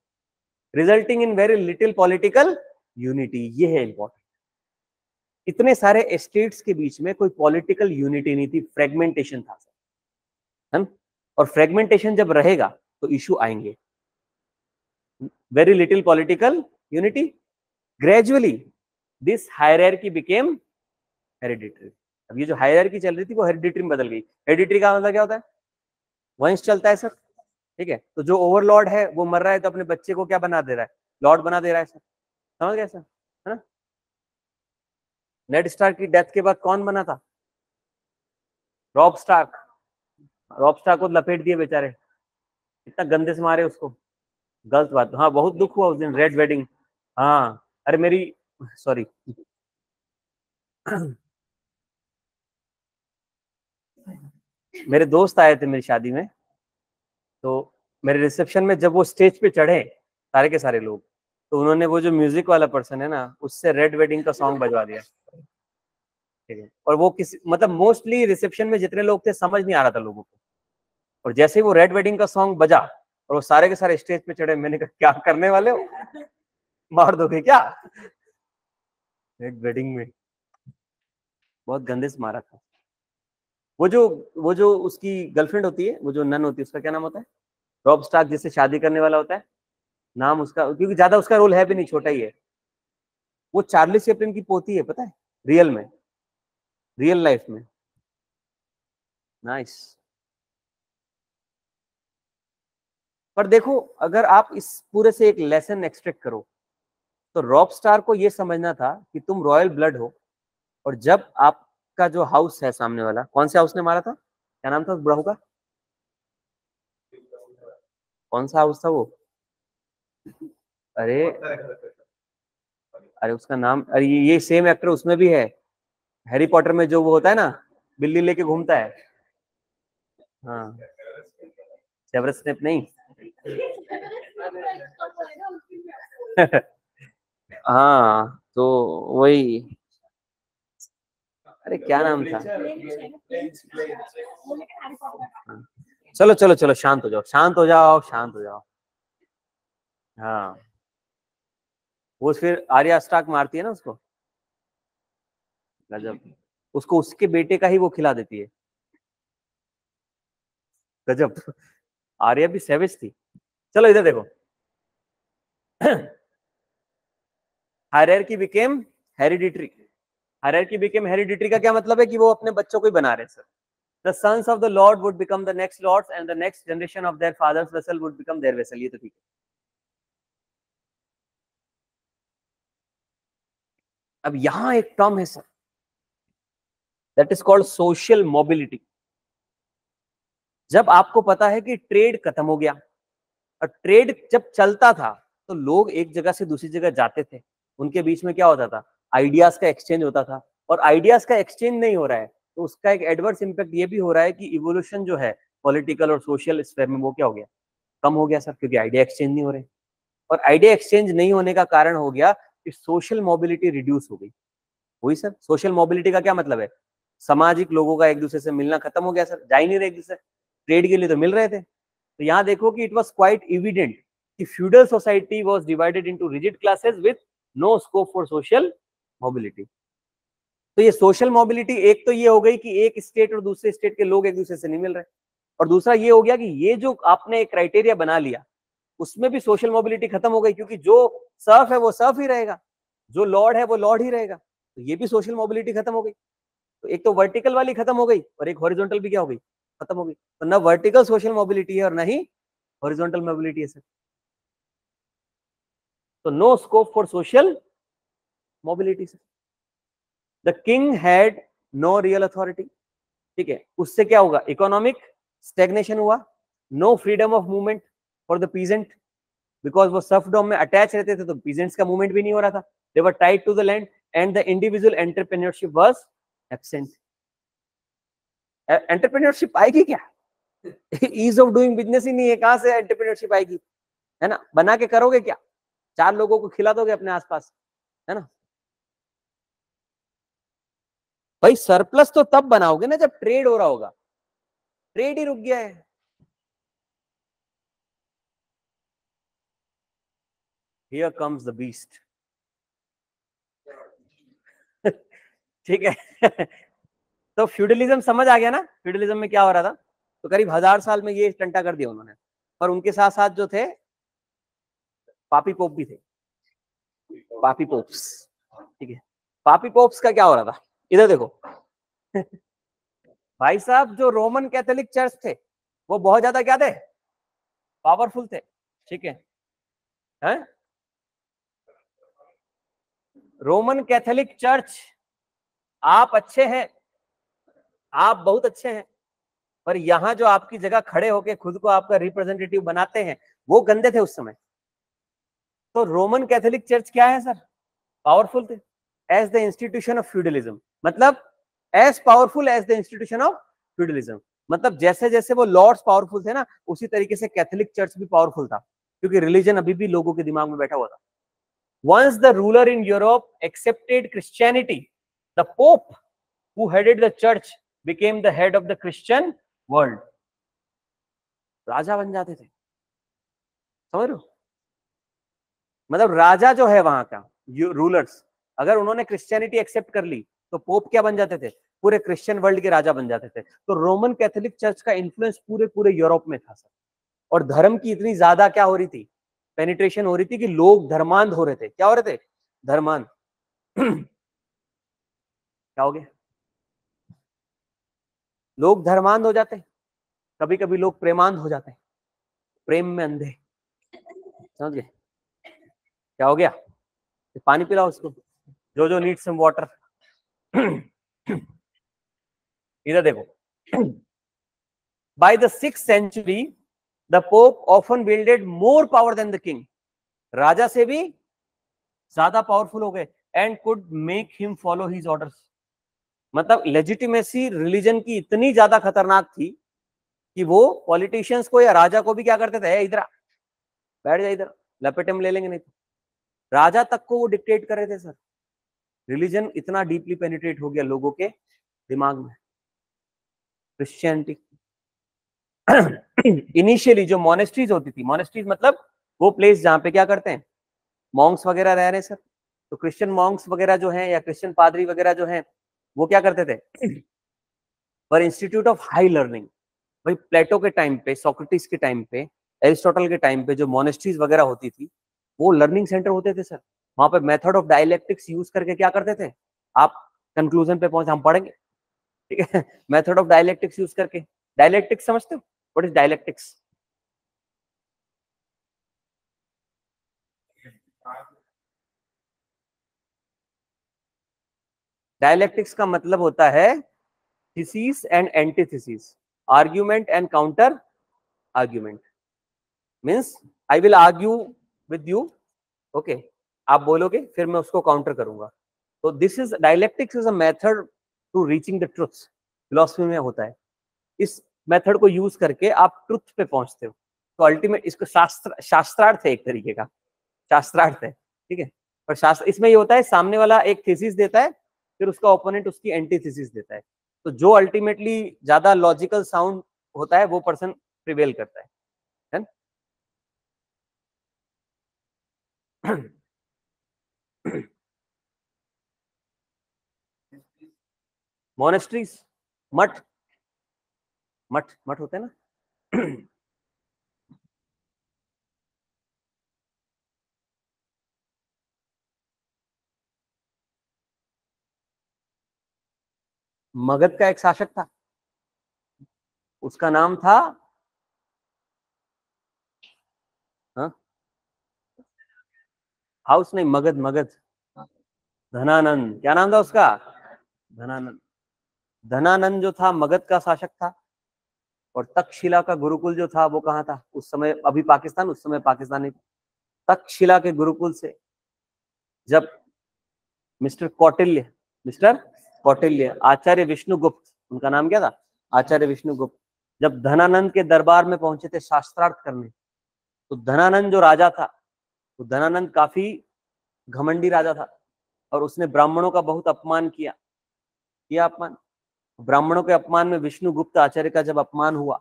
resulting in very little political unity, ये है इंपॉर्टेंट। इतने सारे स्टेट्स के बीच में कोई पॉलिटिकल यूनिटी नहीं थी, फ्रेगमेंटेशन था सर, और फ्रेगमेंटेशन जब रहेगा तो इशू आएंगे, very little political unity, gradually this hierarchy became hereditary. अब ये जो हायरार्की चल रही थी वो हेरिडिटरी में बदल गई। हेरिडिटरी का मतलब क्या होता है, वंश चलता है सर, ठीक है, तो जो ओवरलॉर्ड है वो मर रहा है तो अपने बच्चे को क्या बना दे रहा है, लॉर्ड बना दे रहा है सर, समझ गए सर, है ना। नेड स्टार्क की डेथ के बाद कौन बना था, रॉब स्टार्क, रॉब स्टार्क को लपेट दिए बेचारे, इतना गंदे से मारे उसको, गलत बात, हाँ बहुत दुख हुआ उस दिन, रेड वेडिंग, हाँ अरे मेरी सॉरी मेरे दोस्त आए थे मेरी शादी में, तो मेरे रिसेप्शन में जब वो स्टेज पे चढ़े सारे के सारे लोग, तो उन्होंने वो जो म्यूजिक वाला पर्सन है ना उससे रेड वेडिंग का सॉन्ग बजवा दिया, ठीक है, और वो किसी मतलब मोस्टली रिसेप्शन में जितने लोग थे समझ नहीं आ रहा था लोगों को, और जैसे ही वो रेड वेडिंग का सॉन्ग बजा और वो सारे के सारे स्टेज पे चढ़े, मैंने कहा क्या करने वाले हो, मार दोगे क्या, रेड वेडिंग में बहुत गंदे से मारा था। वो जो उसकी गर्लफ्रेंड होती है, वो जो नन होती है, उसका क्या नाम होता है, रॉब स्टार्क जिससे शादी करने वाला होता है, नाम उसका, क्योंकि ज्यादा उसका रोल है भी नहीं, छोटा ही है, वो चार्ली चैपलिन की पोती है, पता है, रियल में, रियल लाइफ में। नाइस। पर देखो अगर आप इस पूरे से एक लेसन एक्सट्रैक्ट करो, तो रॉब स्टार को ये समझना था कि तुम रॉयल ब्लड हो, और जब आपका जो हाउस है सामने वाला, कौन से हाउस ने मारा था, क्या नाम था उस बुढ़ाऊ का, कौन सा हाउस था वो, अरे अरे उसका नाम, अरे ये सेम एक्टर उसमें भी है, हैरी पॉटर में जो वो होता है ना, बिल्ली लेके घूमता है, हाँ सेवरस स्नेप नहीं हाँ तो वही, अरे क्या नाम था, चलो चलो चलो शांत हो जाओ, शांत हो जाओ, शांत हो जाओ, हाँ वो फिर आर्या स्टार्क मारती है ना उसको, गजब, उसको उसके बेटे का ही वो खिला देती है, गजब, आर्या भी सेविज थी। चलो इधर देखो, hierarchy became hereditary, hierarchy became hereditary का क्या मतलब है कि वो अपने बच्चों को ही बना रहे हैं sir, the sons of the lord would become the next lords and the next generation of their father's vessel would become their vessel, ये तो ठीक है। अब यहां एक टर्म है sir, that is called social mobility. जब आपको पता है कि ट्रेड खत्म हो गया, और ट्रेड जब चलता था तो लोग एक जगह से दूसरी जगह जाते थे, उनके बीच में क्या होता था, आइडियाज का एक्सचेंज होता था, और आइडियाज का एक्सचेंज नहीं हो रहा है तो उसका एक एडवर्स इंपैक्ट ये भी हो रहा है कि इवोल्यूशन जो है पॉलिटिकल और सोशल स्फीयर में वो क्या हो गया, कम हो गया सर, क्योंकि आइडिया एक्सचेंज नहीं हो रहे, और आइडिया एक्सचेंज नहीं होने का कारण हो गया कि सोशल मोबिलिटी रिड्यूस हो गई। वही सर, सोशल मोबिलिटी का क्या मतलब है, सामाजिक लोगों का एक दूसरे से मिलना खत्म हो गया सर, जा ही नहीं रहे एक दूसरे, ट्रेड के लिए तो मिल रहे थे। तो यहाँ देखो कि इट वॉज क्वाइट एविडेंट कि feudal society was divided into rigid classes with no scope for social mobility. तो ये सोशल मोबिलिटी एक तो ये हो गई कि एक स्टेट और दूसरे स्टेट के लोग एक दूसरे से नहीं मिल रहे, और दूसरा ये हो गया कि ये जो आपने एक क्राइटेरिया बना लिया उसमें भी सोशल मोबिलिटी खत्म हो गई, क्योंकि जो सर्फ है वो सर्फ ही रहेगा, जो लॉर्ड है वो लॉर्ड ही रहेगा, तो ये भी सोशल मोबिलिटी खत्म हो गई। तो एक तो वर्टिकल वाली खत्म हो गई और एक हॉरिजॉन्टल भी क्या हो गई, खत्म हो गई। तो ना वर्टिकल सोशल मोबिलिटी है और ना ही हॉरिजॉन्टल मोबिलिटी है सर। तो no scope for social mobility sir. The king had no real authority, ठीक है, उससे क्या होगा, इकोनॉमिक स्टेग्नेशन हुआ, no freedom of movement for the peasant, because वो सर्फडॉम में अटैच रहते थे तो पीजेंट्स का मूवमेंट भी नहीं हो रहा था, they were tied to the land, and the individual entrepreneurship was absent. Entrepreneurship आएगी क्या, ईज ऑफ डूइंग बिजनेस ही नहीं है, कहां से एंटरप्रेन्योरशिप आएगी, है ना, बना के करोगे क्या, 4 लोगों को खिला दोगे अपने आसपास, है ना। भाई सरप्लस तो तब बनाओगे ना जब ट्रेड हो रहा होगा, ट्रेड ही रुक गया है। Here comes the beast. ठीक है। तो फ्यूडलिज्म समझ आ गया ना, फ्यूडलिज्म में क्या हो रहा था, तो करीब 1000 साल में ये टंटा कर दिया उन्होंने, और उनके साथ साथ जो थे पापी पोप भी थे, पापी पोप्स, ठीक है। पापी पोप्स का क्या हो रहा था, इधर देखो। भाई साहब जो रोमन कैथोलिक चर्च थे वो बहुत ज्यादा क्या थे, पावरफुल थे, ठीक है, हैं? रोमन कैथोलिक चर्च, आप अच्छे हैं, आप बहुत अच्छे हैं, पर यहां जो आपकी जगह खड़े होके खुद को आपका रिप्रेजेंटेटिव बनाते हैं वो गंदे थे उस समय। तो रोमन कैथोलिक चर्च क्या है सर, पावरफुल थे as the institution of feudalism, मतलब as powerful as the institution of feudalism, मतलब जैसे जैसे वो लॉर्ड्स पावरफुल थे ना उसी तरीके से कैथोलिक चर्च भी पावरफुल था, क्योंकि रिलीजन अभी भी लोगों के दिमाग में बैठा हुआ था। Once the ruler in Europe accepted Christianity, the Pope who headed the church became the head of the Christian world. राजा बन जाते थे, समझ रहे हो, मतलब राजा जो है वहां का रूलर्स, अगर उन्होंने क्रिश्चियनिटी एक्सेप्ट कर ली तो पोप क्या बन जाते थे, पूरे क्रिश्चियन वर्ल्ड के राजा बन जाते थे। तो रोमन कैथोलिक चर्च का इन्फ्लुएंस पूरे पूरे यूरोप में था सर, और धर्म की इतनी ज्यादा क्या हो रही थी, पेनिट्रेशन हो रही थी कि लोग धर्मांध हो रहे थे। क्या हो रहे थे, धर्मांध। क्या हो गया, लोग धर्मांध हो जाते हैं, कभी कभी लोग प्रेमांध हो जाते हैं, प्रेम में अंधे, समझ गए, क्या हो गया, पानी पिलाओ उसको, जो जो नीड सम वाटर। इधर देखो, by the 6th century the pope often wielded more power than the king, राजा से भी ज्यादा पावरफुल हो गए, and could make him follow his orders, मतलब लेजिटिमेसी रिलीजन की इतनी ज्यादा खतरनाक थी कि वो पॉलिटिशियंस को या राजा को भी क्या करते थे, इधर बैठ जा, इधर लपेटे में ले लेंगे, नहीं तो राजा तक को वो डिक्टेट कर रहे थे सर। रिलीजन इतना डीपली पेनिट्रेट हो गया लोगों के दिमाग में, क्रिश्चियनिटी। इनिशियली जो मोनेस्ट्रीज होती थी, मोनेस्ट्रीज मतलब वो प्लेस जहां पे क्या करते हैं, मॉन्क्स वगैरह रह रहे हैं सर, तो क्रिश्चियन मॉन्क्स वगैरह जो हैं या क्रिश्चियन पादरी वगैरह जो हैं वो क्या करते थे, पर इंस्टीट्यूट ऑफ हाई लर्निंग। भाई प्लेटो के टाइम पे, सोक्रेटिस के टाइम पे, एरिस्टोटल के टाइम पे जो मोनेस्ट्रीज वगैरह होती थी वो लर्निंग सेंटर होते थे सर। वहां पे मेथड ऑफ डायलेक्टिक्स यूज करके क्या करते थे, आप कंक्लूजन पे पहुंचे, हम पढ़ेंगे, ठीक है, मेथड ऑफ डायलेक्टिक्स यूज करके। डायलेक्टिक्स समझते हो, व्हाट इज डायलेक्टिक्स? डायलेक्टिक्स का मतलब होता है thesis and antithesis, argument and counter argument. Means I will argue with you, okay, आप बोलोगे फिर मैं उसको काउंटर करूंगा। तो this is dialectics is a method to reaching the truth, philosophy में होता है। इस मेथड को यूज करके आप ट्रुथ पे पहुंचते हो। तो अल्टीमेट इसको शास्त्रार्थ है, एक तरीके का शास्त्रार्थ है, ठीक है। पर शास्त्र इसमें ये होता है, सामने वाला एक थीसिस देता है, फिर उसका ओपोनेंट उसकी एंटीथीसिस देता है, तो जो अल्टीमेटली ज्यादा लॉजिकल साउंड होता है वो पर्सन प्रिवेल करता है ना? मोनेस्ट्रीज, मठ, मठ मठ होते हैं ना। मगध का एक शासक था, उसका नाम था, हाँ, हाउस नहीं, मगध, मगध, धनानंद, क्या नाम था उसका? धनानंद। धनानंद जो था मगध का शासक था, और तक्षशिला का गुरुकुल जो था वो कहाँ था उस समय? अभी पाकिस्तान, उस समय पाकिस्तान नहीं। तक्षशिला के गुरुकुल से जब मिस्टर कौटिल्य, मिस्टर कौटिल्य, आचार्य विष्णुगुप्त, उनका नाम क्या था? आचार्य विष्णुगुप्त, जब धनानंद के दरबार में पहुंचे थे शास्त्रार्थ करने, तो धनानंद जो राजा था, तो धनानंद काफी घमंडी राजा था, और उसने ब्राह्मणों का बहुत अपमान किया अपमान। ब्राह्मणों के अपमान में विष्णुगुप्त आचार्य का जब अपमान हुआ,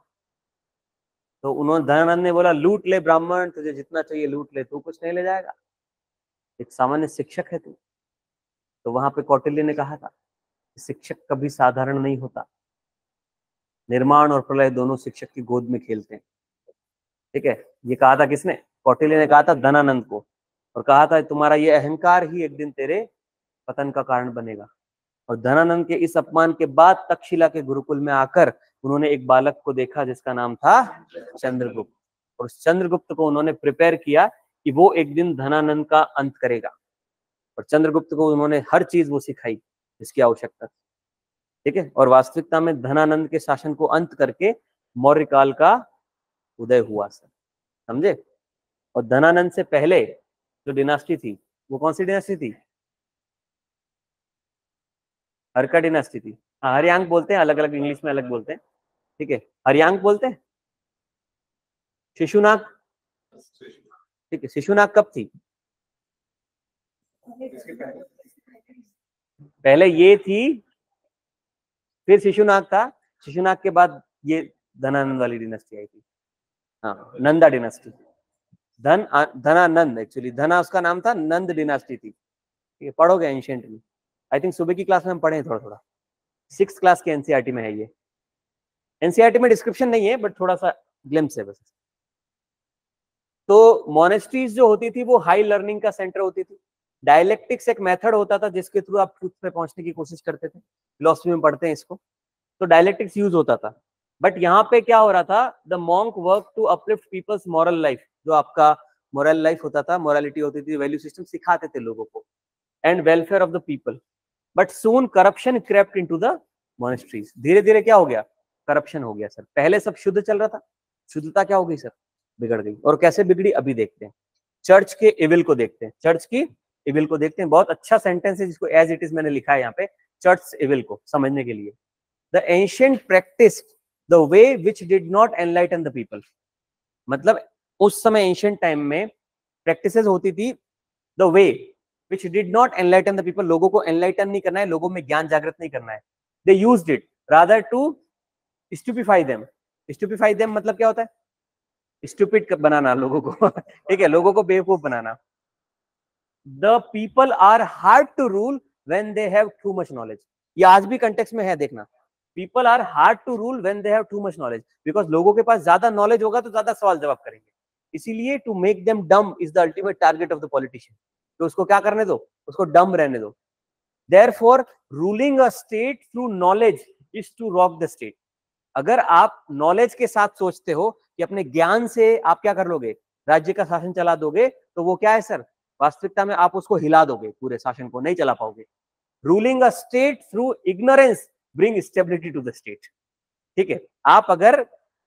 तो उन्होंने, धनानंद ने बोला, लूट ले ब्राह्मण, तुझे जितना चाहिए लूट ले, तू कुछ नहीं ले जाएगा, एक सामान्य शिक्षक है तू। तो वहां पे कौटिल्य ने कहा था, शिक्षक कभी साधारण नहीं होता, निर्माण और प्रलय दोनों शिक्षक की गोद में खेलते हैं, ठीक है। ये कहा था किसने? कौटिल्य ने कहा था धनानंद को, और कहा था तुम्हारा ये अहंकार ही एक दिन तेरे पतन का कारण बनेगा। और धनानंद के इस अपमान के बाद तक्षशिला के गुरुकुल में आकर उन्होंने एक बालक को देखा जिसका नाम था चंद्रगुप्त, और उस चंद्रगुप्त को उन्होंने प्रिपेयर किया कि वो एक दिन धनानंद का अंत करेगा, और चंद्रगुप्त को उन्होंने हर चीज वो सिखाई जिसकी आवश्यकता थी, ठीक है। और वास्तविकता में धनानंद के शासन को अंत करके मौर्य काल का उदय हुआ सर, समझे। और धनानंद से पहले जो डिनास्टी थी, वो कौन सी डिनास्टी थी? हर्का डिनास्टी थी। हाँ, हरियांक बोलते हैं, अलग अलग इंग्लिश में अलग बोलते हैं, ठीक है, हरियांक बोलते हैं। शिशुनाग, ठीक है, शिशुनाग कब थी? पहले ये थी, फिर शिशुनाग था, शिशुनाग के बाद ये धनानंद वाली डिनास्टी आई थी, हाँ, नंदा डिनास्टी। धनानंद, एक्चुअली धना उसका नाम था, नंद डिनास्टी थी, ठीक है, पढ़ोगे एंशिएंट में, आई थिंक सुबह की क्लास में हम पढ़े थोड़ा थोड़ा, 6th क्लास के एनसीईआरटी में है ये। एनसीईआरटी में डिस्क्रिप्शन नहीं है, बट थोड़ा सा ग्लिम्स है बस। तो मोनेस्ट्रीज जो होती थी वो हाई लर्निंग का सेंटर होती थी। डायलेक्टिक्स एक मेथड होता था जिसके थ्रू आप ट्रूथ पे पहुंचने की कोशिश करते थे, फिलोसफी में पढ़ते हैं इसको, तो डायलेक्टिक्स यूज होता था। बट यहाँ पे क्या हो रहा था, the monk work to uplift people's moral life, जो आपका मॉरल लाइफ होता था, मोरालिटी होती थी, वैल्यू सिस्टम सिखाते थे लोगों को, and welfare of the people. But soon corruption crept into the monasteries, धीरे धीरे क्या हो गया, करप्शन हो गया सर। पहले सब शुद्ध चल रहा था, शुद्धता क्या हो गई सर, बिगड़ गई। और कैसे बिगड़ी अभी देखते हैं, चर्च के इविल को देखते हैं, चर्च की इविल को देखते हैं। बहुत अच्छा सेंटेंस है जिसको एज इट इज मैंने लिखा है यहाँ पे, चर्च इविल को समझने के लिए। The ancient practice the way which did not enlighten the people, मतलब उस समय एंशिएंट टाइम में प्रैक्टिसेस होती थी, the way which did not enlighten the people, लोगों को एनलाइटन नहीं करना है, लोगों में ज्ञान जागृत नहीं करना है। They used it rather to stupefy them. Stupefy them मतलब क्या होता है? स्टूपिड बनाना लोगों को, ठीक है, लोगों को बेवकूफ बनाना। The people are hard to rule when they have too much knowledge, ये आज भी कंटेक्स्ट में है, देखना। People are hard to rule when they have too much knowledge, because लोगों के पास ज्यादा नॉलेज होगा तो ज्यादा सवाल जवाब करेंगे, इसीलिए to make them dumb is the ultimate target of the politician, तो उसको क्या करने दो, उसको डम रहने दो। Therefore ruling a state through knowledge is to rock the state. अगर आप नॉलेज के साथ सोचते हो कि अपने ज्ञान से आप क्या कर लोगे, राज्य का शासन चला दोगे, तो वो क्या है सर, वास्तविकता में आप उसको हिला दोगे, पूरे शासन को नहीं चला पाओगे। Ruling a state through ignorance bring stability to the state, ठीक है। आप अगर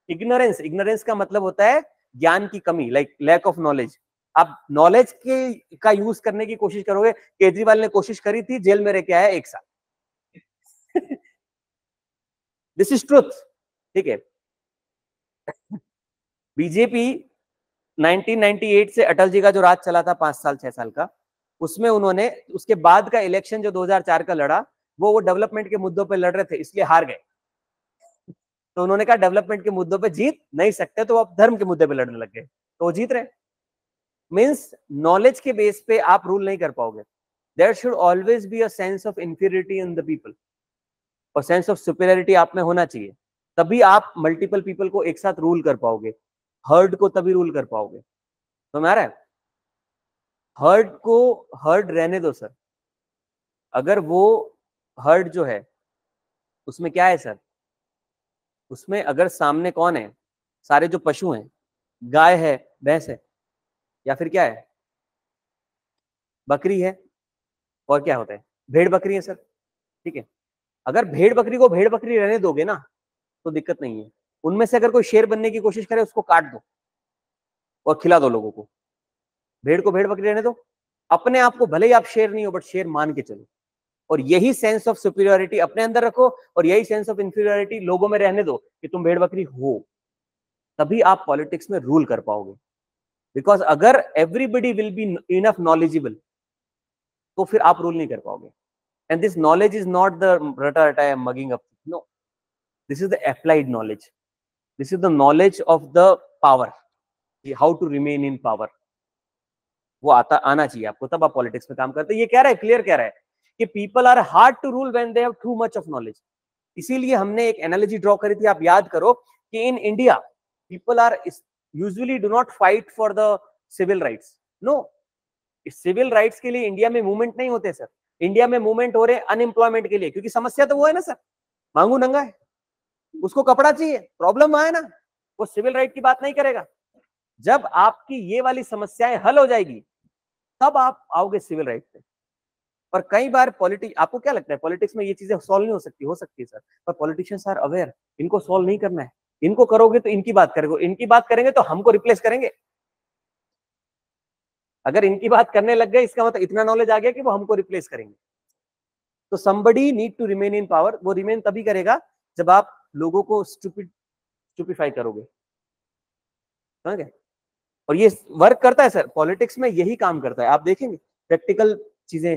इग्नोरेंस, इग्नोरेंस का मतलब होता है ज्ञान की कमी, लाइक लैक ऑफ नॉलेज, आप नॉलेज के का यूज करने की कोशिश करोगे। केजरीवाल ने कोशिश करी थी, जेल में रह के आया 1 साल। दिस इज ट्रुथ, ठीक है। बीजेपी 1998 से अटल जी का जो राज चला था 5 साल 6 साल का, उसमें उन्होंने उसके बाद का इलेक्शन जो 2004 का लड़ा, वो डेवलपमेंट के मुद्दों पे लड़ रहे थे, इसलिए हार गए। तो उन्होंने कहा डेवलपमेंट के मुद्दों पे जीत नहीं सकते, तो आप धर्म के मुद्दे पे लड़ने लग गए, तो वो जीत रहे। मीन्स नॉलेज के बेस पे आप रूल नहीं कर पाओगे। There should always be a sense of inferiority in the people, और सेंस ऑफ सुपीरियरिटी आप में होना चाहिए, तभी आप मल्टीपल पीपल को एक साथ रूल कर पाओगे, हर्ड को तभी रूल कर पाओगे। तो हमारा हर्ड को हर्ड रहने दो सर। अगर वो हर्ड जो है उसमें क्या है सर, उसमें अगर सामने कौन है, सारे जो पशु हैं, गाय है, भैंस है, या फिर क्या है, बकरी है, और क्या होता है, भेड़ बकरी है सर, ठीक है। अगर भेड़ बकरी को भेड़ बकरी रहने दोगे ना तो दिक्कत नहीं है। उनमें से अगर कोई शेर बनने की कोशिश करे, उसको काट दो और खिला दो लोगों को। भेड़ को भेड़ बकरी रहने दो, अपने आप को भले ही आप शेर नहीं हो बट शेर मान के चलो, और यही सेंस ऑफ सुपीरियरिटी अपने अंदर रखो, और यही सेंस ऑफ इंफीरियरिटी लोगों में रहने दो कि तुम भेड़ बकरी हो, तभी आप पॉलिटिक्स में रूल कर पाओगे। बिकॉज अगर everybody will be enough knowledgeable, तो फिर आप रूल नहीं कर पाओगे। And this knowledge is not the रटा रटा I am mugging up, no, this is the applied knowledge, this is the knowledge of the power, how to remain in power. वो आना चाहिए आपको, तब आप पॉलिटिक्स में काम करते हैं। ये कह रहा है, क्लियर कह रहा है कि people are hard to rule when they have too much of knowledge. इसीलिए हमने एक एनालॉजी ड्रॉ करी थी, आप याद करो, कि in India people are usually do not fight for the civil rights. No, civil rights के लिए इंडिया में मूवमेंट नहीं होते सर। इंडिया में मूवमेंट हो रहे अनएम्प्लॉयमेंट के लिए, क्योंकि समस्या तो वो है ना सर, मांगू नंगा है, उसको कपड़ा चाहिए, प्रॉब्लम है ना, वो सिविल राइट की बात नहीं करेगा। जब आपकी ये वाली समस्याएं हल हो जाएगी, तब आप आओगे सिविल राइट पे। और कई बार पॉलिटिक्स, आपको क्या लगता है पॉलिटिक्स में ये चीजें सॉल्व नहीं हो सकती सर, पर पॉलिटिशियंस आर अवेयर, इनको सॉल्व नहीं करना है। इनको करोगे तो इनकी बात करेंगे, इनकी बात करेंगे तो हमको रिप्लेस करेंगे। अगर इनकी बात करने लग गए, इसका मतलब इतना नॉलेज आ गया कि वो हमको रिप्लेस करेंगे। तो somebody need to remain in power, वो रिमेन तभी करेगा जब आप लोगों को स्टूपिफाई करोगे, समझ गए? और ये वर्क करता है सर, पॉलिटिक्स में यही काम करता है, आप देखेंगे प्रैक्टिकल चीजें।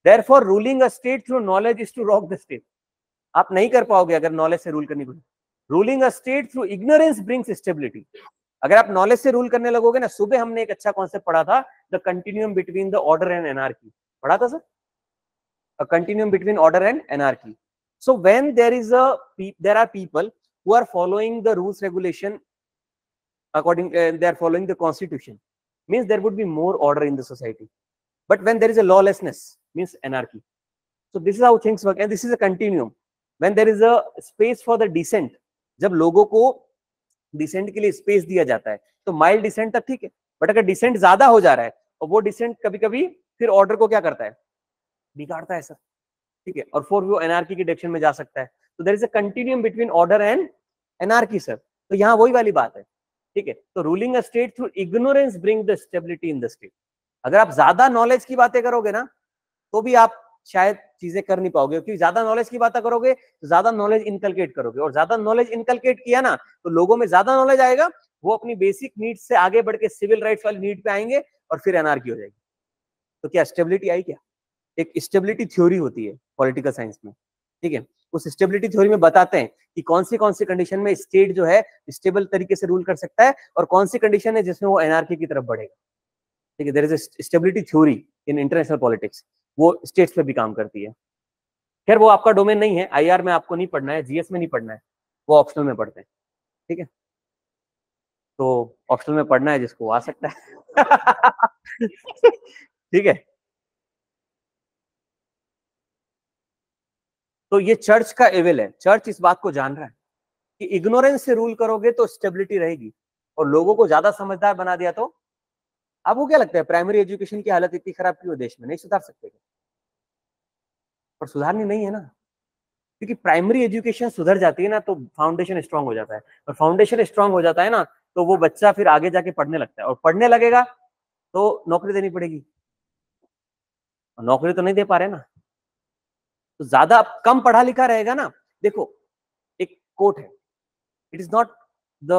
Therefore ruling a state through knowledge is to rock the state. आप नहीं कर पाओगे अगर नॉलेज से रूल करने को। Ruling a state through ignorance brings stability. अगर आप नॉलेज से रूल करने लगोगे ना, सुबह हमने एक अच्छा कॉन्सेप्ट पढ़ा था, the continuum between the order and anarchy, पढ़ा था sir, a continuum between order and anarchy. So when there are people who are following the rules regulation according, they are following the constitution, means there would be more order in the society. But when there is a lawlessness, means anarchy. So this is how things work, and this is a continuum. When there is a space for the descent, जब लोगों को decent के लिए space दिया जाता है, तो mild decent तक ठीक है, बट अगर डिसेंट ज्यादा हो जा रहा है, और वो डिसेंट कभी कभी फिर ऑर्डर को क्या करता है, बिगाड़ता है सर, ठीक है, और फोर वो एनार्की की डायरेक्शन में जा सकता है। तो there is a continuum between order and anarchy sir. तो यहाँ वही वाली बात है, ठीक है। तो ruling a state through ignorance bring the stability in the state. अगर आप ज्यादा नॉलेज की बातें करोगे ना, तो भी आप शायद चीजें कर नहीं पाओगे, क्योंकि ज्यादा नॉलेज की बातें करोगे तो ज्यादा नॉलेज इनकलकेट करोगे, और ज्यादा नॉलेज इनकलकेट किया ना, तो लोगों में ज्यादा नॉलेज आएगा, वो अपनी बेसिक नीड्स से आगे बढ़ के सिविल राइट्स वाली नीड पे आएंगे, और फिर एनार्की हो जाएगी। तो क्या स्टेबिलिटी आई क्या? एक स्टेबिलिटी थ्योरी होती है पॉलिटिकल साइंस में, ठीक है। उस स्टेबिलिटी थ्योरी में बताते हैं कि कौन सी कंडीशन में स्टेट जो है स्टेबल तरीके से रूल कर सकता है, और कौन सी कंडीशन है जिसमें वो एनार्की की तरफ बढ़ेगा, ठीक है। There is a stability theory in international politics, वो स्टेट्स पे भी काम करती है। खैर वो आपका डोमेन नहीं है, आईआर में आपको नहीं पढ़ना है, जीएस में नहीं पढ़ना है, वो ऑप्शनल में पढ़ते हैं, ठीक है। तो ऑप्शनल में पढ़ना है जिसको आ सकता है ठीक है। तो ये चर्च का एविल है, चर्च इस बात को जान रहा है कि इग्नोरेंस से रूल करोगे तो स्टेबिलिटी रहेगी, और लोगों को ज्यादा समझदार बना दिया तो। आपको क्या लगता है प्राइमरी एजुकेशन की हालत इतनी खराब क्यों है देश में, नहीं सुधार सकते? पर सुधारनी नहीं है ना, क्योंकि प्राइमरी एजुकेशन सुधर जाती है ना, तो फाउंडेशन स्ट्रांग हो जाता है, और फाउंडेशन स्ट्रांग हो जाता है ना, तो वो बच्चा फिर आगे जाके पढ़ने लगता है, और पढ़ने लगेगा तो नौकरी देनी पड़ेगी, और नौकरी तो नहीं दे पा रहे ना, तो ज्यादा कम पढ़ा लिखा रहेगा ना। देखो एक कोट है, it is not the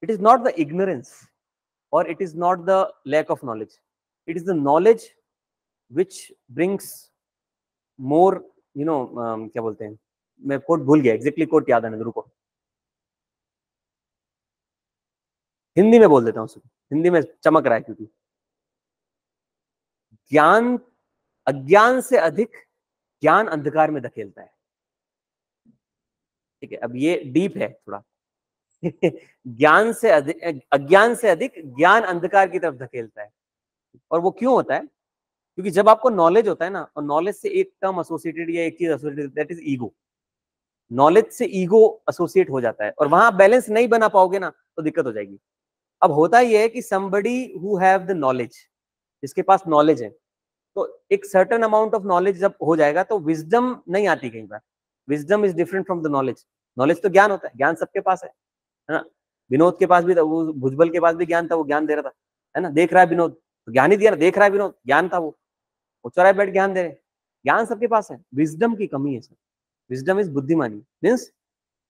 It is not the ignorance or it is not the lack of knowledge. It is the knowledge which brings more, क्या बोलते हैं, मैं कोट भूल गया, एग्जैक्टली कोट याद आने दो, रुको, हिंदी में बोल देता हूँ, हिंदी में चमक रहा है, क्योंकि ज्ञान, अज्ञान से अधिक ज्ञान अंधकार में धकेलता है। ठीक है, अब ये डीप है थोड़ा। ज्ञान से अधिक, अज्ञान से अधिक ज्ञान अंधकार की तरफ धकेलता है। और वो क्यों होता है? क्योंकि जब आपको नॉलेज होता है ना, और नॉलेज से एक टर्म एसोसिएटेड या एक चीज associated, that is ego. Knowledge से ईगो एसोसिएट हो जाता है, और वहां बैलेंस नहीं बना पाओगे ना, तो दिक्कत हो जाएगी। अब होता ही है कि somebody who have the knowledge, जिसके पास नॉलेज है, तो एक सर्टेन अमाउंट ऑफ नॉलेज जब हो जाएगा तो विजडम नहीं आती कई बार। Wisdom is different from the knowledge. Knowledge तो ज्ञान होता है, ज्ञान सबके पास है ना। विनोद के पास भी था, वो भुजबल के पास भी ज्ञान था, वो ज्ञान दे रहा था, है ना। देख रहा है विनोद तो ज्ञान ही दिया ना, देख रहा है विनोद, ज्ञान था, वो चौराहे बैठ ज्ञान दे रहे। ज्ञान सबके पास है, विजडम की कमी है सर। विजडम इज बुद्धिमानी, means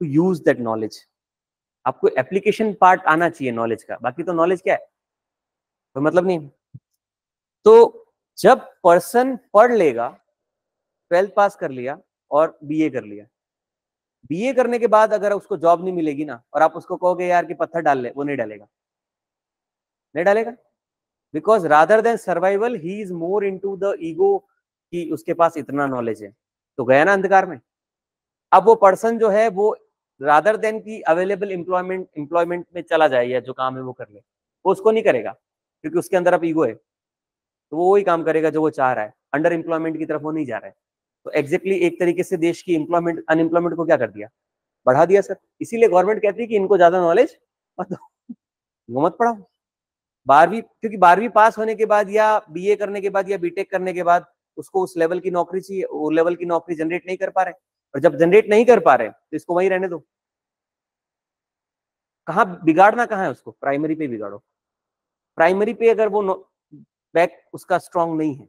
to use that knowledge. आपको एप्लीकेशन पार्ट आना चाहिए नॉलेज का, बाकी तो नॉलेज क्या है, कोई मतलब नहीं। तो जब पर्सन पढ़ लेगा, 12th पास कर लिया और बीए कर लिया, बीए करने के बाद अगर उसको जॉब नहीं मिलेगी ना, और आप उसको कहोगे यार कि पत्थर डाल ले, वो नहीं डालेगा, नहीं डालेगा। Because rather than survival he is more into the ego, कि उसके पास इतना नॉलेज है, तो गया ना अंधकार में। अब वो पर्सन जो है वो रादर देन की अवेलेबल एम्प्लॉयमेंट में चला जाए, या जो काम है वो कर ले, वो उसको नहीं करेगा, क्योंकि उसके अंदर अब ईगो है। तो वो वही काम करेगा जो वो चाह रहा है, अंडर एम्प्लॉयमेंट की तरफ वो नहीं जा रहा है। तो एग्जैक्टली एक तरीके से देश की एम्प्लॉयमेंट, अनएम्प्लॉयमेंट को क्या कर दिया, बढ़ा दिया सर। इसीलिए गवर्नमेंट कहती है कि इनको ज्यादा नॉलेज मत दो, वो मत पढ़ाओ। 12वीं, क्योंकि 12वीं पास होने के बाद या बीए करने के बाद या बीटेक करने के बाद उसको उस लेवल की नौकरी चाहिए, वो लेवल की नौकरी जनरेट नहीं कर पा रहे, और जब जनरेट नहीं कर पा रहे तो इसको वहीं रहने दो। कहाँ बिगाड़ना, कहाँ है उसको, प्राइमरी पे बिगाड़ो। प्राइमरी पे अगर वो बैक उसका स्ट्रांग नहीं है,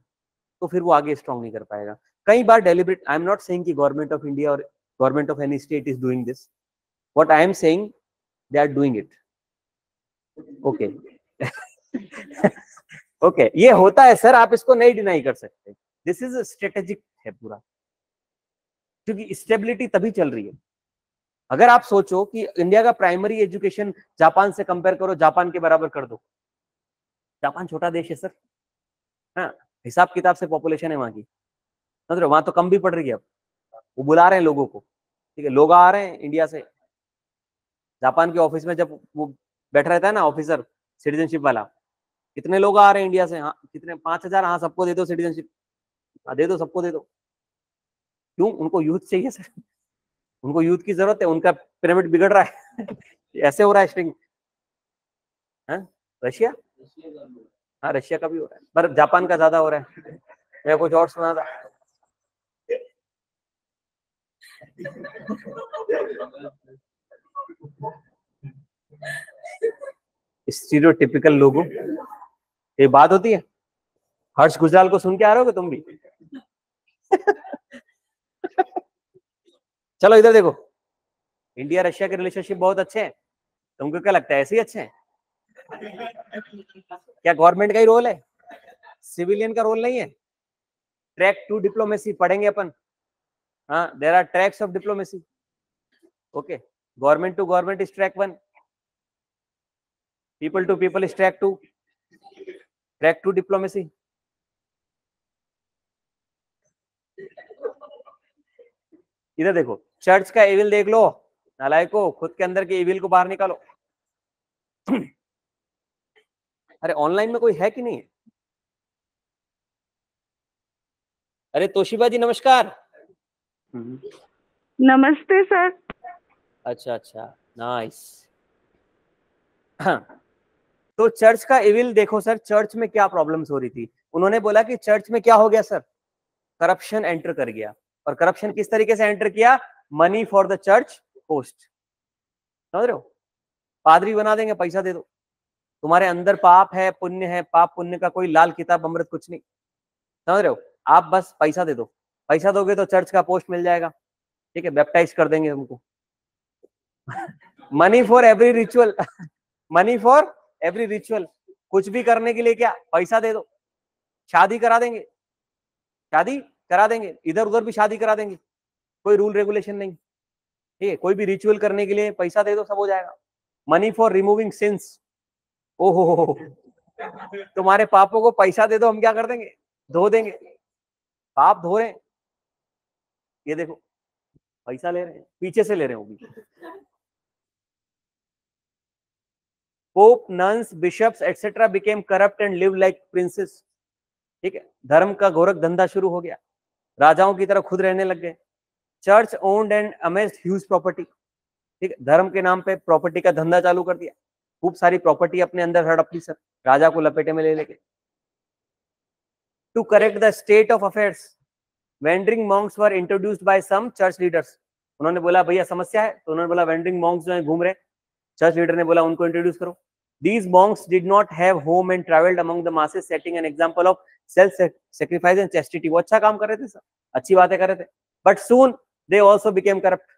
तो फिर वो आगे स्ट्रांग नहीं कर पाएगा। कई बार deliberate, I am not saying कि गवर्नमेंट ऑफ इंडिया और government of any state is doing this, what I am saying they are doing it. Okay, okay, ये होता है सर, आप इसको नहीं डिनाई कर सकते। दिस इज स्ट्रेटेजिक है पूरा, क्योंकि स्टेबिलिटी तभी चल रही है। अगर आप सोचो कि इंडिया का प्राइमरी एजुकेशन जापान से कंपेयर करो, जापान के बराबर कर दो। जापान छोटा देश है सर, हाँ, हिसाब किताब से पॉपुलेशन है वहां की, मतलब वहां तो कम भी पड़ रही है। अब वो बुला रहे हैं लोगों को, ठीक है, लोग आ रहे हैं इंडिया से। जापान के ऑफिस में जब वो बैठ रहता है ना ऑफिसर, सिटीजनशिप वाला, कितने लोग आ रहे हैं इंडिया से, हाँ कितने, 5,000, हाँ सबको दे दो सिटीजनशिप, हाँ दे दो, सबको दे दो। क्यों? उनको यूथ चाहिए सर, उनको यूथ की जरूरत है, उनका पिरामिड बिगड़ रहा है। ऐसे हो रहा है स्ट्रिंग। हाँ, रशिया, हाँ रशिया का भी हो रहा है, पर जापान का ज्यादा हो रहा है। मैं कुछ और सुना था। स्टीरियोटिपिकल लोगों, ये बात होती है। हर्ष गुजराल को सुन के आ रहे हो तुम भी? चलो इधर देखो, इंडिया रशिया के रिलेशनशिप बहुत अच्छे हैं, तुमको क्या लगता है ऐसे ही अच्छे हैं? क्या गवर्नमेंट का ही रोल है, सिविलियन का रोल नहीं है? ट्रैक टू डिप्लोमेसी पढ़ेंगे अपन, हाँ, there are tracks of diplomacy. Okay, government to government is track 1, people to people is track 2, track two diplomacy. इधर देखो, चर्च का एविल देख लो, नालायको, खुद के अंदर के एविल को बाहर निकालो। अरे ऑनलाइन में कोई है कि नहीं? अरे तोशिबा जी नमस्कार। नमस्ते सर। अच्छा अच्छा, नाइस। हाँ, तो चर्च का एविल देखो सर, चर्च में क्या प्रॉब्लम्स हो रही थी। उन्होंने बोला कि चर्च में क्या हो गया सर, करप्शन एंटर कर गया। और करप्शन किस तरीके से एंटर किया? Money for the church post, समझ रहे हो? पादरी बना देंगे, पैसा दे दो, तुम्हारे अंदर पाप है पुण्य है, पाप पुण्य का कोई लाल किताब अमृत कुछ नहीं, समझ रहे हो? आप बस पैसा दे दो, पैसा दोगे तो चर्च का पोस्ट मिल जाएगा, ठीक है, बैप्टाइज कर देंगे तुमको। Money for every ritual. Money for every ritual, कुछ भी करने के लिए क्या, पैसा दे दो, शादी करा देंगे, शादी करा देंगे, इधर उधर भी शादी करा देंगे, कोई रूल रेगुलेशन नहीं, ठीक है, कोई भी रिचुअल करने के लिए पैसा दे दो, सब हो जाएगा। मनी फॉर रिमूविंग सिंस, ओहो, तुम्हारे पापों को पैसा दे दो, हम क्या कर देंगे, धो देंगे, पाप धो रहे हैं, ये देखो पैसा ले रहे हैं, पीछे से ले रहे हैं। Pope, nuns, bishops etcetera became corrupt and live like princes, ठीक है, धर्म का गोरख धंधा शुरू हो गया, राजाओं की तरह खुद रहने लग गए। Church owned and amazed huge property, ठीक है, धर्म के नाम पे प्रॉपर्टी का धंधा चालू कर दिया, खूब सारी प्रॉपर्टी अपने अंदर हड़प ली सर, राजा को लपेटे में ले लेके। To correct the state of affairs, wandering monks were introduced by some church leaders, उन्होंने बोला भैया समस्या है, तो उन्होंने बोला वेंडरिंग मॉन्क्स जो है घूम रहे, चर्च लीडर ने बोला उनको इंट्रोड्यूस करो। These monks did not have home and traveled among the masses, setting an example of self-sacrifice and chastity. वो अच्छा काम कर रहे थे सर, अच्छी बातें कर रहे थे, but soon they also became corrupt.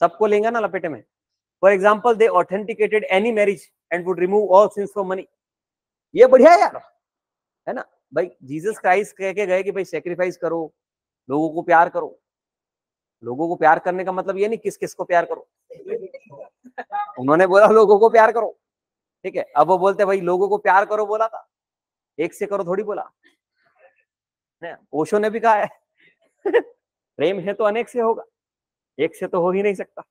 सबको लेंगे ना लपेटे में। For example, they authenticated any marriage and would remove all sins from money. ये बढ़िया है यार, है ना भाई, जीसस क्राइस्ट कह के गए कि भाई सेक्रीफाइस करो, लोगों को प्यार करो, लोगों को प्यार करने का मतलब ये नहीं किस किस को प्यार करो, उन्होंने बोला लोगों को प्यार करो, ठीक है, अब वो बोलते भाई लोगों को प्यार करो बोला था, एक से करो थोड़ी बोला, ओशो ने भी कहा है प्रेम है तो अनेक से होगा, एक से तो हो ही नहीं सकता,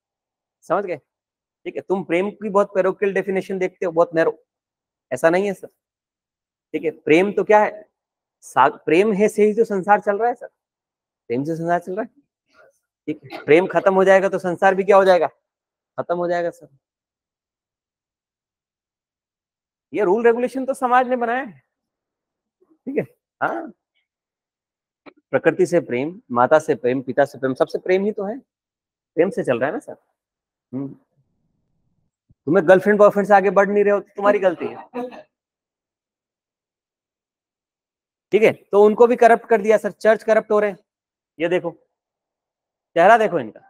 समझ गए, ठीक है, तुम प्रेम की बहुत पैरोकियल डेफिनेशन देखते हो, बहुत नैरो, ऐसा नहीं है सर, ठीक है, प्रेम तो क्या है, प्रेम है से ही तो संसार चल रहा है सर, प्रेम से संसार चल रहा है, ठीक है, प्रेम खत्म हो जाएगा तो संसार भी क्या हो जाएगा, खत्म हो जाएगा सर। ये रूल रेगुलेशन तो समाज ने बनाया है, ठीक है, हाँ, प्रकृति से प्रेम, माता से प्रेम, पिता से प्रेम, सबसे प्रेम ही तो है, प्रेम से चल रहा है ना सर। तुम्हें गर्लफ्रेंड बॉयफ्रेंड से आगे बढ़ नहीं रहे हो तो तुम्हारी गलती है, ठीक है, तो उनको भी करप्ट कर दिया सर, चर्च करप्ट हो रहे हैं, ये देखो चेहरा देखो इनका,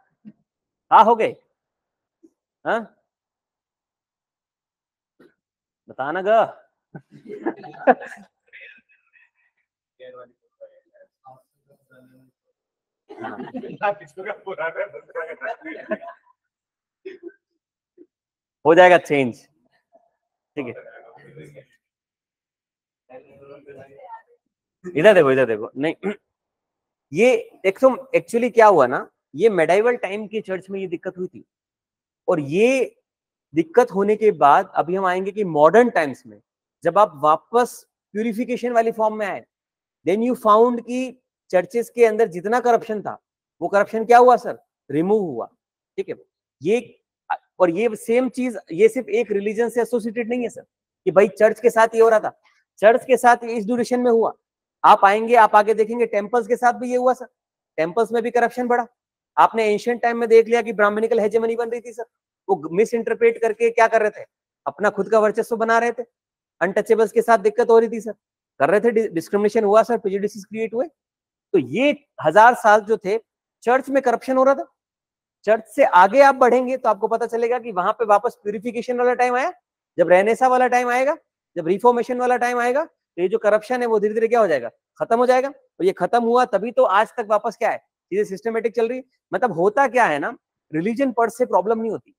हाँ हो गए, हाँ बताना ग हो जाएगा चेंज, ठीक है, इधर देखो नहीं, ये एक तो एक्चुअली क्या हुआ ना, ये मेडाइवल टाइम की चर्च में ये दिक्कत हुई थी, और ये दिक्कत होने के बाद अभी हम आएंगे कि मॉडर्न टाइम्स में जब आप वापस प्यूरिफिकेशन वाली फॉर्म में आए, देन यू फाउंड कि चर्चेस के अंदर जितना करप्शन था वो करप्शन क्या हुआ सर, रिमूव हुआ, ठीक है, ये और ये सेम चीज ये सिर्फ एक रिलीजन से एसोसिएटेड नहीं है सर, कि भाई चर्च के साथ ये हो रहा था, चर्च के साथ इस ड्यूरेशन में हुआ, आप आएंगे आप आगे देखेंगे टेम्पल्स के साथ भी ये हुआ सर, टेम्पल्स में भी करप्शन बढ़ा, आपने एंशिएंट टाइम में देख लिया कि ब्राह्मणिकल हेजेमनी बन रही थी सर, वो मिस इंटरप्रेट करके क्या कर रहे थे, अपना खुद का वर्चस्व बना रहे थे, अनटचेबल्स के साथ दिक्कत हो रही थी सर, कर रहे थे, डिस्क्रिमिनेशन हुआ सर, प्रेजुडिसेस क्रिएट हुए, तो ये 1000 साल जो थे चर्च में करप्शन हो रहा था, चर्च से आगे आप बढ़ेंगे तो आपको पता चलेगा कि वहां पे वापस प्यूरिफिकेशन वाला टाइम आया, जब रेनेसा वाला टाइम आएगा, जब रिफॉर्मेशन वाला टाइम आएगा, तो ये जो करप्शन है वो धीरे धीरे क्या हो जाएगा, खत्म हो जाएगा, और ये खत्म हुआ तभी तो आज तक वापस क्या है, चीजें सिस्टमेटिक चल रही है, मतलब होता क्या है ना, रिलीजन पर से प्रॉब्लम नहीं होती,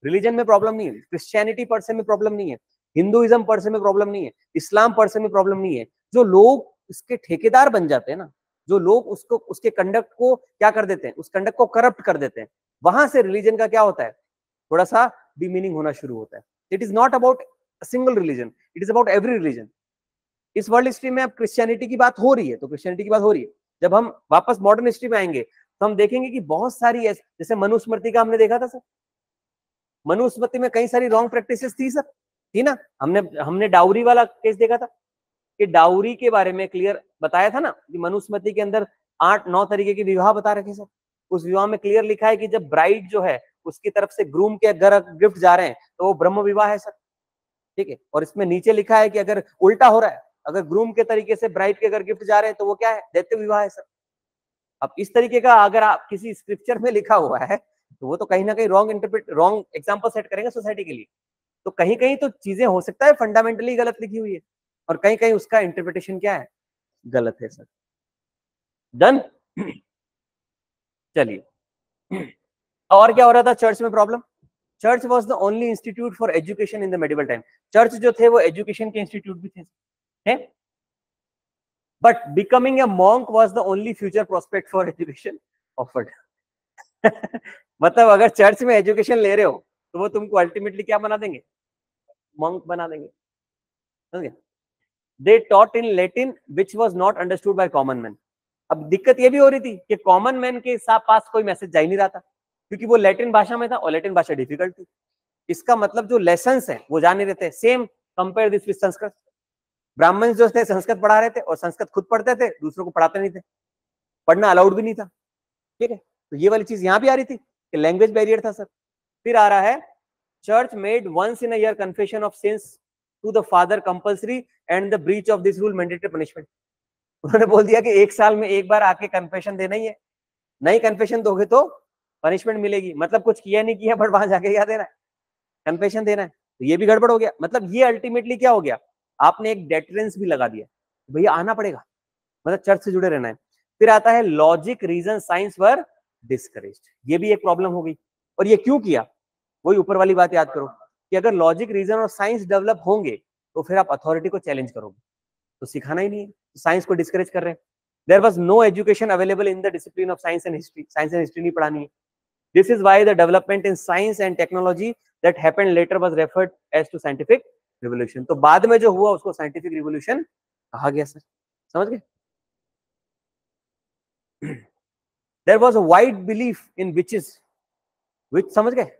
रिलीजन में प्रॉब्लम नहीं है, क्रिश्चियनिटी पर से में प्रॉब्लम नहीं है, हिंदुइज्म पर से में प्रॉब्लम नहीं है, इस्लाम पर से में प्रॉब्लम नहीं है, जो लोग इसके ठेकेदार बन जाते हैं ना, जो लोग उसको उसके कंडक्ट को क्या कर देते हैं, उस कंडक्ट को करप्ट कर देते हैं, वहां से रिलीजन का क्या होता है, थोड़ा सा डिमीनिंग होना शुरू होता है। It is not about single religion, it is about every religion. इस वर्ल्ड हिस्ट्री में अब क्रिश्चियनिटी की बात हो रही है, तो क्रिश्चियनिटी की बात हो रही है, जब हम वापस मॉडर्न हिस्ट्री में आएंगे तो हम देखेंगे कि बहुत सारी जैसे मनुस्मृति का हमने देखा था सर, मनुस्मृति में कई सारी रॉन्ग प्रैक्टिसेस थी सर, थी ना, हमने डाउरी वाला केस देखा था, कि डाउरी के बारे में क्लियर बताया था ना, कि मनुस्मृति के अंदर 8-9 तरीके के विवाह बता रखे सर, उस विवाह में क्लियर लिखा है कि जब ब्राइड जो है उसकी तरफ से ग्रूम के घर गिफ्ट जा रहे हैं तो वो ब्रह्म विवाह है सर, ठीक है, और इसमें नीचे लिखा है कि अगर उल्टा हो रहा है, अगर ग्रूम के तरीके से ब्राइड के घर गिफ्ट जा रहे हैं तो वो क्या है, दैत्य विवाह है सर। अब इस तरीके का अगर आप किसी स्क्रिप्चर में लिखा हुआ है तो वो तो कहीं ना कहीं रॉन्ग एग्जाम्पल सेट करेंगे सोसाइटी के लिए। तो कहीं कहीं तो चीजें हो सकता है फंडामेंटली गलत लिखी हुई है, और कहीं कहीं उसका इंटरप्रिटेशन क्या है, गलत है सर। डन। चलिए, और क्या हो रहा था चर्च में problem? Church was the only institute for education in the medieval time. Church जो थे वो एजुकेशन के इंस्टीट्यूट भी थे, but becoming a monk was the only future prospect for education offered. मतलब अगर चर्च में एजुकेशन ले रहे हो तो वो तुमको अल्टीमेटली क्या बना देंगे, मॉन्क बना देंगे। They taught in Latin which was not understood by common man. अब दिक्कत ये भी हो रही थी कि कॉमन मैन के पास कोई मैसेज जा ही नहीं रहा था, क्योंकि वो लैटिन भाषा में था और लैटिन भाषा डिफिकल्ट थी। इसका मतलब जो लेसन्स है वो जा नहीं रहते। Same compare this with Sanskrit. ब्राह्मण जो थे संस्कृत पढ़ा रहे थे और संस्कृत खुद पढ़ते थे, दूसरों को पढ़ाते नहीं थे, पढ़ना अलाउड भी नहीं था। ठीक है, तो ये वाली चीज यहाँ भी आ रही थी कि लैंग्वेज बैरियर था सर। फिर आ रहा है church made once in a year confession of sins to the father compulsory and the breach of this rule mandatory punishment. उन्होंने बोल दिया कि एक साल में एक बार आके कन्फेशन देना ही है, नहीं कन्फेशन दोगे तो पनिशमेंट मिलेगी। मतलब कुछ किया नहीं किया, बट वहां जाके क्या देना है, कन्फेशन देना है। तो ये भी गड़बड़ हो गया। मतलब ये अल्टीमेटली क्या हो गया, आपने एक डेटरेंस भी लगा दिया, भैया आना पड़ेगा, मतलब चर्च से जुड़े रहना है। फिर आता है लॉजिक रीजन साइंस वर डिस्करेज्ड। ये भी एक प्रॉब्लम हो गई। और ये क्यों किया, वही ऊपर वाली बात याद करो कि अगर लॉजिक रीजन और साइंस डेवलप होंगे तो फिर आप अथॉरिटी को चैलेंज करोगे, तो सिखाना ही नहीं है, तो साइंस को डिस्करेज कर रहे हैं। There was no education available in the discipline of science and history. Science and history नहीं पढ़ानी है। This is why the development in science and technology that happened later was referred as to scientific revolution. तो बाद में जो हुआ उसको scientific revolution कहा गया सर, समझ गए? There was a wide belief in witches. Witch समझ गए?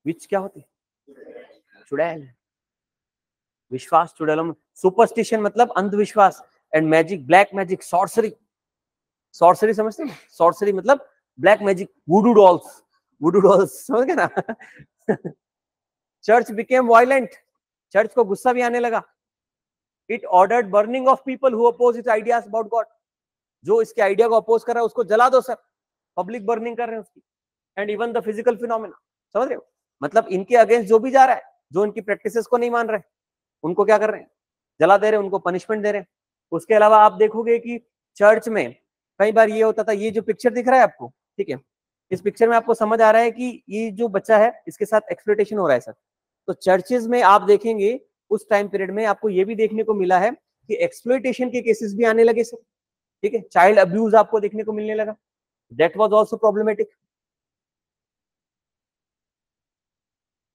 विच क्या होती है? चुड़ैल, विश्वास, चुड़ैलों में। सुपरस्टिशन मतलब अंधविश्वास, and magic, black magic, sorcery. Sorcery समझते हैं? सॉर्सरी मतलब ब्लैक मैजिक, वुडू डॉल्स, वुडू डॉल्स, समझ गए ना? Church became violent. चर्च को गुस्सा भी आने लगा। It ordered burning of people who oppose its ideas about God. जो इसके आइडिया को अपोज कर रहा है उसको जला दो सर। पब्लिक बर्निंग कर रहे हैं उसकी। And even the physical phenomena, समझ रहे हो? मतलब इनके अगेंस्ट जो भी जा रहा है, जो इनकी प्रैक्टिसेस को नहीं मान रहे, उनको क्या कर रहे हैं, जला दे रहे हैं, उनको पनिशमेंट दे रहे हैं। उसके अलावा आप देखोगे कि चर्च में कई बार ये होता था, ये जो पिक्चर दिख रहा है आपको, ठीक है, इस पिक्चर में आपको समझ आ रहा है कि ये जो बच्चा है इसके साथ एक्सप्लॉइटेशन हो रहा है सर। तो चर्चेज में आप देखेंगे उस टाइम पीरियड में आपको ये भी देखने को मिला है कि एक्सप्लॉइटेशन के केसेस भी आने लगे सर। ठीक है, चाइल्ड अब्यूज आपको देखने को मिलने लगा। That was also problematic.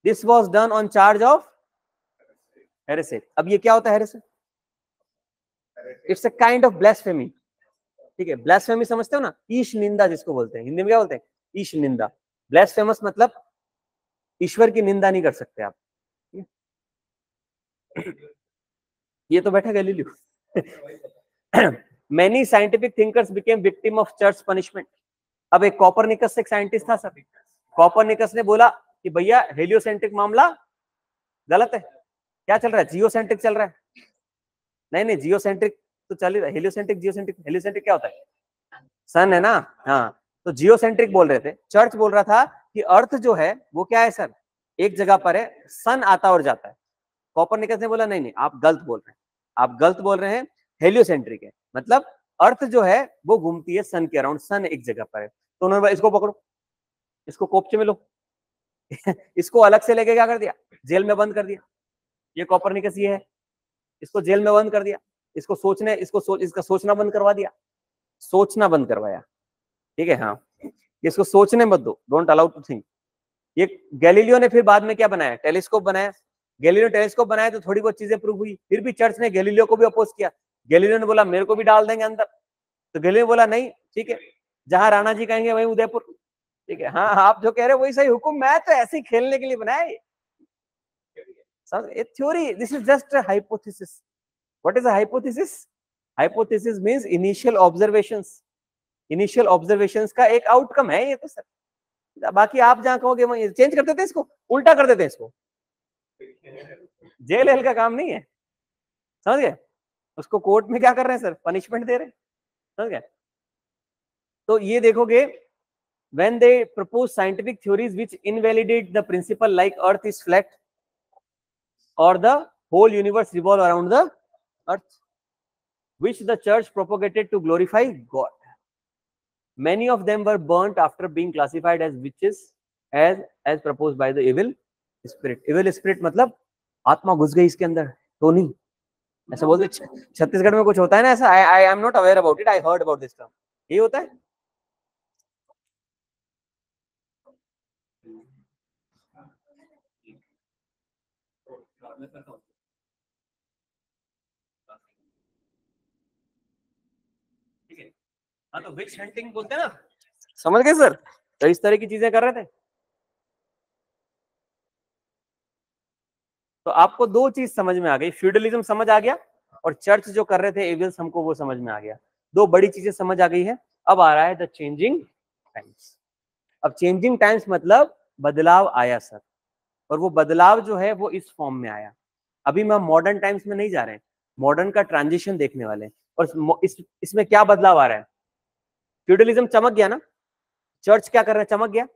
This was done on charge of heresy. अब ये क्या होता है heresy? It's a kind of blasphemy. ठीक है, ब्लास्फेमी समझते हो ना, ईश निंदा जिसको बोलते हैं, हिंदी में क्या बोलते हैं, ईश निंदा। ब्लास्फेमस मतलब ईश्वर की निंदा नहीं कर सकते आप। ये तो बैठा Galileo. Many scientific thinkers became victim of church punishment. अब एक कॉपरनिकस एक साइंटिस्ट था सर। कॉपरनिकस ने बोला कि भैया हेलियोसेंट्रिक मामला गलत है। क्या चल रहा है, जियोसेंट्रिक चल रहा है। नहीं नहीं, जियोसेंट्रिक तो चल ही रहा है। हेलियोसेंट्रिक, जियोसेंट्रिक, हेलियोसेंट्रिक क्या होता है, सन है ना। हाँ, तो जियोसेंट्रिक बोल रहे थे। चर्च बोल रहा था कि अर्थ जो है वो क्या है सर, एक जगह पर है, सन आता और जाता है। कॉपरनिकस ने बोला नहीं नहीं, आप गलत बोल रहे हैं, आप गलत बोल रहे हैं, हेलियोसेंट्रिक है, मतलब अर्थ जो है वो घूमती है सन के अराउंड, सन एक जगह पर है। तो उन्होंने बोला इसको पकड़ो, इसको कोपचे में लो। इसको अलग से लेके क्या कर दिया, जेल में बंद कर दिया। ये कॉपरनिकस ये है, इसको जेल में बंद कर दिया। इसको सोचने, इसका सोचना बंद करवा दिया, सोचना बंद करवाया। ठीक है, हाँ, इसको सोचने मत दो, डोंट अलाउ टू थिंक। ये गैलीलियो ने फिर बाद में क्या बनाया, टेलीस्कोप बनाया। गैलीलियो टेलीस्कोप बनाया तो थोड़ी बहुत चीजें प्रूव हुई। फिर भी चर्च ने गैलीलियो को भी अपोज किया। गैलीलियो ने बोला मेरे को भी डाल देंगे अंदर, तो गैलीलियो बोला नहीं, ठीक है, जहां राणा जी कहेंगे वहीं उदयपुर। ठीक है, हाँ, आप जो कह रहे हो वही सही हुकुम, मैं तो ऐसे ही खेलने के लिए बनाया। Theory, this is just a hypothesis. What is a hypothesis? Hypothesis means initial observations. Initial observations का एक आउटकम है ये तो सर। बाकी आप जहां कहोगे वहीं चेंज कर देते हैं, इसको उल्टा कर देते हैं। इसको जेल हेल का काम नहीं है, समझ गए? उसको कोर्ट में क्या कर रहे हैं सर, पनिशमेंट दे रहे हैं, समझ गए? तो ये देखोगे when they propose scientific theories which invalidate the principle like earth is flat or the whole universe revolve around the earth, which the church propagated to glorify God. Many of them were burnt after being classified as witches as proposed by the evil spirit. evil spirit मतलब आत्मा घुस गई इसके अंदर तो नहीं, ऐसा बोलते छत्तीसगढ़ में कुछ होता है ना ऐसा. आई am not aware about it, I heard about this term. ये होता है. ठीक है, हाँ तो विच हंटिंग बोलते हैं ना, समझ गए सर. तो इस तरह की चीजें कर रहे थे. तो आपको दो चीज समझ में आ गई, फ्यूडलिज्म समझ आ गया और चर्च जो कर रहे थे एविल्स हमको वो समझ में आ गया. दो बड़ी चीजें समझ आ गई है. अब आ रहा है द चेंजिंग टाइम्स. अब चेंजिंग टाइम्स मतलब बदलाव आया सर, और वो बदलाव जो है वो इस फॉर्म में आया. अभी मैं मॉडर्न टाइम्स में नहीं जा रहे हैं, मॉडर्न का ट्रांजिशन देखने वाले हैं. और इसमें क्या बदलाव आ रहा है. फ्यूडलिज्म चमक गया ना, चर्च क्या कर रहा है, चमक गया.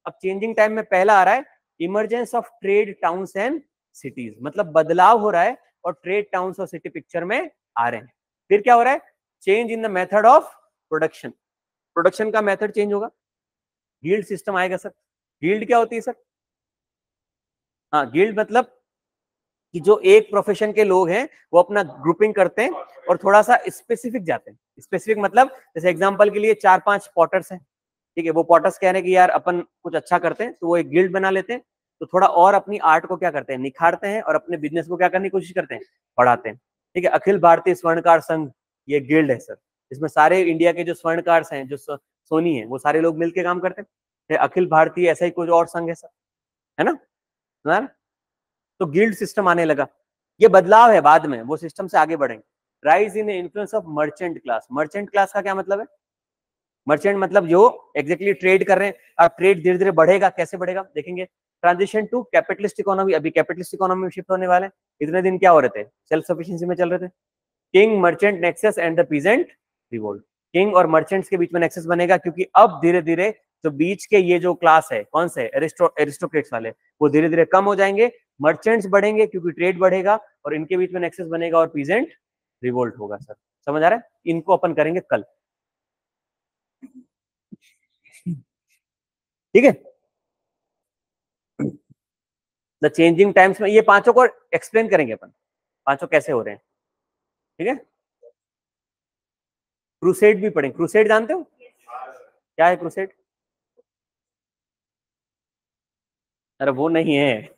अब चेंजिंग टाइम में पहला आ रहा है emergence of trade towns and cities, मतलब बदलाव हो रहा है और ट्रेड टाउन्स और सिटी पिक्चर में आ रहे हैं. फिर क्या हो रहा है, change in the method of production. Production का मेथड चेंज होगा, गिल्ड सिस्टम आएगा सर. गिल्ड क्या होती है सर. हाँ, गिल्ड मतलब कि जो एक प्रोफेशन के लोग हैं वो अपना ग्रुपिंग करते हैं और थोड़ा सा स्पेसिफिक जाते हैं. स्पेसिफिक मतलब जैसे एग्जांपल के लिए 4-5 पॉटर्स हैं, ठीक है, वो पॉटर्स कह रहे हैं कि यार अपन कुछ अच्छा करते हैं तो वो एक गिल्ड बना लेते हैं. तो थोड़ा और अपनी आर्ट को क्या करते हैं, निखारते हैं और अपने बिजनेस को क्या करने की कोशिश करते हैं, बढ़ाते हैं. ठीक है, अखिल भारतीय स्वर्णकार संघ ये गिल्ड है सर. इसमें सारे इंडिया के जो स्वर्णकार हैं, जो सोनी है, वो सारे लोग मिलकर काम करते हैं. अखिल भारतीय ऐसा ही कुछ और संघ है सर, है ना. तो गिल्ड सिस्टम आने लगा. ये बदलाव है, बाद में वो सिस्टम से आगे बढ़ेंगे. Rise in influence of merchant class. Merchant class का क्या मतलब है, मर्चेंट मतलब जो एग्जैक्टली ट्रेड कर रहे हैं. अब ट्रेड धीरे धीरे बढ़ेगा, कैसे बढ़ेगा देखेंगे. Transition to capitalist economy. अभी कैपिटलिस्ट इकोनॉमी में शिफ्ट होने वाले हैं. इतने दिन क्या हो रहे थे, सेल्फ सफिशिएंसी में चल रहे थे. King merchant nexus and the peasant revolt. King और मर्चेंट्स के बीच में नेक्सस बनेगा, क्योंकि अब धीरे धीरे जो बीच के ये जो क्लास है, कौन से एरिस्टोक्रेट्स वाले, वो धीरे धीरे कम हो जाएंगे. मर्चेंट्स बढ़ेंगे क्योंकि ट्रेड बढ़ेगा और इनके बीच में नेक्सस बनेगा और पीजेंट रिवोल्ट होगा सर. समझ आ रहा है. इनको अपन करेंगे कल, ठीक है. द चेंजिंग टाइम्स में ये पांचों को एक्सप्लेन करेंगे अपन, पांचों कैसे हो रहे हैं. ठीक है. क्रूसेड भी पढ़ेंगे. क्रूसेड जानते हो क्या है क्रूसेड. अरे वो नहीं है,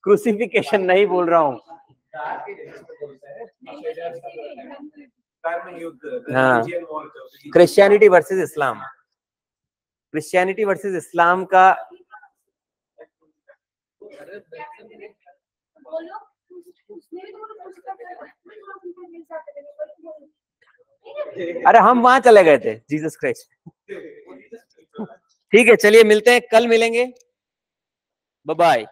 क्रूसिफिकेशन नहीं बोल रहा हूँ. हाँ, क्रिश्चियनिटी वर्सेस इस्लाम. क्रिश्चियनिटी वर्सेस इस्लाम का अरे हम वहां चले गए थे, जीसस क्राइस्ट. ठीक है, चलिए मिलते हैं कल, मिलेंगे. Bye bye.